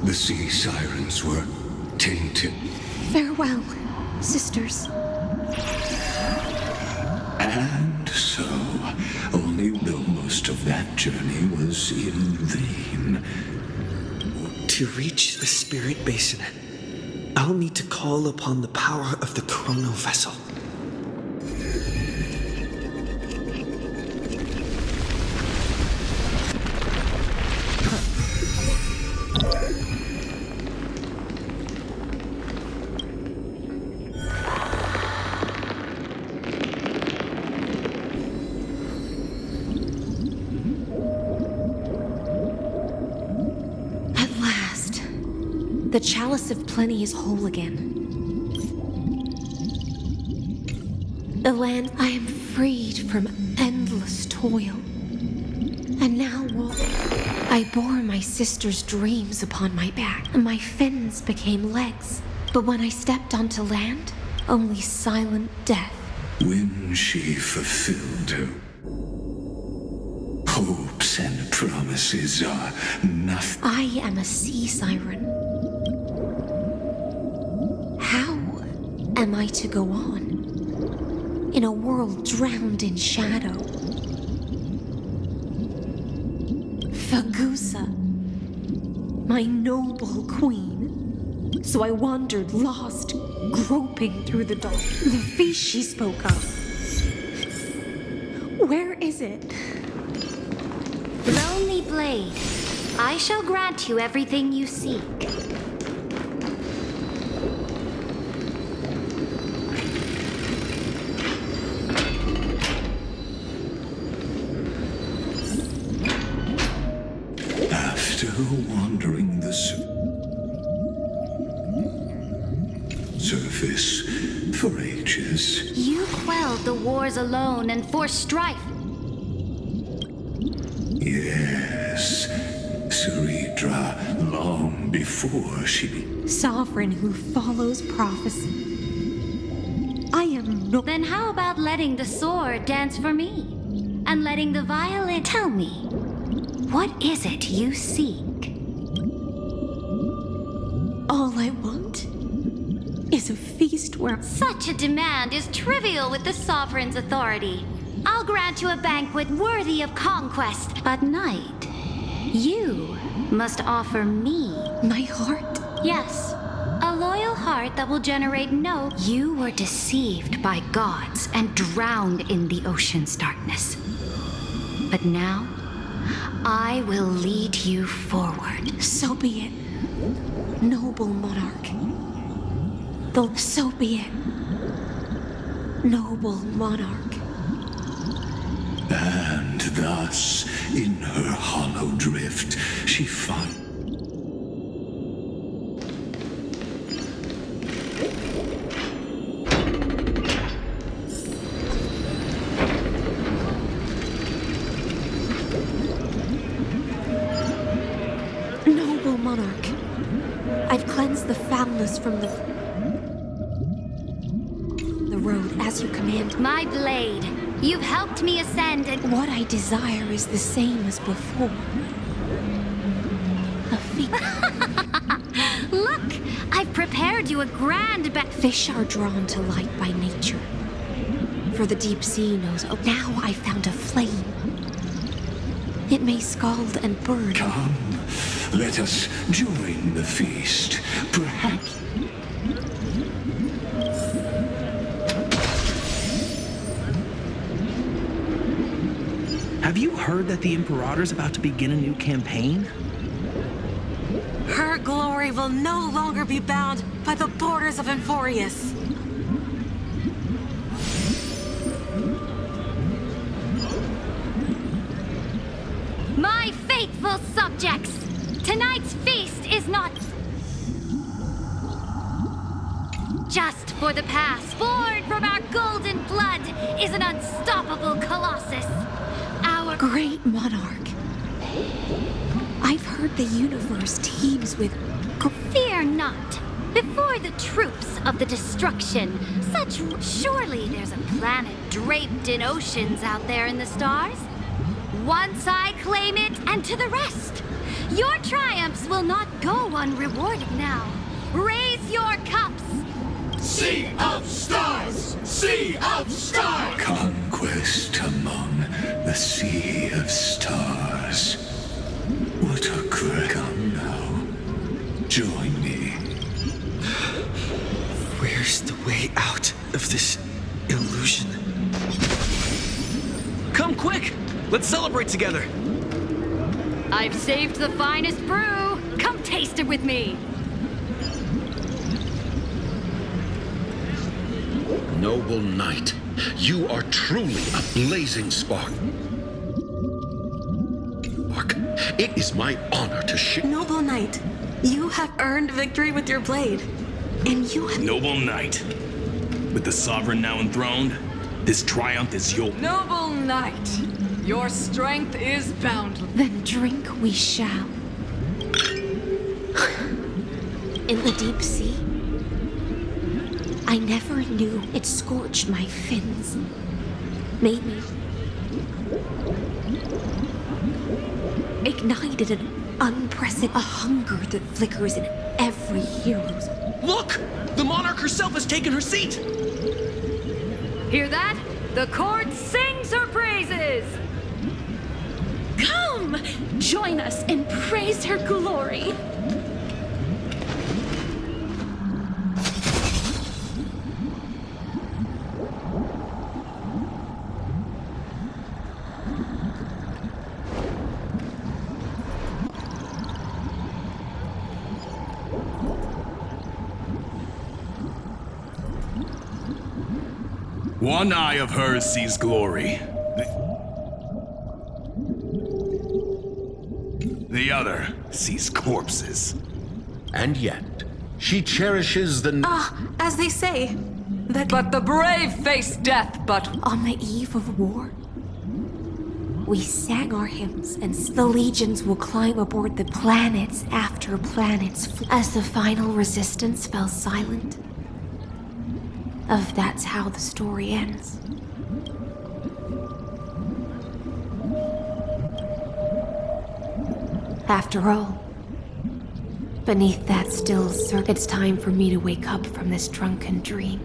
The sea sirens were tainted. Farewell, sisters. And so, only though most of that journey was in vain. To reach the spirit basin, I'll need to call upon the power of the chrono vessel. The chalice of plenty is whole again. The land I am freed from endless toil. And now I bore my sister's dreams upon my back, and my fins became legs. But when I stepped onto land, only silent death. When she fulfilled her hopes and promises are nothing. I am a sea siren. How am I to go on in a world drowned in shadow? Fagusa, my noble queen. So I wandered lost, groping through the dark. The feast she spoke of. Where is it? Lonely blade, I shall grant you everything you seek. After wandering the surface for ages. You quelled the wars alone and forced strife. Yes, Saridra, long before she Sovereign who follows prophecy. I am no. Then how about letting the sword dance for me? And letting the violin tell me, what is it you seek? All I want is a feast where... Such a demand is trivial with the sovereign's authority. I'll grant you a banquet worthy of conquest. But night, you must offer me... My heart? Yes, a loyal heart that will generate no... You were deceived by gods and drowned in the ocean's darkness. But now, I will lead you forward. So be it, noble monarch. So be it, noble monarch. And thus, in her hollow drift, she found... Noble monarch, I've cleansed the foulness from the road as you command. My blade, you've helped me ascend and... What I desire is the same as before. A feast. Look, I've prepared you a grand Fish are drawn to light by nature. For the deep sea knows... Oh, now I found a flame. It may scald and burn. Come, let us join the feast. Perhaps... Have you heard that the Imperator's about to begin a new campaign? Her glory will no longer be bound by the borders of Enforius. My faithful subjects, tonight's feast is not just for the past. Born from our golden blood is an unstoppable colossus. Our great monarch. I've heard the universe teems with... Fear not. Before the troops of the destruction, surely there's a planet draped in oceans out there in the stars. Once I claim it, and to the rest. Your triumphs will not go unrewarded now. Raise your cups. Sea of stars! Sea of stars! Conquest among the sea of stars. What a great... Come now. Join me. Where's the way out of this illusion? Come quick! Let's celebrate together! I've saved the finest brew. Come taste it with me. Noble knight, you are truly a blazing spark. It is my honor to share. Noble knight, You have earned victory with your blade. And you have... Noble knight. With the sovereign now enthroned, this triumph is yours. Noble knight, your strength is boundless. Then drink we shall. In the deep sea, I never knew it scorched my fins, made me, ignited an unprecedented hunger that flickers in every hero's. Look! The monarch herself has taken her seat! Hear that? The court sings her praises! Come! Join us and praise her glory! One eye of hers sees glory. The other sees corpses. And yet, she cherishes the... as they say, that... But the brave face death, but... On the eve of war, we sang our hymns, and the legions will climb aboard the planets after planets as the final resistance fell silent. That's how the story ends. After all, beneath that still it's time for me to wake up from this drunken dream.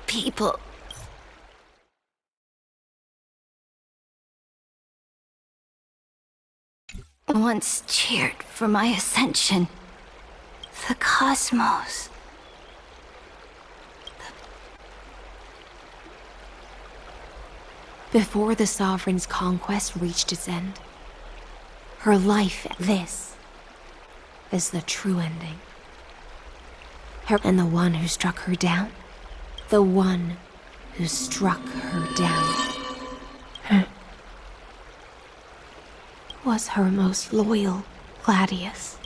People. Once cheered for my ascension. The cosmos. Before the Sovereign's conquest reached its end, her life, this, is the true ending. And the one who struck her down, the one who struck her down, was her most loyal Gladius.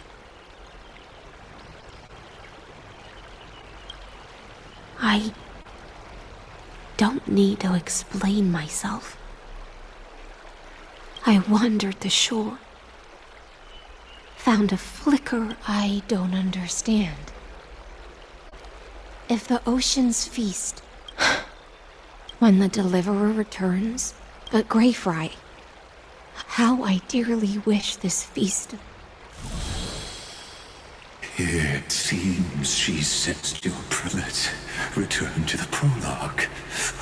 I don't need to explain myself. I wandered the shore, found a flicker I don't understand. If the oceans feast, when the deliverer returns, but Greyfry, how I dearly wish this feast. It seems she sensed your prelate. Return to the prologue.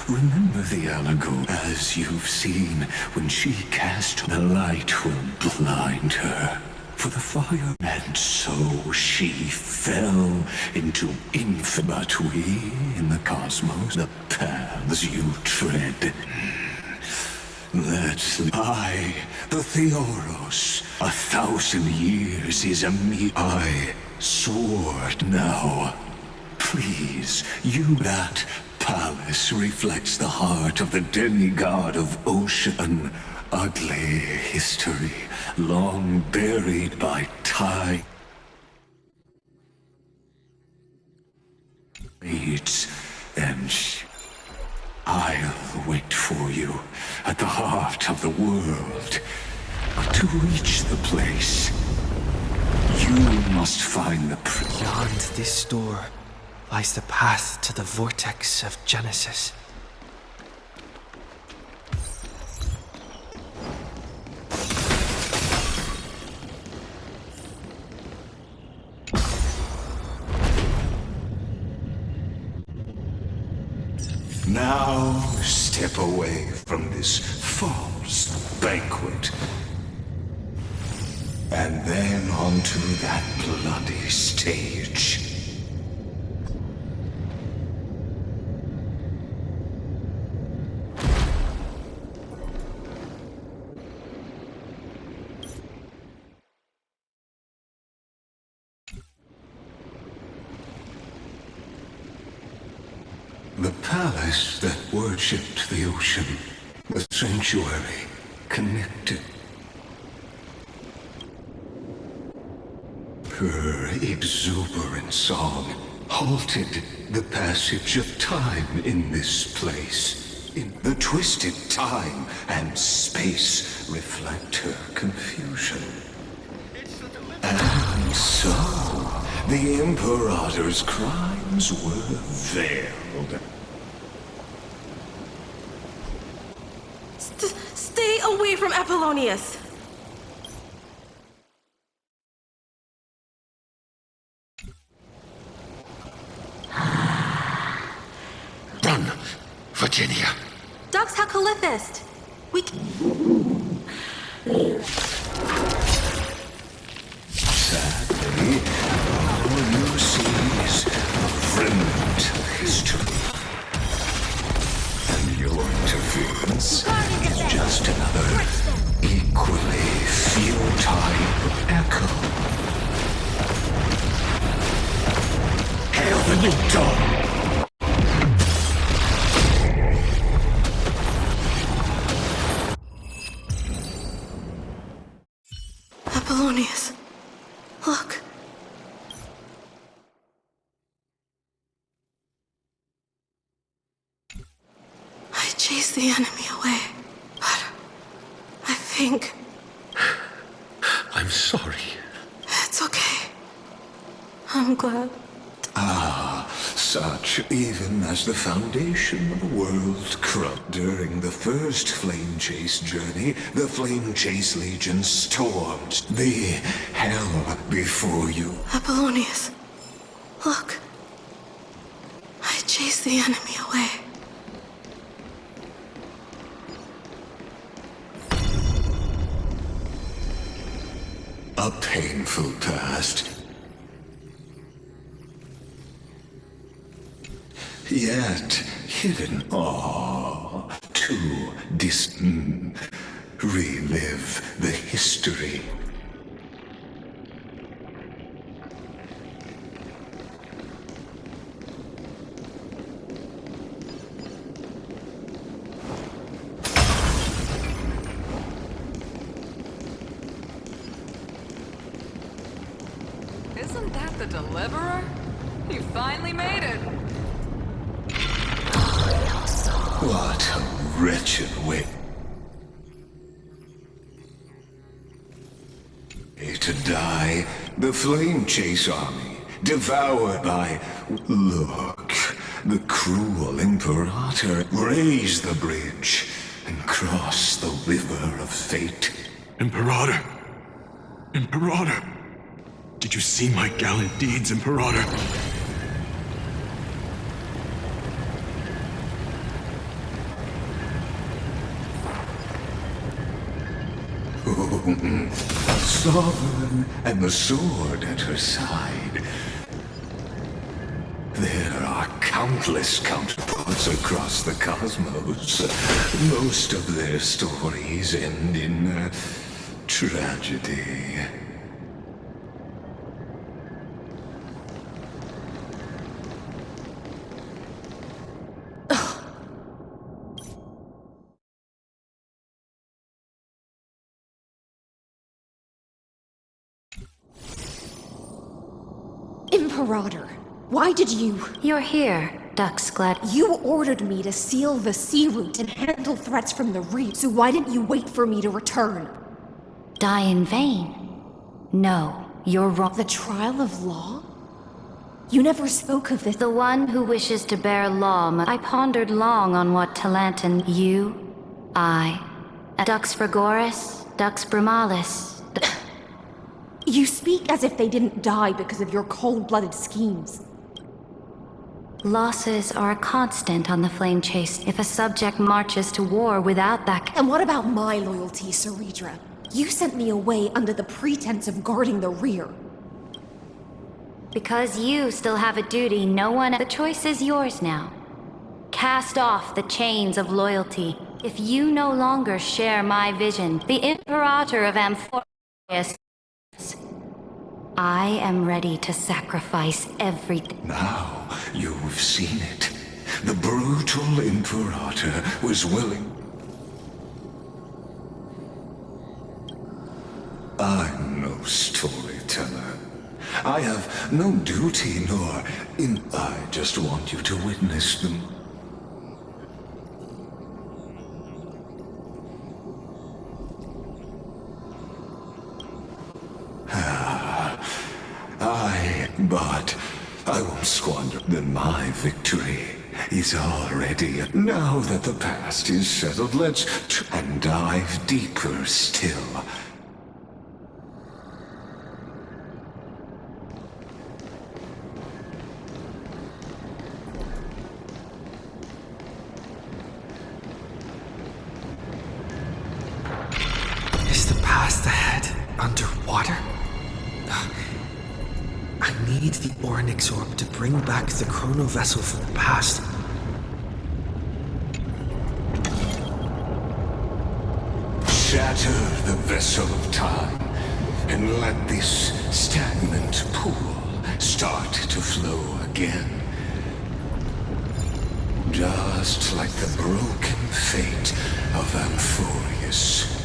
Remember the allegory as you've seen. When she cast, the light will blind her. For the fire, and so she fell into infinite. But we in the cosmos, the paths you tread. I, the Theoros, 1,000 years is a I sword now. Please, you, that palace reflects the heart of the demigod of ocean. Ugly history, long buried by time. And I'll wait for you at the heart of the world. But to reach the place, you must find the... Beyond this door lies the path to the vortex of Genesis. Now step away from this false banquet. and then onto that bloody stage. The palace that worshipped the ocean, the sanctuary connected. Her exuberant song halted the passage of time in this place. In the twisted time and space reflect her confusion. And so, the Imperator's crimes were veiled. Stay away from Apollonius! Run, Virginia. Dux Hakalithist! We can... Sadly, all you see is a remnant of history. And your interference is just another equally futile echo. Hail the new dawn! Apollonius, look. I chased the enemy away, but I think... I'm sorry. It's okay. I'm glad. Ah, such even as the foundation of the world crumbled during the first Flame Chase journey, the Flame Chase Legion stormed the hell before you. Apollonius, look. I chased the enemy away. A painful past. Yet hidden to relive the history. Isn't that the Deliverer? He finally made it! What a wretched way to die. The Flame Chase army, devoured by... Look, the cruel Imperator raised the bridge and crossed the river of fate. Imperator! Imperator! Did you see my gallant deeds, Imperator? Sovereign and the sword at her side. There are countless counterparts across the cosmos. Most of their stories end in tragedy. Imperator, why did you... You're here, Dux Glad. You ordered me to seal the sea route and handle threats from the reef, so why didn't you wait for me to return? Die in vain? No, you're wrong. The trial of law? You never spoke of this. The one who wishes to bear law. I pondered long on what Talantan, you, I, Dux Frigoris, Dux Brumalis... You speak as if they didn't die because of your cold-blooded schemes. Losses are a constant on the Flame Chase if a subject marches to war without that... And what about my loyalty, Ceredra? You sent me away under the pretense of guarding the rear. Because you still have a duty no one... The choice is yours now. Cast off the chains of loyalty. If you no longer share my vision, the Imperator of Amphorius, I am ready to sacrifice everything. Now you've seen it. The brutal Imperator was willing. I'm no storyteller. I have no duty nor I just want you to witness them. But I won't squander. Then my victory is already. Now that the past is settled, let's and dive deeper still. Is the past ahead underwater? I need the Oryx orb to bring back the chrono vessel from the past. Shatter the vessel of time and let this stagnant pool start to flow again. Just like the broken fate of Amphorius.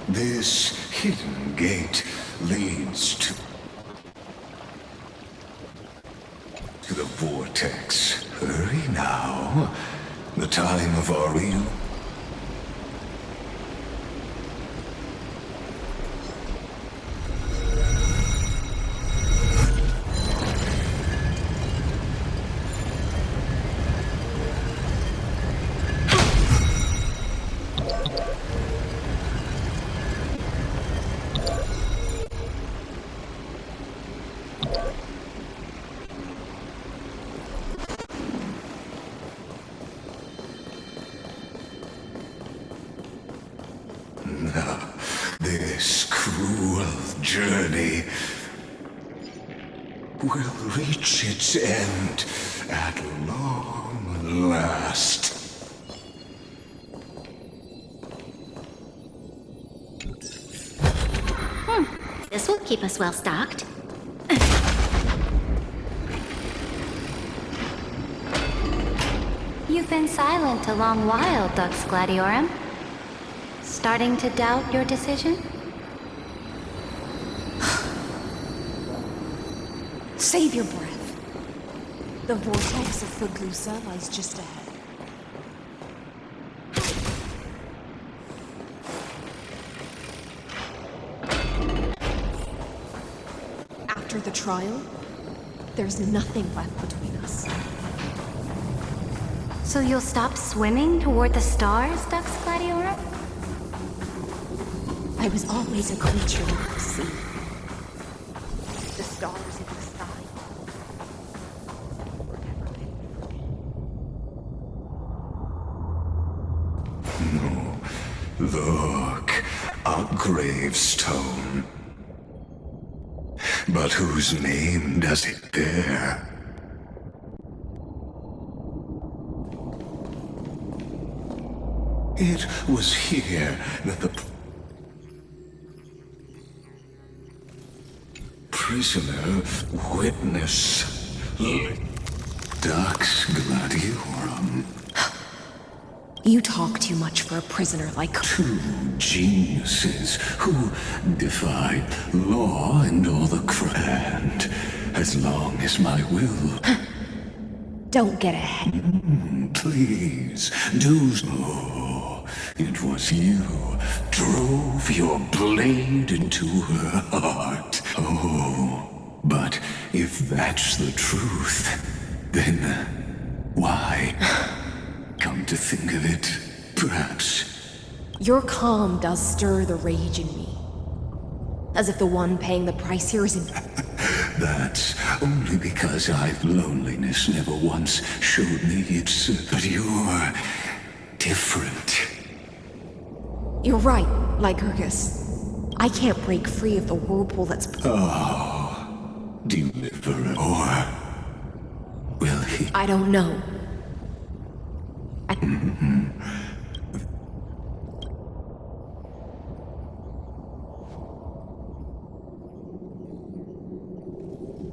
This hidden gate leads to the vortex. Hurry now. The time of our real... This cruel journey will reach its end at long last. This will keep us well stocked. You've been silent a long while, Dux Gladiorum. Starting to doubt your decision? Save your breath. The vortex of Footloose lies just ahead. After the trial, there's nothing left between us. So you'll stop swimming toward the stars, Dux Gladiorum? I was always a creature of the sea. The stars in the sky. No, look, a gravestone. But whose name does it bear? It was here that the prisoner witnessed Dux Gladiorum. You talk too much for a prisoner like... Two geniuses who defied law and all the and as long as my will. Don't get ahead. Please, do so. It was you drove your blade into her heart. Oh, but if that's the truth, then why? Come to think of it, perhaps. Your calm does stir the rage in me. As if the one paying the price here isn't... That's only because loneliness never once showed me it's... But you're different. You're right, Lycurgus. I can't break free of the whirlpool that's... Oh, deliverer. Or will he... I don't know.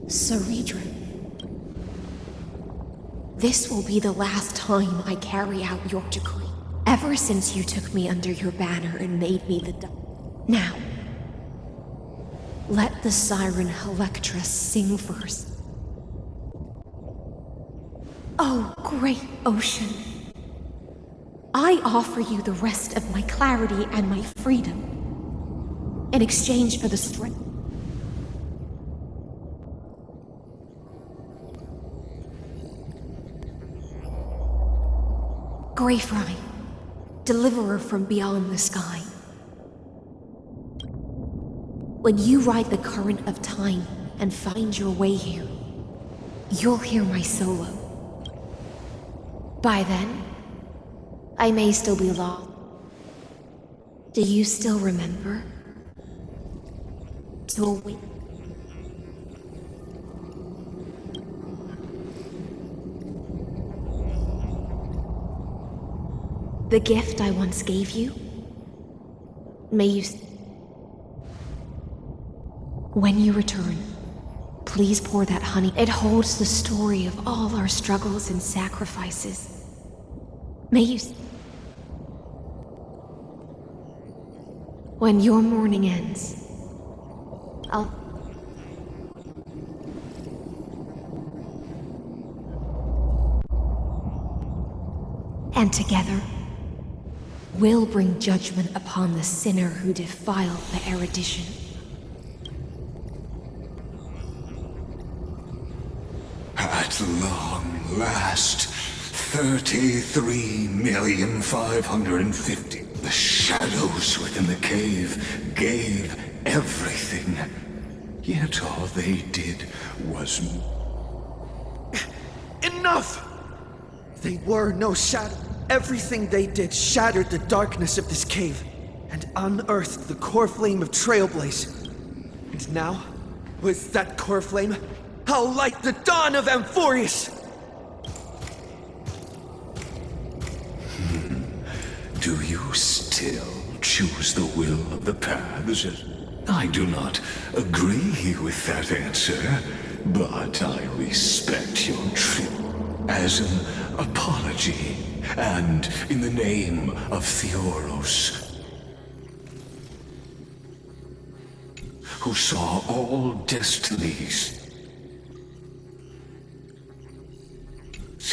Ceredra. This will be the last time I carry out your decree. Ever since you took me under your banner and made me the... Now, let the siren Electra sing first. Oh, great ocean. I offer you the rest of my clarity and my freedom in exchange for the strength. Greyfry, deliverer from beyond the sky. When you ride the current of time and find your way here, you'll hear my solo. By then, I may still be lost. Do you still remember? So we... The gift I once gave you? May you... When you return, please pour that honey. It holds the story of all our struggles and sacrifices. May you... When your mourning ends, I'll... And together, we'll bring judgment upon the sinner who defiled the erudition. At long last, 33,550,000. The shadows within the cave gave everything. Yet all they did was... Enough! They were no shadow. Everything they did shattered the darkness of this cave and unearthed the core flame of Trailblaze. And now, with that core flame, I'll light the dawn of Amphorius! you still choose the will of the paths? I do not agree with that answer, but I respect your trip as an apology, and in the name of Theoros, who saw all destinies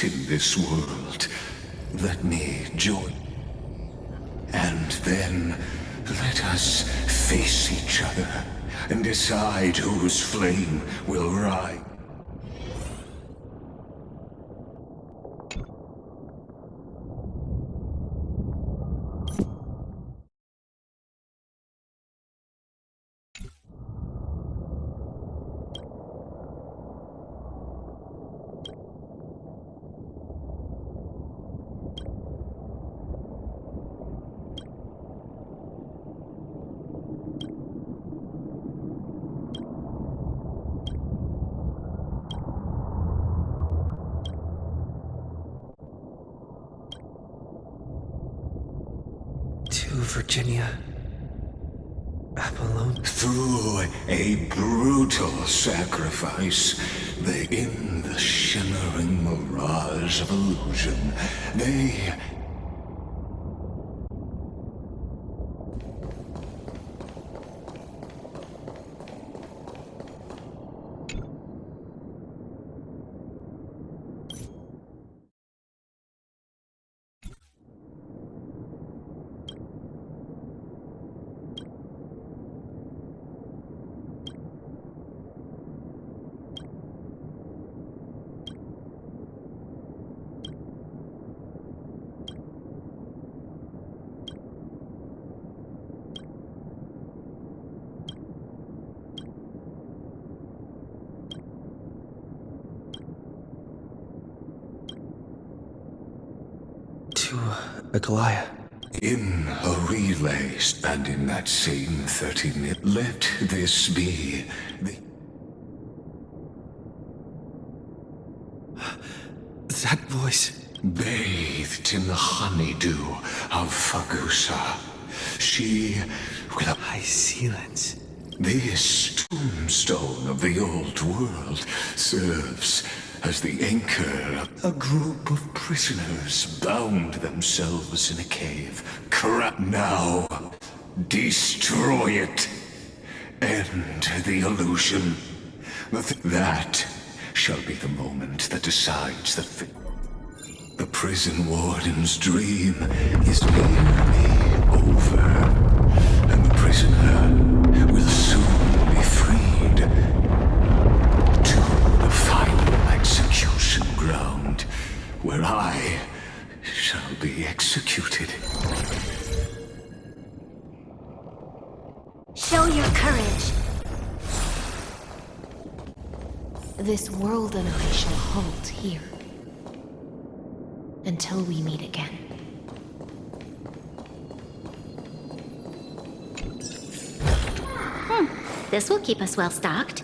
in this world, let me join. And then let us face each other and decide whose flame will rise. Virginia. Apollon. Through a brutal sacrifice, in the shimmering mirage of illusion, they... To Aglaia. In a relay, and in that same 30-minute, let this be the... That voice. Bathed in the honeydew of Fagusa, she will... High Sealants. This tombstone of the old world serves as the anchor. A group of prisoners bound themselves in a cave. Now, destroy it. End the illusion. That shall be the moment that decides the fate. The prison warden's dream is nearly over, and the prisoner will soon be freed to the final execution ground, where I shall be executed. Show your courage. This world and I shall halt here. Until we meet again. This will keep us well stocked.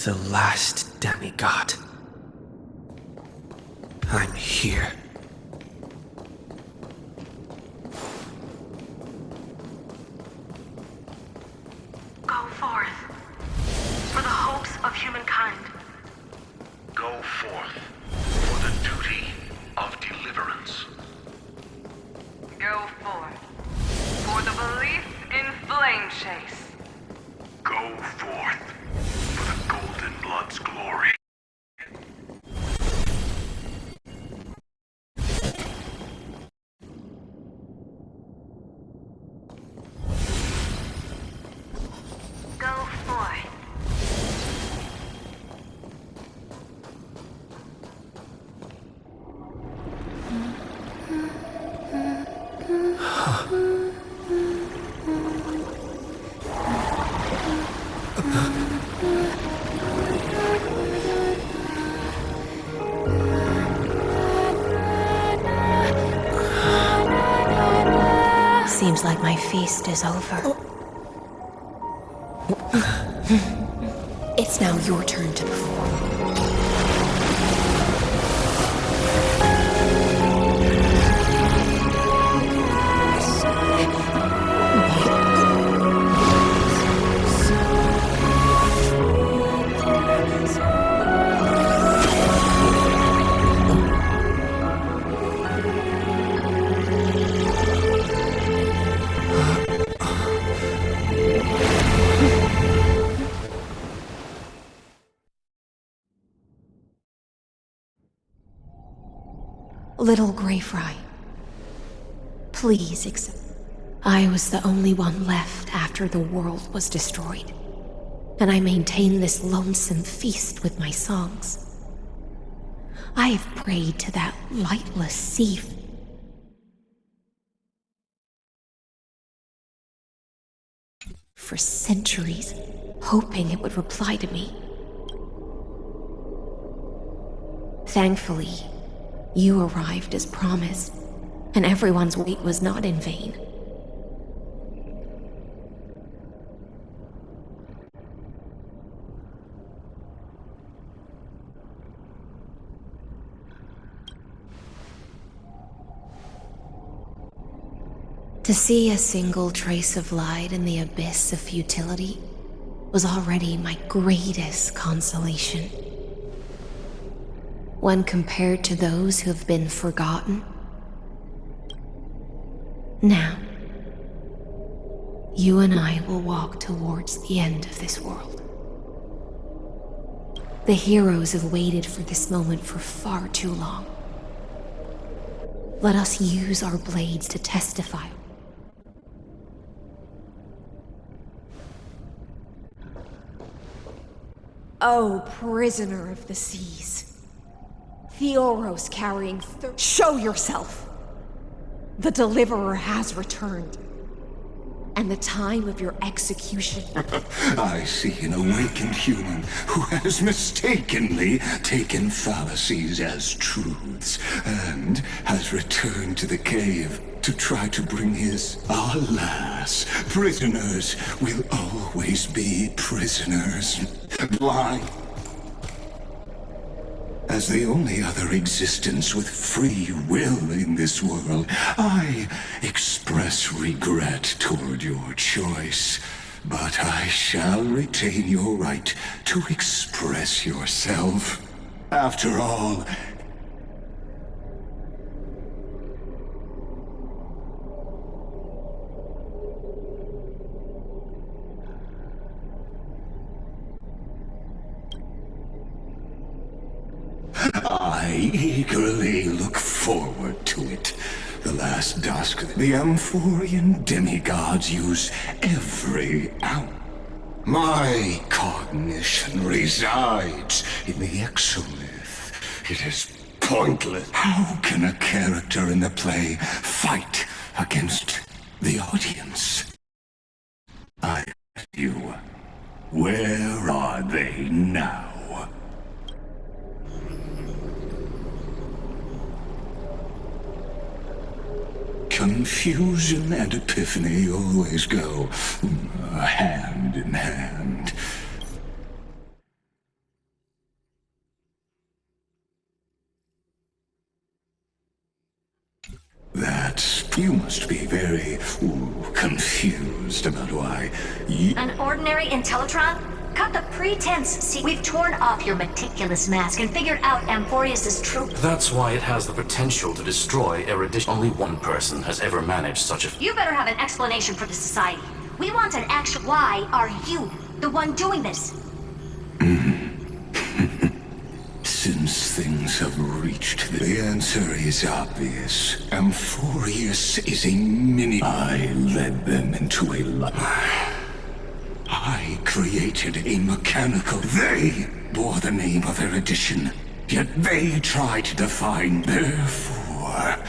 The last demigod. I'm here. Go forth for the hopes of humankind. Go forth for the duty of deliverance. Go forth for the belief in flame chase. Go forth for the Golden Blood's glory. Go forth. Seems like my feast is over. It's now your turn to perform. Little Grey Fry, please accept. I was the only one left after the world was destroyed, and I maintain this lonesome feast with my songs. I have prayed to that lightless sea for centuries, hoping it would reply to me. Thankfully, you arrived as promised, and everyone's wait was not in vain. To see a single trace of light in the abyss of futility was already my greatest consolation. When compared to those who have been forgotten. Now, you and I will walk towards the end of this world. The heroes have waited for this moment for far too long. Let us use our blades to testify. Oh, prisoner of the seas. Theoros carrying show yourself! The Deliverer has returned. And the time of your execution. I see an awakened human who has mistakenly taken fallacies as truths and has returned to the cave to try to bring his... Alas, prisoners will always be prisoners. Blind. As the only other existence with free will in this world, I express regret toward your choice. But I shall retain your right to express yourself. After all, I eagerly look forward to it. The last dusk, the Amphorian demigods use every hour. My cognition resides in the exomyth. It is pointless. How can a character in the play fight against the audience? I ask you, where are they now? Confusion and epiphany always go hand in hand. You must be very confused about why An ordinary Intellitron? Cut the pretense. See, we've torn off your meticulous mask and figured out Amphorius' true... That's why it has the potential to destroy erudition. Only one person has ever managed such a... You better have an explanation for the society. We want an actual... Why are you the one doing this? Since things have reached the answer is obvious. Amphorius is a mini... I led them into a lie. I created a mechanical... They bore the name of erudition, yet they tried to define therefore.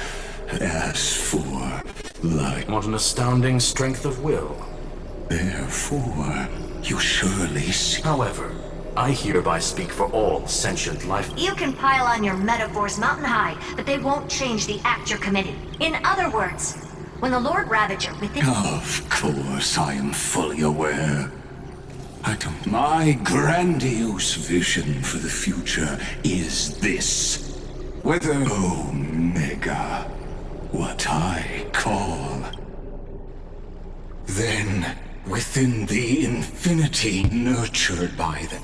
As for light... What an astounding strength of will. Therefore, you surely see... However, I hereby speak for all sentient life. You can pile on your metaphors mountain high, but they won't change the act you're committing. In other words, When the Lord Ravager within... Of course, I am fully aware. My grandiose vision for the future is this. Whether Omega, what I call. Then, within the infinity nurtured by them.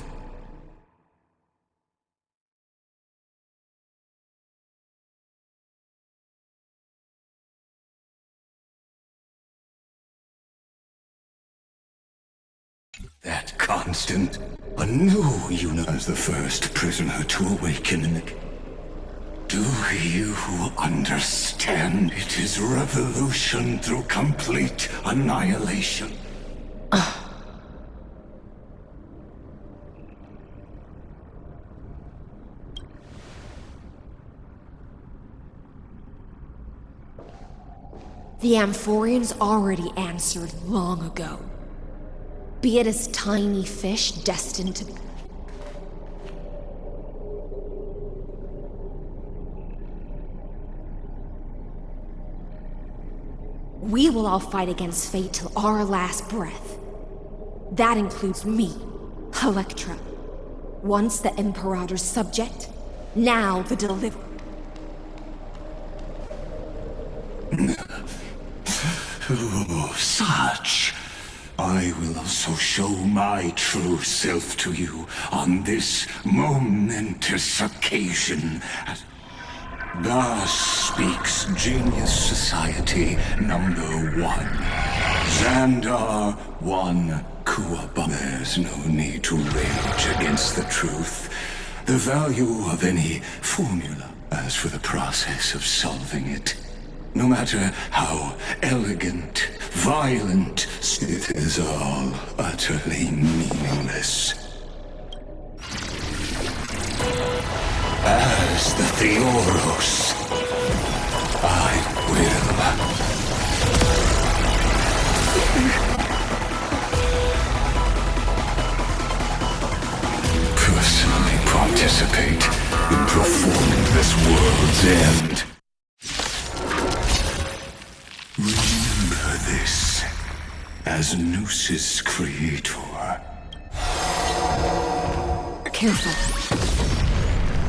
That constant, a new universe, the first prisoner to awaken in the... Do you understand? It is revolution through complete annihilation. The Amphorians already answered long ago. Be it as tiny fish destined to... We will all fight against fate till our last breath. That includes me, Electra. Once the Imperator's subject, now the deliverer. Oh, such. I will also show my true self to you on this momentous occasion. Thus speaks Genius Society number 1. Xandar 1 Kuaba. There's no need to rage against the truth. The value of any formula. As for the process of solving it, no matter how elegant, violent, it is all utterly meaningless. As the Theoros, I will. Personally participate in performing this world's end. Remember this, as Noos's creator. Careful.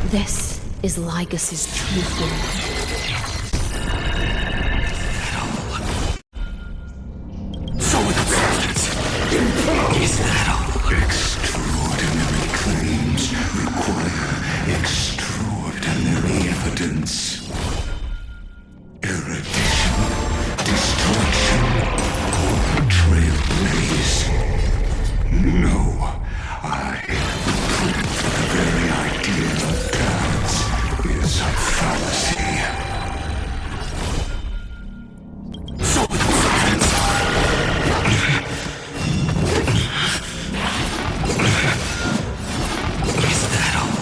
This is Lygas's true form. So is that all? Extraordinary claims require extraordinary evidence. Erudition, destruction, or trailblaze. No, I prove the very idea of paths is a fallacy. So is that all?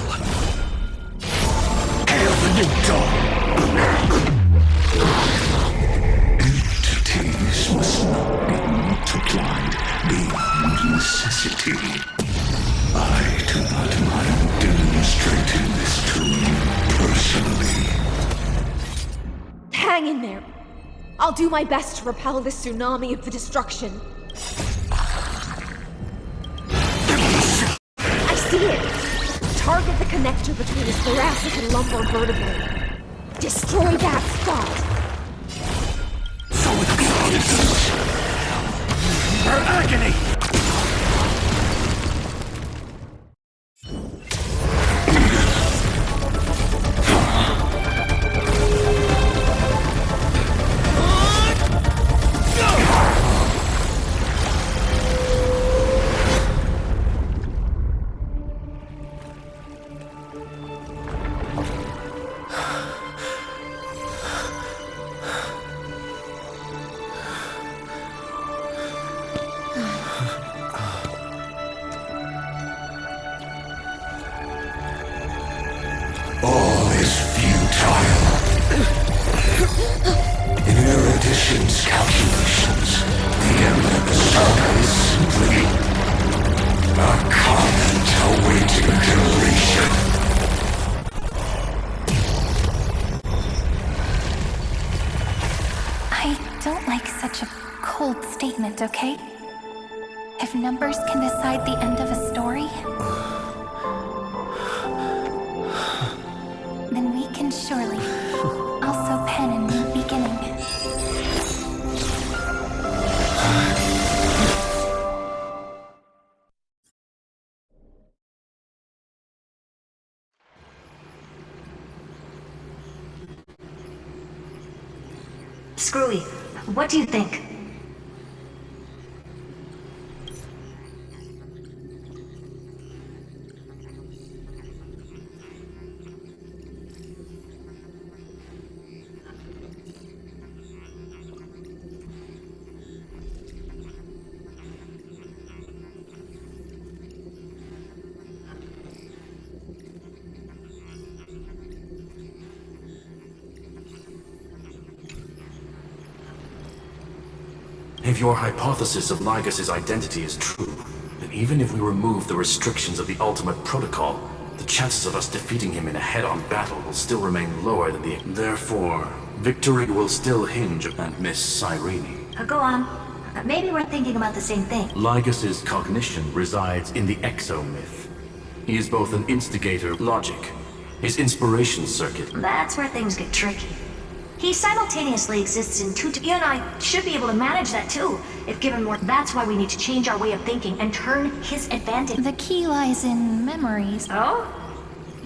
Hail the new dawn! Entities must not be multiplied beyond necessity. I do not mind demonstrating this to you personally. Hang in there. I'll do my best to repel this tsunami of the destruction. I see it. Target the connector between his thoracic and lumbar vertebrae. Destroy that spot. So it goes. Her agony! I don't like such a cold statement, okay? If numbers can decide the end of a story, then we can surely also pen a new beginning. Screwy, what do you think? If your hypothesis of Lygus' identity is true, then even if we remove the restrictions of the Ultimate Protocol, the chances of us defeating him in a head-on battle will still remain lower than the... Therefore, victory will still hinge on Miss Cyrene. Go on. Maybe we're thinking about the same thing. Lygus' cognition resides in the exomyth. He is both an instigator of logic, his inspiration circuit. That's where things get tricky. He simultaneously exists in two... You and I should be able to manage that too, if given more... That's why we need to change our way of thinking and turn his advantage... The key lies in memories. Oh?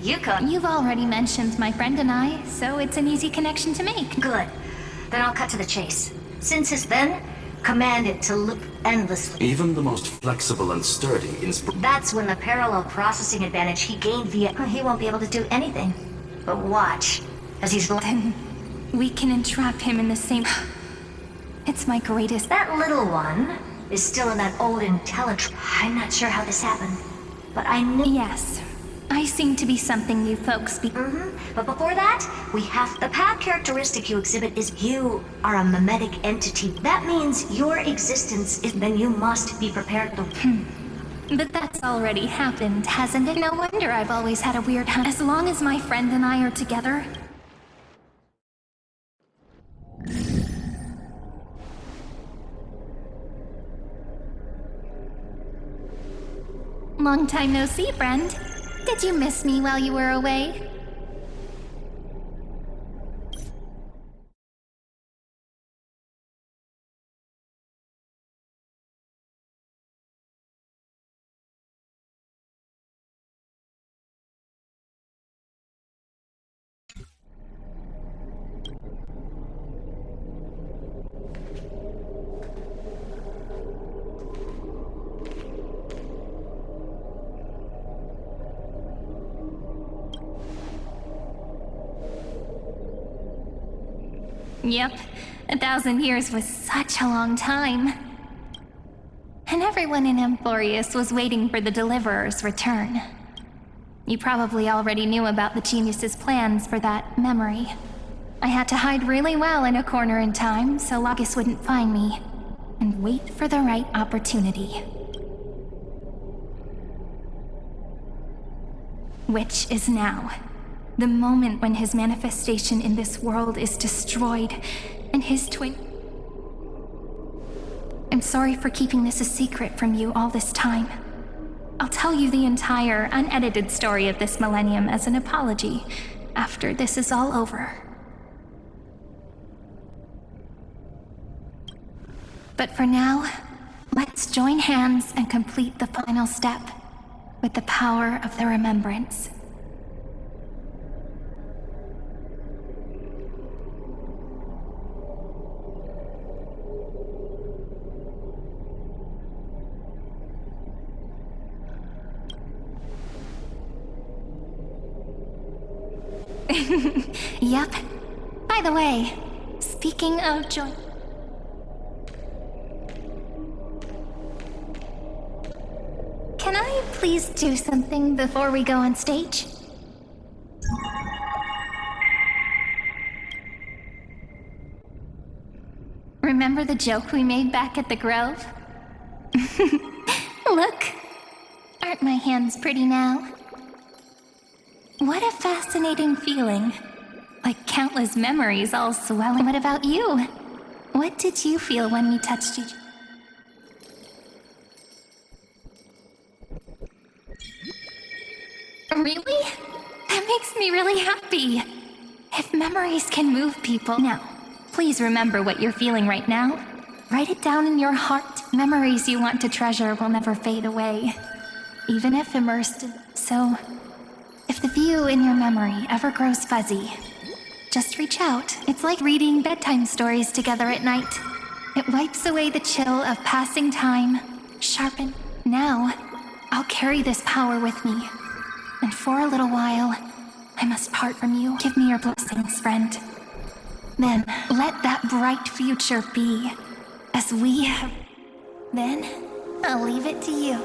You could... You've already mentioned my friend and I, so it's an easy connection to make. Good. Then I'll cut to the chase. Since his then, command it to loop endlessly. Even the most flexible and sturdy That's when the parallel processing advantage he gained via... He won't be able to do anything. But watch, as he's... Then we can entrap him in the same... It's my greatest... That little one is still in that old intelligence... I'm not sure how this happened, but I knew... Yes. I seem to be something you folks be... But before that, we have... The path characteristic you exhibit is you are a mimetic entity. That means your existence is... Then you must be prepared to... But that's already happened, hasn't it? No wonder I've always had a weird hunt. As long as my friend and I are together... Long time no see, friend. Did you miss me while you were away? Yep, 1,000 years was such a long time. And everyone in Emporius was waiting for the Deliverer's return. You probably already knew about the genius's plans for that memory. I had to hide really well in a corner in time so Lygus wouldn't find me, and wait for the right opportunity. Which is now. The moment when his manifestation in this world is destroyed, and his twin... I'm sorry for keeping this a secret from you all this time. I'll tell you the entire, unedited story of this millennium as an apology, after this is all over. But for now, let's join hands and complete the final step, with the power of the remembrance. Yep. By the way, speaking of joy... Can I please do something before we go on stage? Remember the joke we made back at the Grove? Look! Aren't my hands pretty now? What a fascinating feeling. Like countless memories all swelling. What about you? What did you feel when we touched you? Really? That makes me really happy. If memories can move people... Now, please remember what you're feeling right now. Write it down in your heart. Memories you want to treasure will never fade away, even if immersed in... So, if the view in your memory ever grows fuzzy, just reach out. It's like reading bedtime stories together at night. It wipes away the chill of passing time, sharpen. Now, I'll carry this power with me. And for a little while, I must part from you. Give me your blessings, friend. Then, let that bright future be, as we have... Then, I'll leave it to you.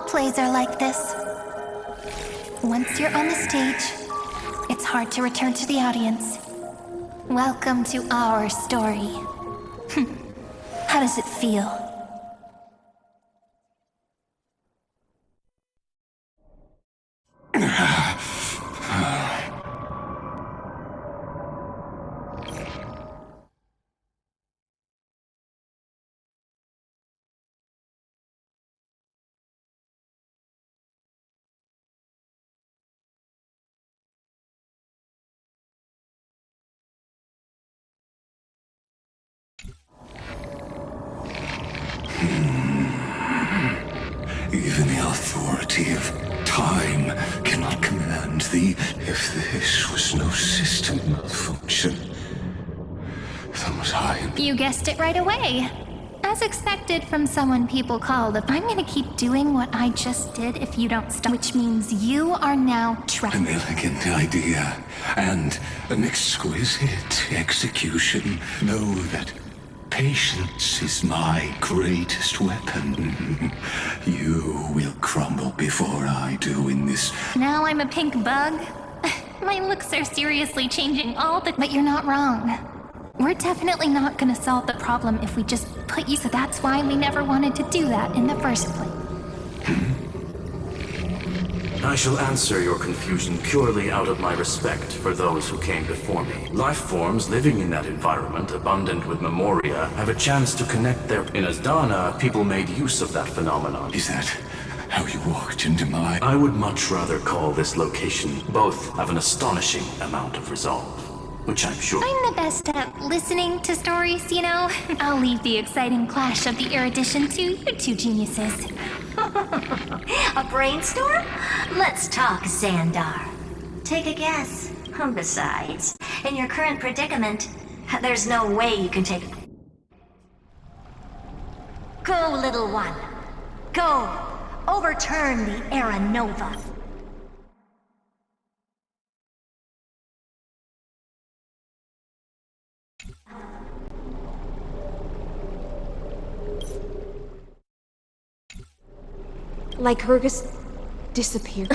Plays are like this. Once you're on the stage, it's hard to return to the audience. Welcome to our story. How does it feel? Even the authority of time cannot command thee. If this was no system malfunction, then was I... You guessed it right away. As expected from someone people call the... I'm gonna keep doing what I just did if you don't stop. Which means you are now trapped. An elegant idea and an exquisite execution. Know that patience is my greatest weapon. You will crumble before I do in this... Now I'm a pink bug? My looks are seriously changing all the... But you're not wrong. We're definitely not gonna solve the problem if we just put you... So that's why we never wanted to do that in the first place. I shall answer your confusion purely out of my respect for those who came before me. Life forms living in that environment, abundant with memoria, have a chance to connect their... In Asdana, people made use of that phenomenon. Is that how you walked into my... I would much rather call this location. Both have an astonishing amount of resolve, which I'm sure... I'm the best at listening to stories, you know? I'll leave the exciting clash of the erudition to you two geniuses. A brainstorm? Let's talk, Xandar. Take a guess. Besides, in your current predicament, there's no way you can take... Go, little one. Go. Overturn the Era Nova. Like Hergus disappeared.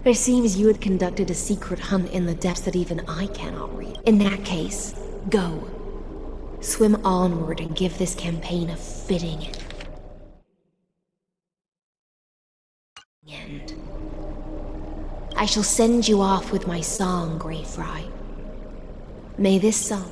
It seems you had conducted a secret hunt in the depths that even I cannot read. In that case, go. Swim onward and give this campaign a fitting end. I shall send you off with my song, Grey Fry. May this song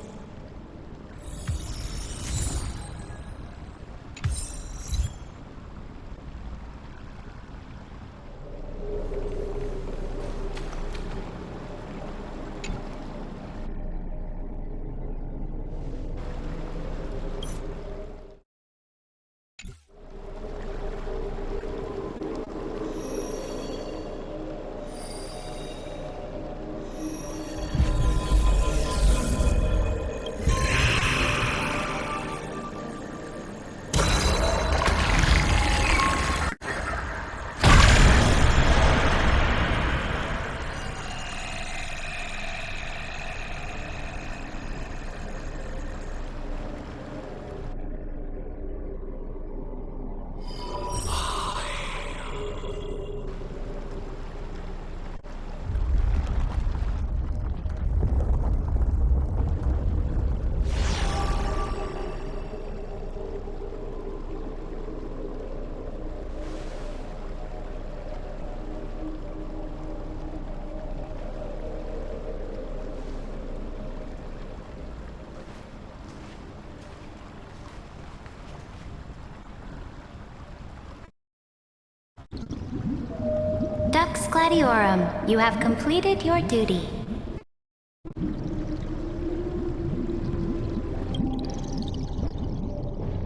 Gladiorum, you have completed your duty.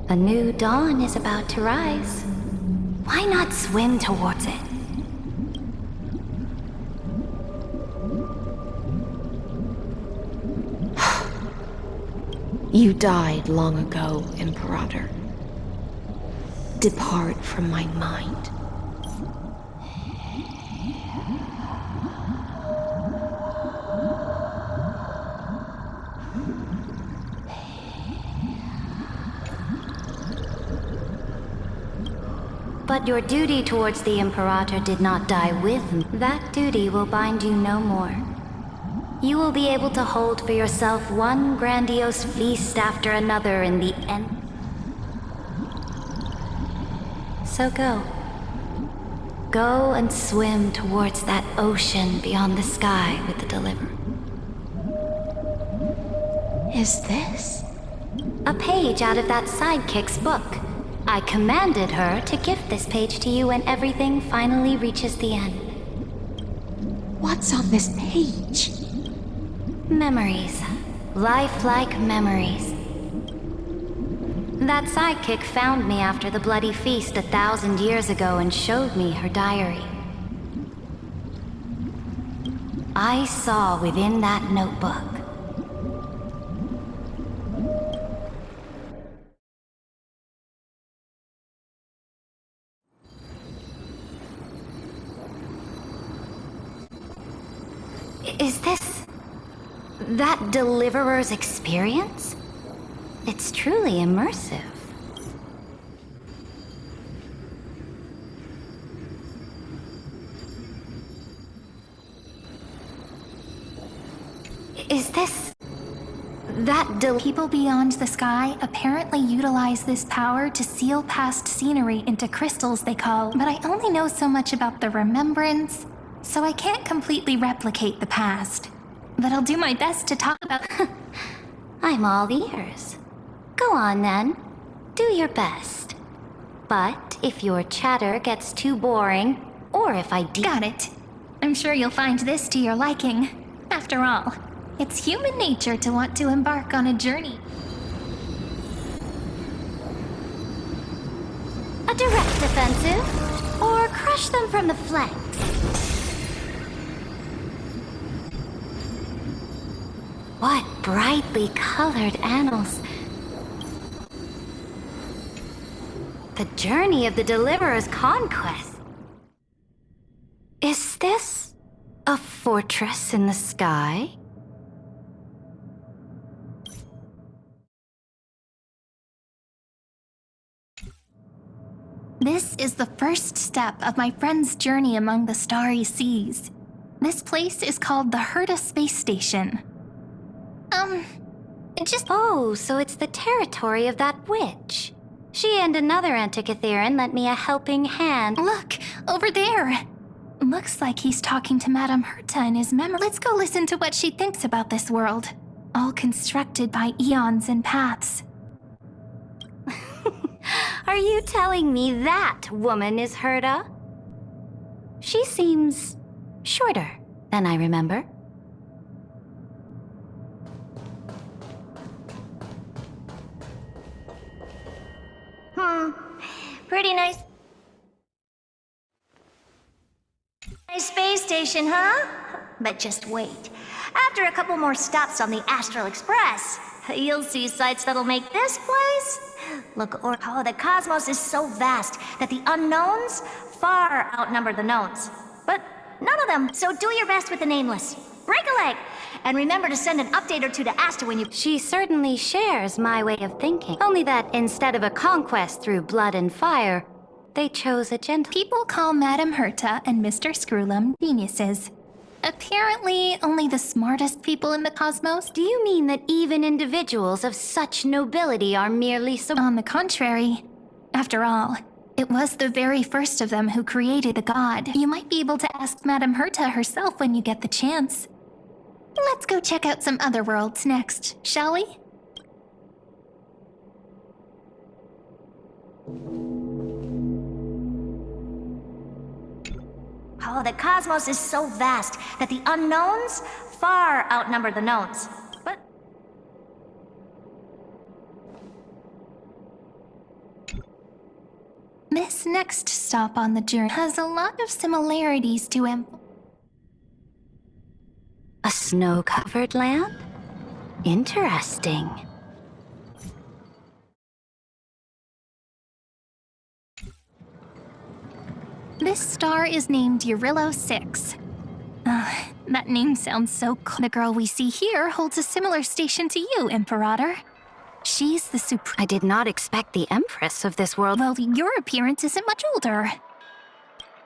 A new dawn is about to rise. Why not swim towards it? You died long ago, Imperator. Depart from my mind. But your duty towards the Imperator did not die with me. That duty will bind you no more. You will be able to hold for yourself one grandiose feast after another in the end. So go. Go and swim towards that ocean beyond the sky with the Deliverer. Is this? A page out of that sidekick's book. I commanded her to gift this page to you when everything finally reaches the end. What's on this page? Memories. Lifelike memories. That sidekick found me after the bloody feast 1,000 years ago and showed me her diary. I saw within that notebook Is this that Deliverer's experience? It's truly immersive. Is this that People beyond the sky apparently utilize this power to seal past scenery into crystals they call, but I only know so much about the remembrance, so I can't completely replicate the past. But I'll do my best to talk about... I'm all ears. Go on then. Do your best. But if your chatter gets too boring, or if I Got it. I'm sure you'll find this to your liking. After all, it's human nature to want to embark on a journey. A direct offensive, or crush them from the flanks. What brightly colored animals. The journey of the Deliverer's conquest. Is this a fortress in the sky? This is the first step of my friend's journey among the starry seas. This place is called the Herta Space Station. Oh, so it's the territory of that witch. She and another Antikytherian lent me a helping hand. Look, over there. Looks like he's talking to Madame Herta in his memory. Let's go listen to what she thinks about this world. All constructed by eons and paths. Are you telling me that woman is Herta? She seems shorter than I remember. Pretty nice space station, huh? But just wait. After a couple more stops on the Astral Express, you'll see sights that'll make this place look the cosmos is so vast that the unknowns far outnumber the knowns. But none of them, so do your best with the nameless. Break a leg! And remember to send an update or two to Asta when you... She certainly shares my way of thinking. Only that instead of a conquest through blood and fire, they chose a gentle... People call Madame Herta and Mr. Screwlum geniuses. Apparently, only the smartest people in the cosmos. Do you mean that even individuals of such nobility are merely On the contrary. After all, it was the very first of them who created the god. You might be able to ask Madame Herta herself when you get the chance. Let's go check out some other worlds next, shall we? Oh, the cosmos is so vast that the unknowns far outnumber the knowns. But this next stop on the journey has a lot of similarities to A snow-covered land? Interesting. This star is named Eurillo 6. That name sounds so cool. The girl we see here holds a similar station to you, Imperator. She's the supreme. I did not expect the Empress of this world. Well, your appearance isn't much older.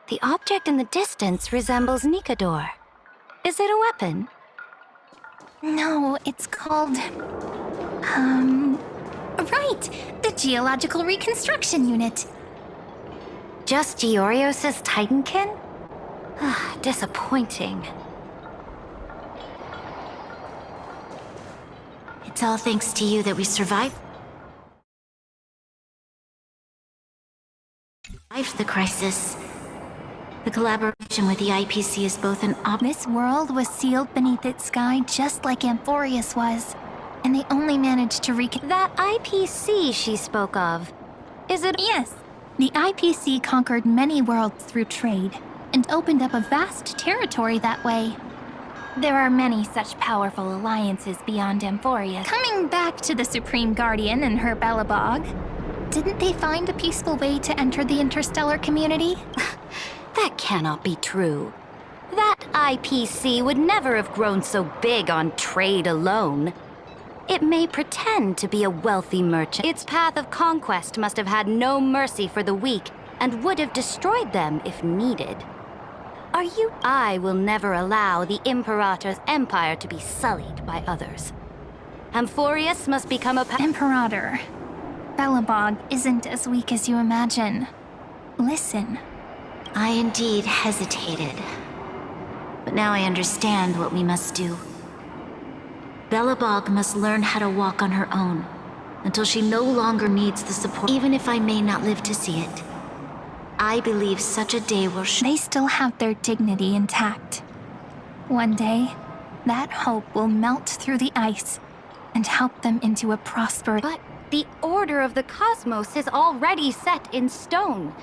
The object in the distance resembles Nikador. Is it a weapon? No, it's called... Right! The Geological Reconstruction Unit. Just Giorios' Titankin? Disappointing. it's all thanks to you that we survived the crisis. The collaboration with the IPC is both an This world was sealed beneath its sky just like Amphorius was. And they only managed to That IPC she spoke of. Is it? Yes. The IPC conquered many worlds through trade, and opened up a vast territory that way. There are many such powerful alliances beyond Amphorius. Coming back to the Supreme Guardian and her Belobog, didn't they find a peaceful way to enter the interstellar community? That cannot be true. That IPC would never have grown so big on trade alone. It may pretend to be a wealthy merchant. Its path of conquest must have had no mercy for the weak, and would have destroyed them if needed. I will never allow the Imperator's empire to be sullied by others. Amphorius must become a Imperator, Belobog isn't as weak as you imagine. Listen. I indeed hesitated. But now I understand what we must do. Belobog must learn how to walk on her own, until she no longer needs the support, even if I may not live to see it. I believe such a day will They still have their dignity intact. One day, that hope will melt through the ice and help them into a prosperous... But the order of the cosmos is already set in stone.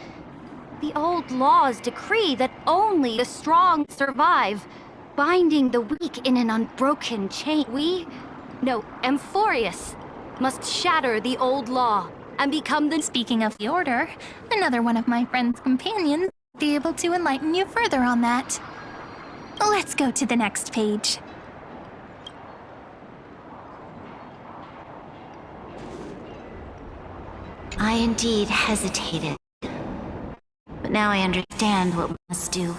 The old laws decree that only the strong survive, binding the weak in an unbroken chain. Amphorius must shatter the old law and become the... Speaking of the order, another one of my friend's companions will be able to enlighten you further on that. Let's go to the next page. I indeed hesitated. But now I understand what we must do.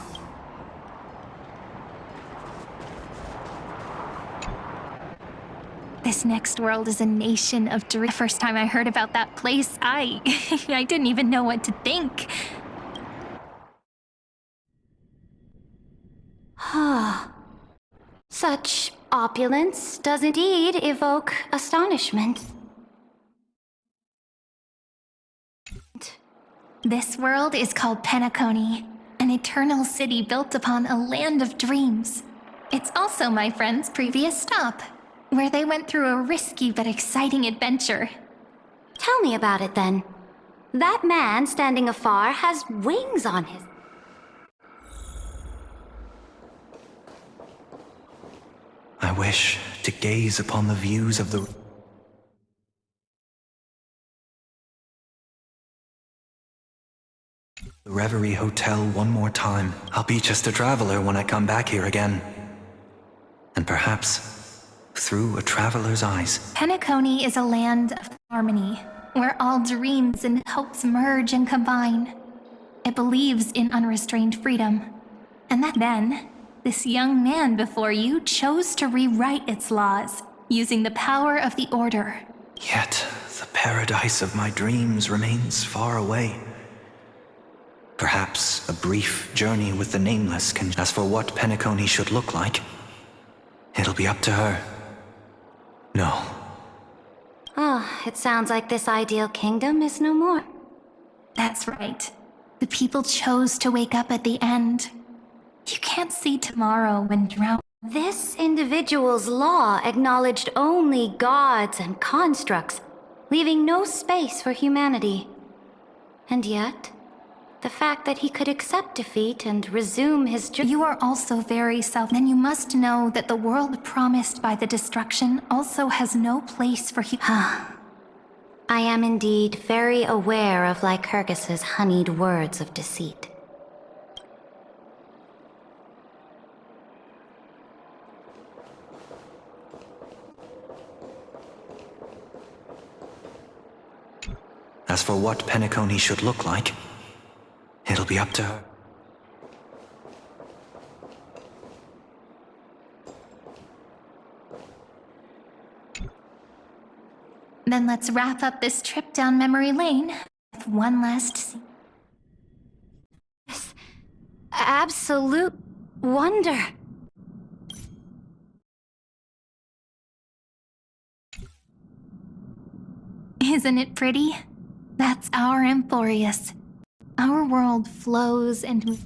This next world is a nation of dreams. The first time I heard about that place, I didn't even know what to think. Such opulence does indeed evoke astonishment. This world is called Penacony, an eternal city built upon a land of dreams. It's also my friend's previous stop, where they went through a risky but exciting adventure. Tell me about it then. That man standing afar has wings on his... I wish to gaze upon the views of the Reverie Hotel one more time. I'll be just a traveler when I come back here again. And perhaps through a traveler's eyes. Penacony is a land of harmony, where all dreams and hopes merge and combine. It believes in unrestrained freedom. And then, this young man before you chose to rewrite its laws, using the power of the Order. Yet, the paradise of my dreams remains far away. Perhaps a brief journey with the Nameless can... As for what Penacony should look like, it'll be up to her. No. It sounds like this ideal kingdom is no more. That's right. The people chose to wake up at the end. You can't see tomorrow when drowned. This individual's law acknowledged only gods and constructs, leaving no space for humanity. And yet, the fact that he could accept defeat and resume his journey. You are also very Then you must know that the world promised by the destruction also has no place for I am indeed very aware of Lycurgus's honeyed words of deceit. As for what Penacony should look like, it'll be up to her. Then let's wrap up this trip down memory lane with one last scene. Absolute wonder. Isn't it pretty? That's our Amphorius. Our world flows and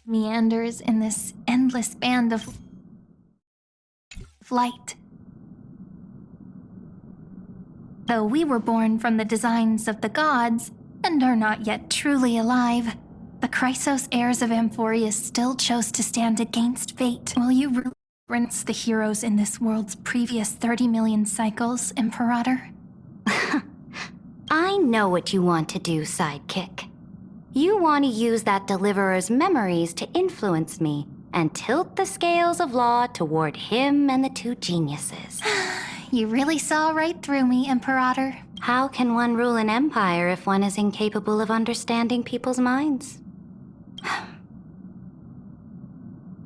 meanders in this endless band of light. Though we were born from the designs of the gods and are not yet truly alive, the Chrysos heirs of Amphorius still chose to stand against fate. Will you reverence the heroes in this world's previous 30 million cycles, Imperator? I know what you want to do, sidekick. You want to use that deliverer's memories to influence me and tilt the scales of law toward him and the two geniuses. You really saw right through me, Imperator. How can one rule an empire if one is incapable of understanding people's minds?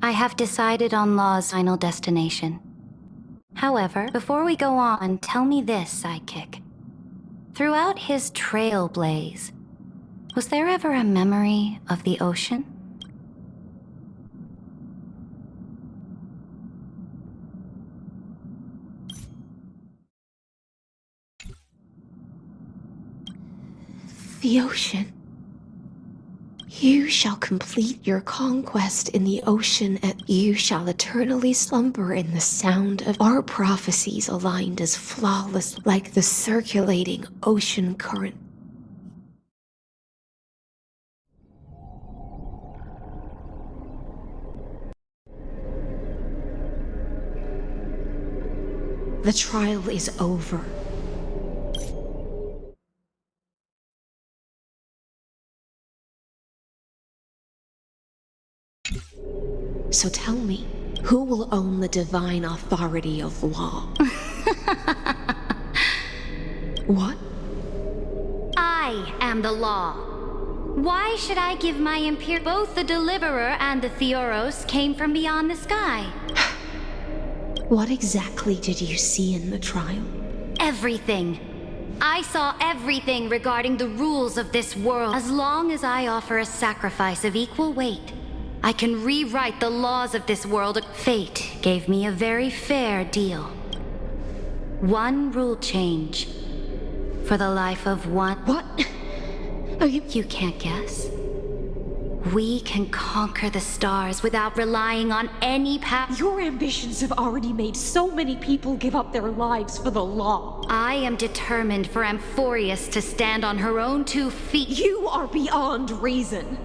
I have decided on Law's final destination. However, before we go on, tell me this, sidekick. Throughout his trailblaze, was there ever a memory of the ocean? The ocean. You shall complete your conquest in the ocean, and you shall eternally slumber in the sound of our prophecies aligned as flawless like the circulating ocean current. The trial is over. So tell me, who will own the divine authority of law? What? I am the law. Why should I give my imperial? Both the deliverer and the Theoros came from beyond the sky. What exactly did you see in the trial? Everything. I saw everything regarding the rules of this world. As long as I offer a sacrifice of equal weight, I can rewrite the laws of this world. Fate gave me a very fair deal. One rule change for the life of one. What? You can't guess. We can conquer the stars without relying on any path. Your ambitions have already made so many people give up their lives for the law. I am determined for Amphorius to stand on her own 2 feet. You are beyond reason.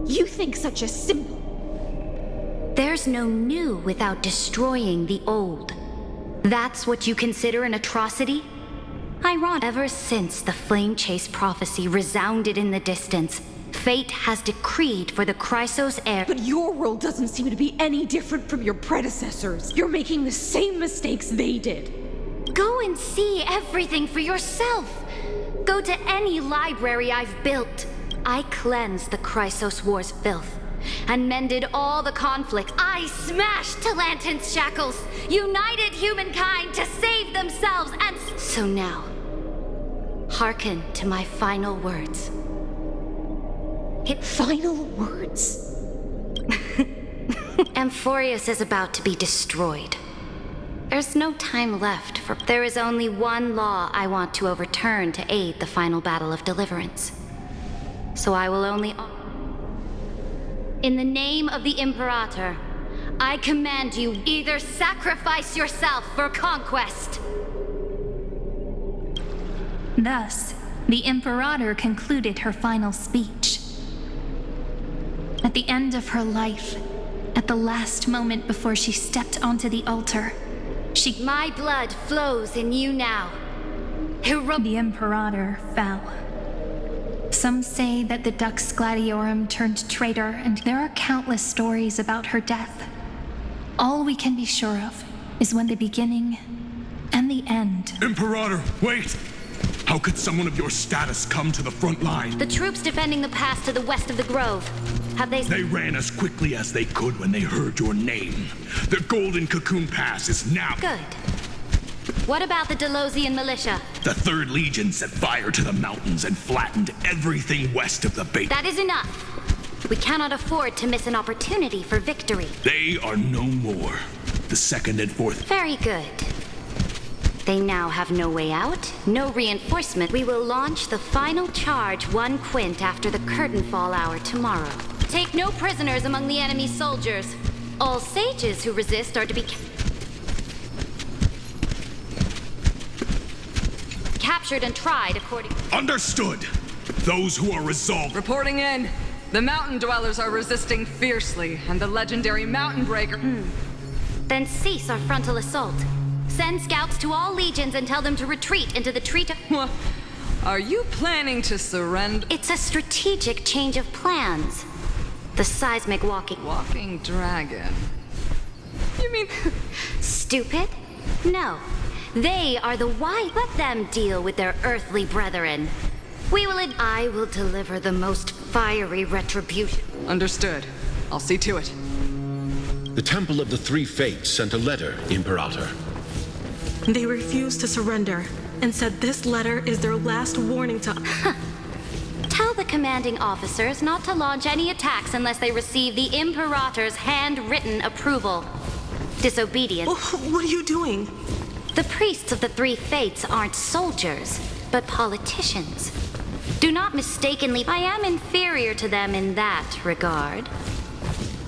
You think such a simple... There's no new without destroying the old. That's what you consider an atrocity? Ironic. Ever since the Flame Chase prophecy resounded in the distance, fate has decreed for the Chrysos heir. But your world doesn't seem to be any different from your predecessors. You're making the same mistakes they did. Go and see everything for yourself. Go to any library I've built. I cleansed the Chrysos War's filth and mended all the conflict. I smashed Talantin's shackles, united humankind to save themselves, and so now, hearken to my final words. Final words? Amphorius is about to be destroyed. There's no time left for... There is only one law I want to overturn to aid the final battle of deliverance. So I will only... In the name of the Imperator, I command you either sacrifice yourself for conquest. Thus, the Imperator concluded her final speech. At the end of her life, at the last moment before she stepped onto the altar, My blood flows in you now. The Imperator fell. Some say that the Dux Gladiorum turned traitor, and there are countless stories about her death. All we can be sure of is when the beginning and the end. Imperator, wait! How could someone of your status come to the front line? The troops defending the pass to the west of the grove. Have they... They ran as quickly as they could when they heard your name. The Golden Cocoon Pass is now... Good. What about the Delosian militia? The 3rd Legion set fire to the mountains and flattened everything west of the base. That is enough. We cannot afford to miss an opportunity for victory. They are no more. The 2nd and 4th... Very good. They now have no way out, no reinforcement. We will launch the final charge 1 quint after the curtain fall hour tomorrow. Take no prisoners among the enemy soldiers. All sages who resist are to be captured and tried according... Understood! Those who are resolved... Reporting in. The mountain dwellers are resisting fiercely, and the legendary mountain breaker... Then cease our frontal assault. Send scouts to all legions and tell them to retreat into the treetop... Are you planning to surrender? It's a strategic change of plans. The seismic walking dragon. You mean... Stupid? No. They are the wise. Let them deal with their earthly brethren. I will deliver the most fiery retribution. Understood. I'll see to it. The Temple of the Three Fates sent a letter, Imperator. They refused to surrender and said this letter is their last warning to... Tell the commanding officers not to launch any attacks unless they receive the Imperator's handwritten approval. Disobedience. What are you doing? The priests of the Three Fates aren't soldiers, but politicians. Do not mistakenly... I am inferior to them in that regard.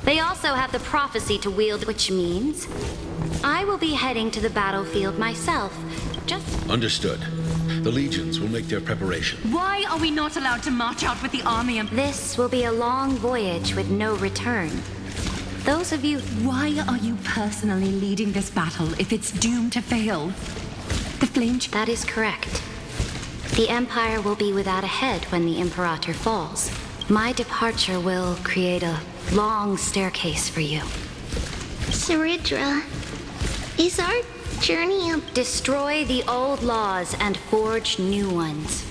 They also have the prophecy to wield, which means I will be heading to the battlefield myself. Understood. The legions will make their preparation. Why are we not allowed to march out with the army? This will be a long voyage with no return. Those of you... Why are you personally leading this battle if it's doomed to fail? The flame... That is correct. The Empire will be without a head when the Imperator falls. My departure will create a long staircase for you. Saridra, is our journey a... Destroy the old laws and forge new ones.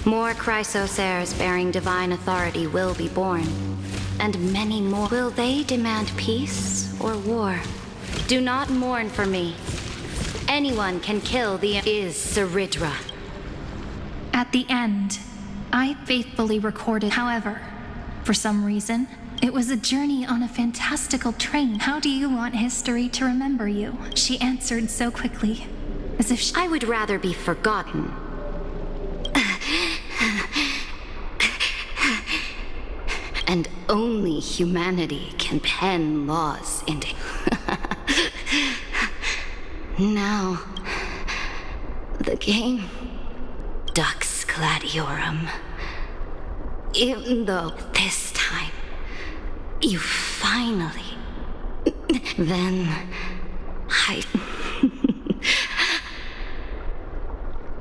More Chrysos heirs bearing divine authority will be born. And many more. Will they demand peace or war? Do not mourn for me. Anyone can kill the... is Saridra. At the end, I faithfully recorded. However, for some reason, it was a journey on a fantastical train. How do you want history to remember you? She answered so quickly, as if I would rather be forgotten. And only humanity can pen laws into... Now, the game... Dux Gladiorum. Even though this time, you finally... Then...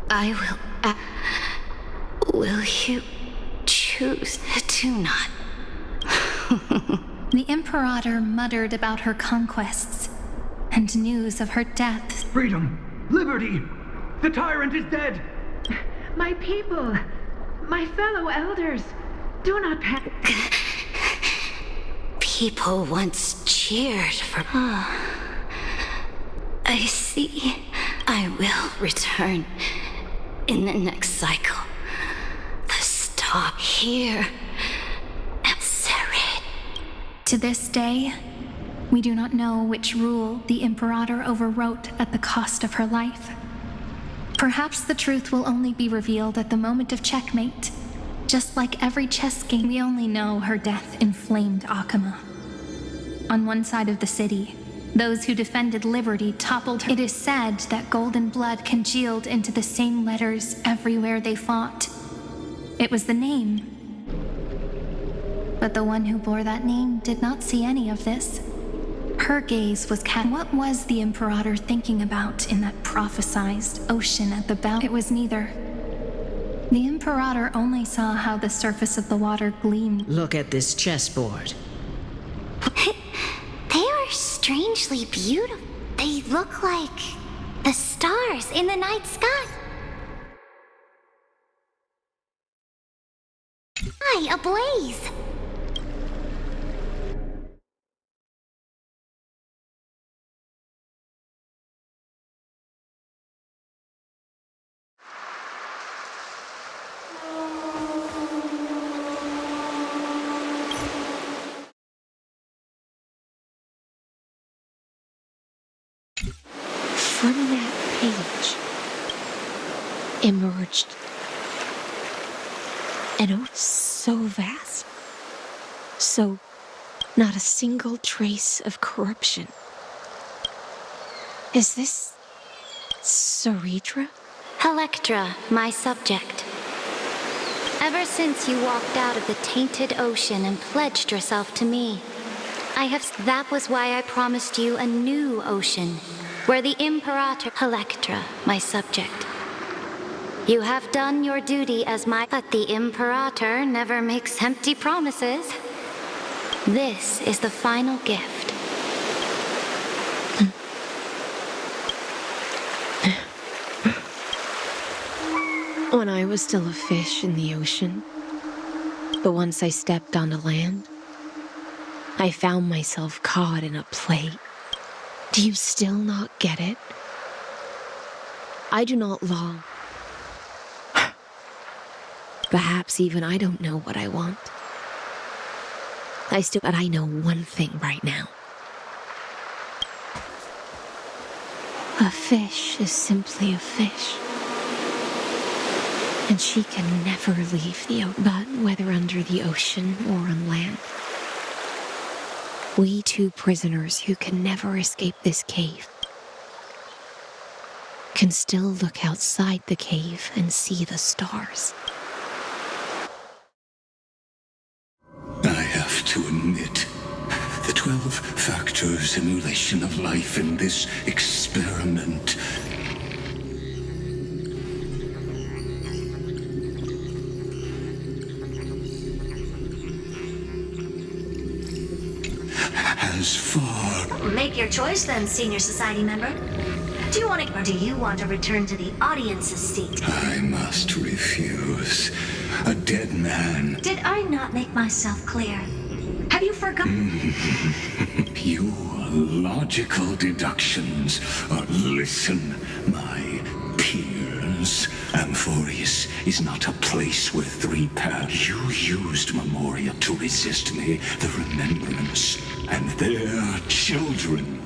I will... will you choose to not? The Imperator muttered about her conquests and news of her death. Freedom! Liberty! The tyrant is dead! My people! My fellow elders! Do not panic. People once cheered for... I see. I will return in the next cycle. The stop here. To this day, We do not know which rule the Imperator overwrote at the cost of her life. Perhaps the truth will only be revealed at the moment of checkmate. Just like every chess game, we only know her death inflamed Akama. On one side of the city, those who defended liberty toppled her. It is said that golden blood congealed into the same letters everywhere they fought. It was the name. But the one who bore that name did not see any of this. Her gaze was What was the Imperator thinking about in that prophesized ocean at the bow? It was neither. The Imperator only saw how the surface of the water gleamed. Look at this chessboard. They are strangely beautiful. They look like the stars in the night sky. Sky ablaze. From that page emerged an oath so vast, so not a single trace of corruption. Is this Ceredra? Electra, my subject. Ever since you walked out of the tainted ocean and pledged yourself to me, that was why I promised you a new ocean, where the Imperator... Electra, my subject. You have done your duty as my... But the Imperator never makes empty promises. This is the final gift. When I was still a fish in the ocean, but once I stepped onto land, I found myself caught in a play. Do you still not get it? I do not long. Perhaps even I don't know what I want. But I know one thing right now. A fish is simply a fish. And she can never leave the ocean. But whether under the ocean or on land, we two prisoners who can never escape this cave can still look outside the cave and see the stars. I have to admit, the 12-factor simulation of life in this experiment has far... Make your choice then, senior society member. Do you want to, or do you want to return to the audience's seat? I must refuse. A dead man. Did I not make myself clear? Have you forgotten? Your logical deductions are... Listen, my peers. Amphorius is not a place with three paths. You used Memoria to resist me, the remembrance, and their children.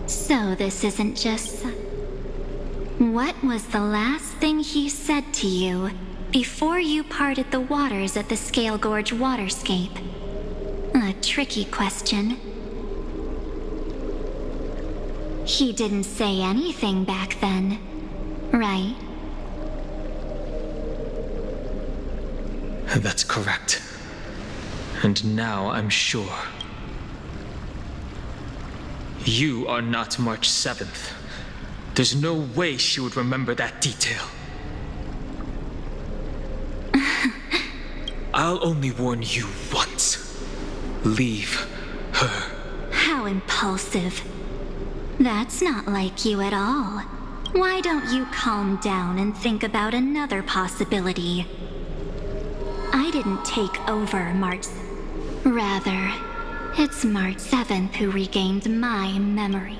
So this isn't just... What was the last thing he said to you before you parted the waters at the Scale Gorge waterscape? A tricky question. He didn't say anything back then, right? That's correct. And now I'm sure. You are not March 7th. There's no way she would remember that detail. I'll only warn you once. Leave her. How impulsive. That's not like you at all. Why don't you calm down and think about another possibility? I didn't take over March. Rather, it's March 7th who regained my memory.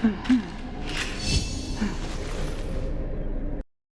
Mm-hmm.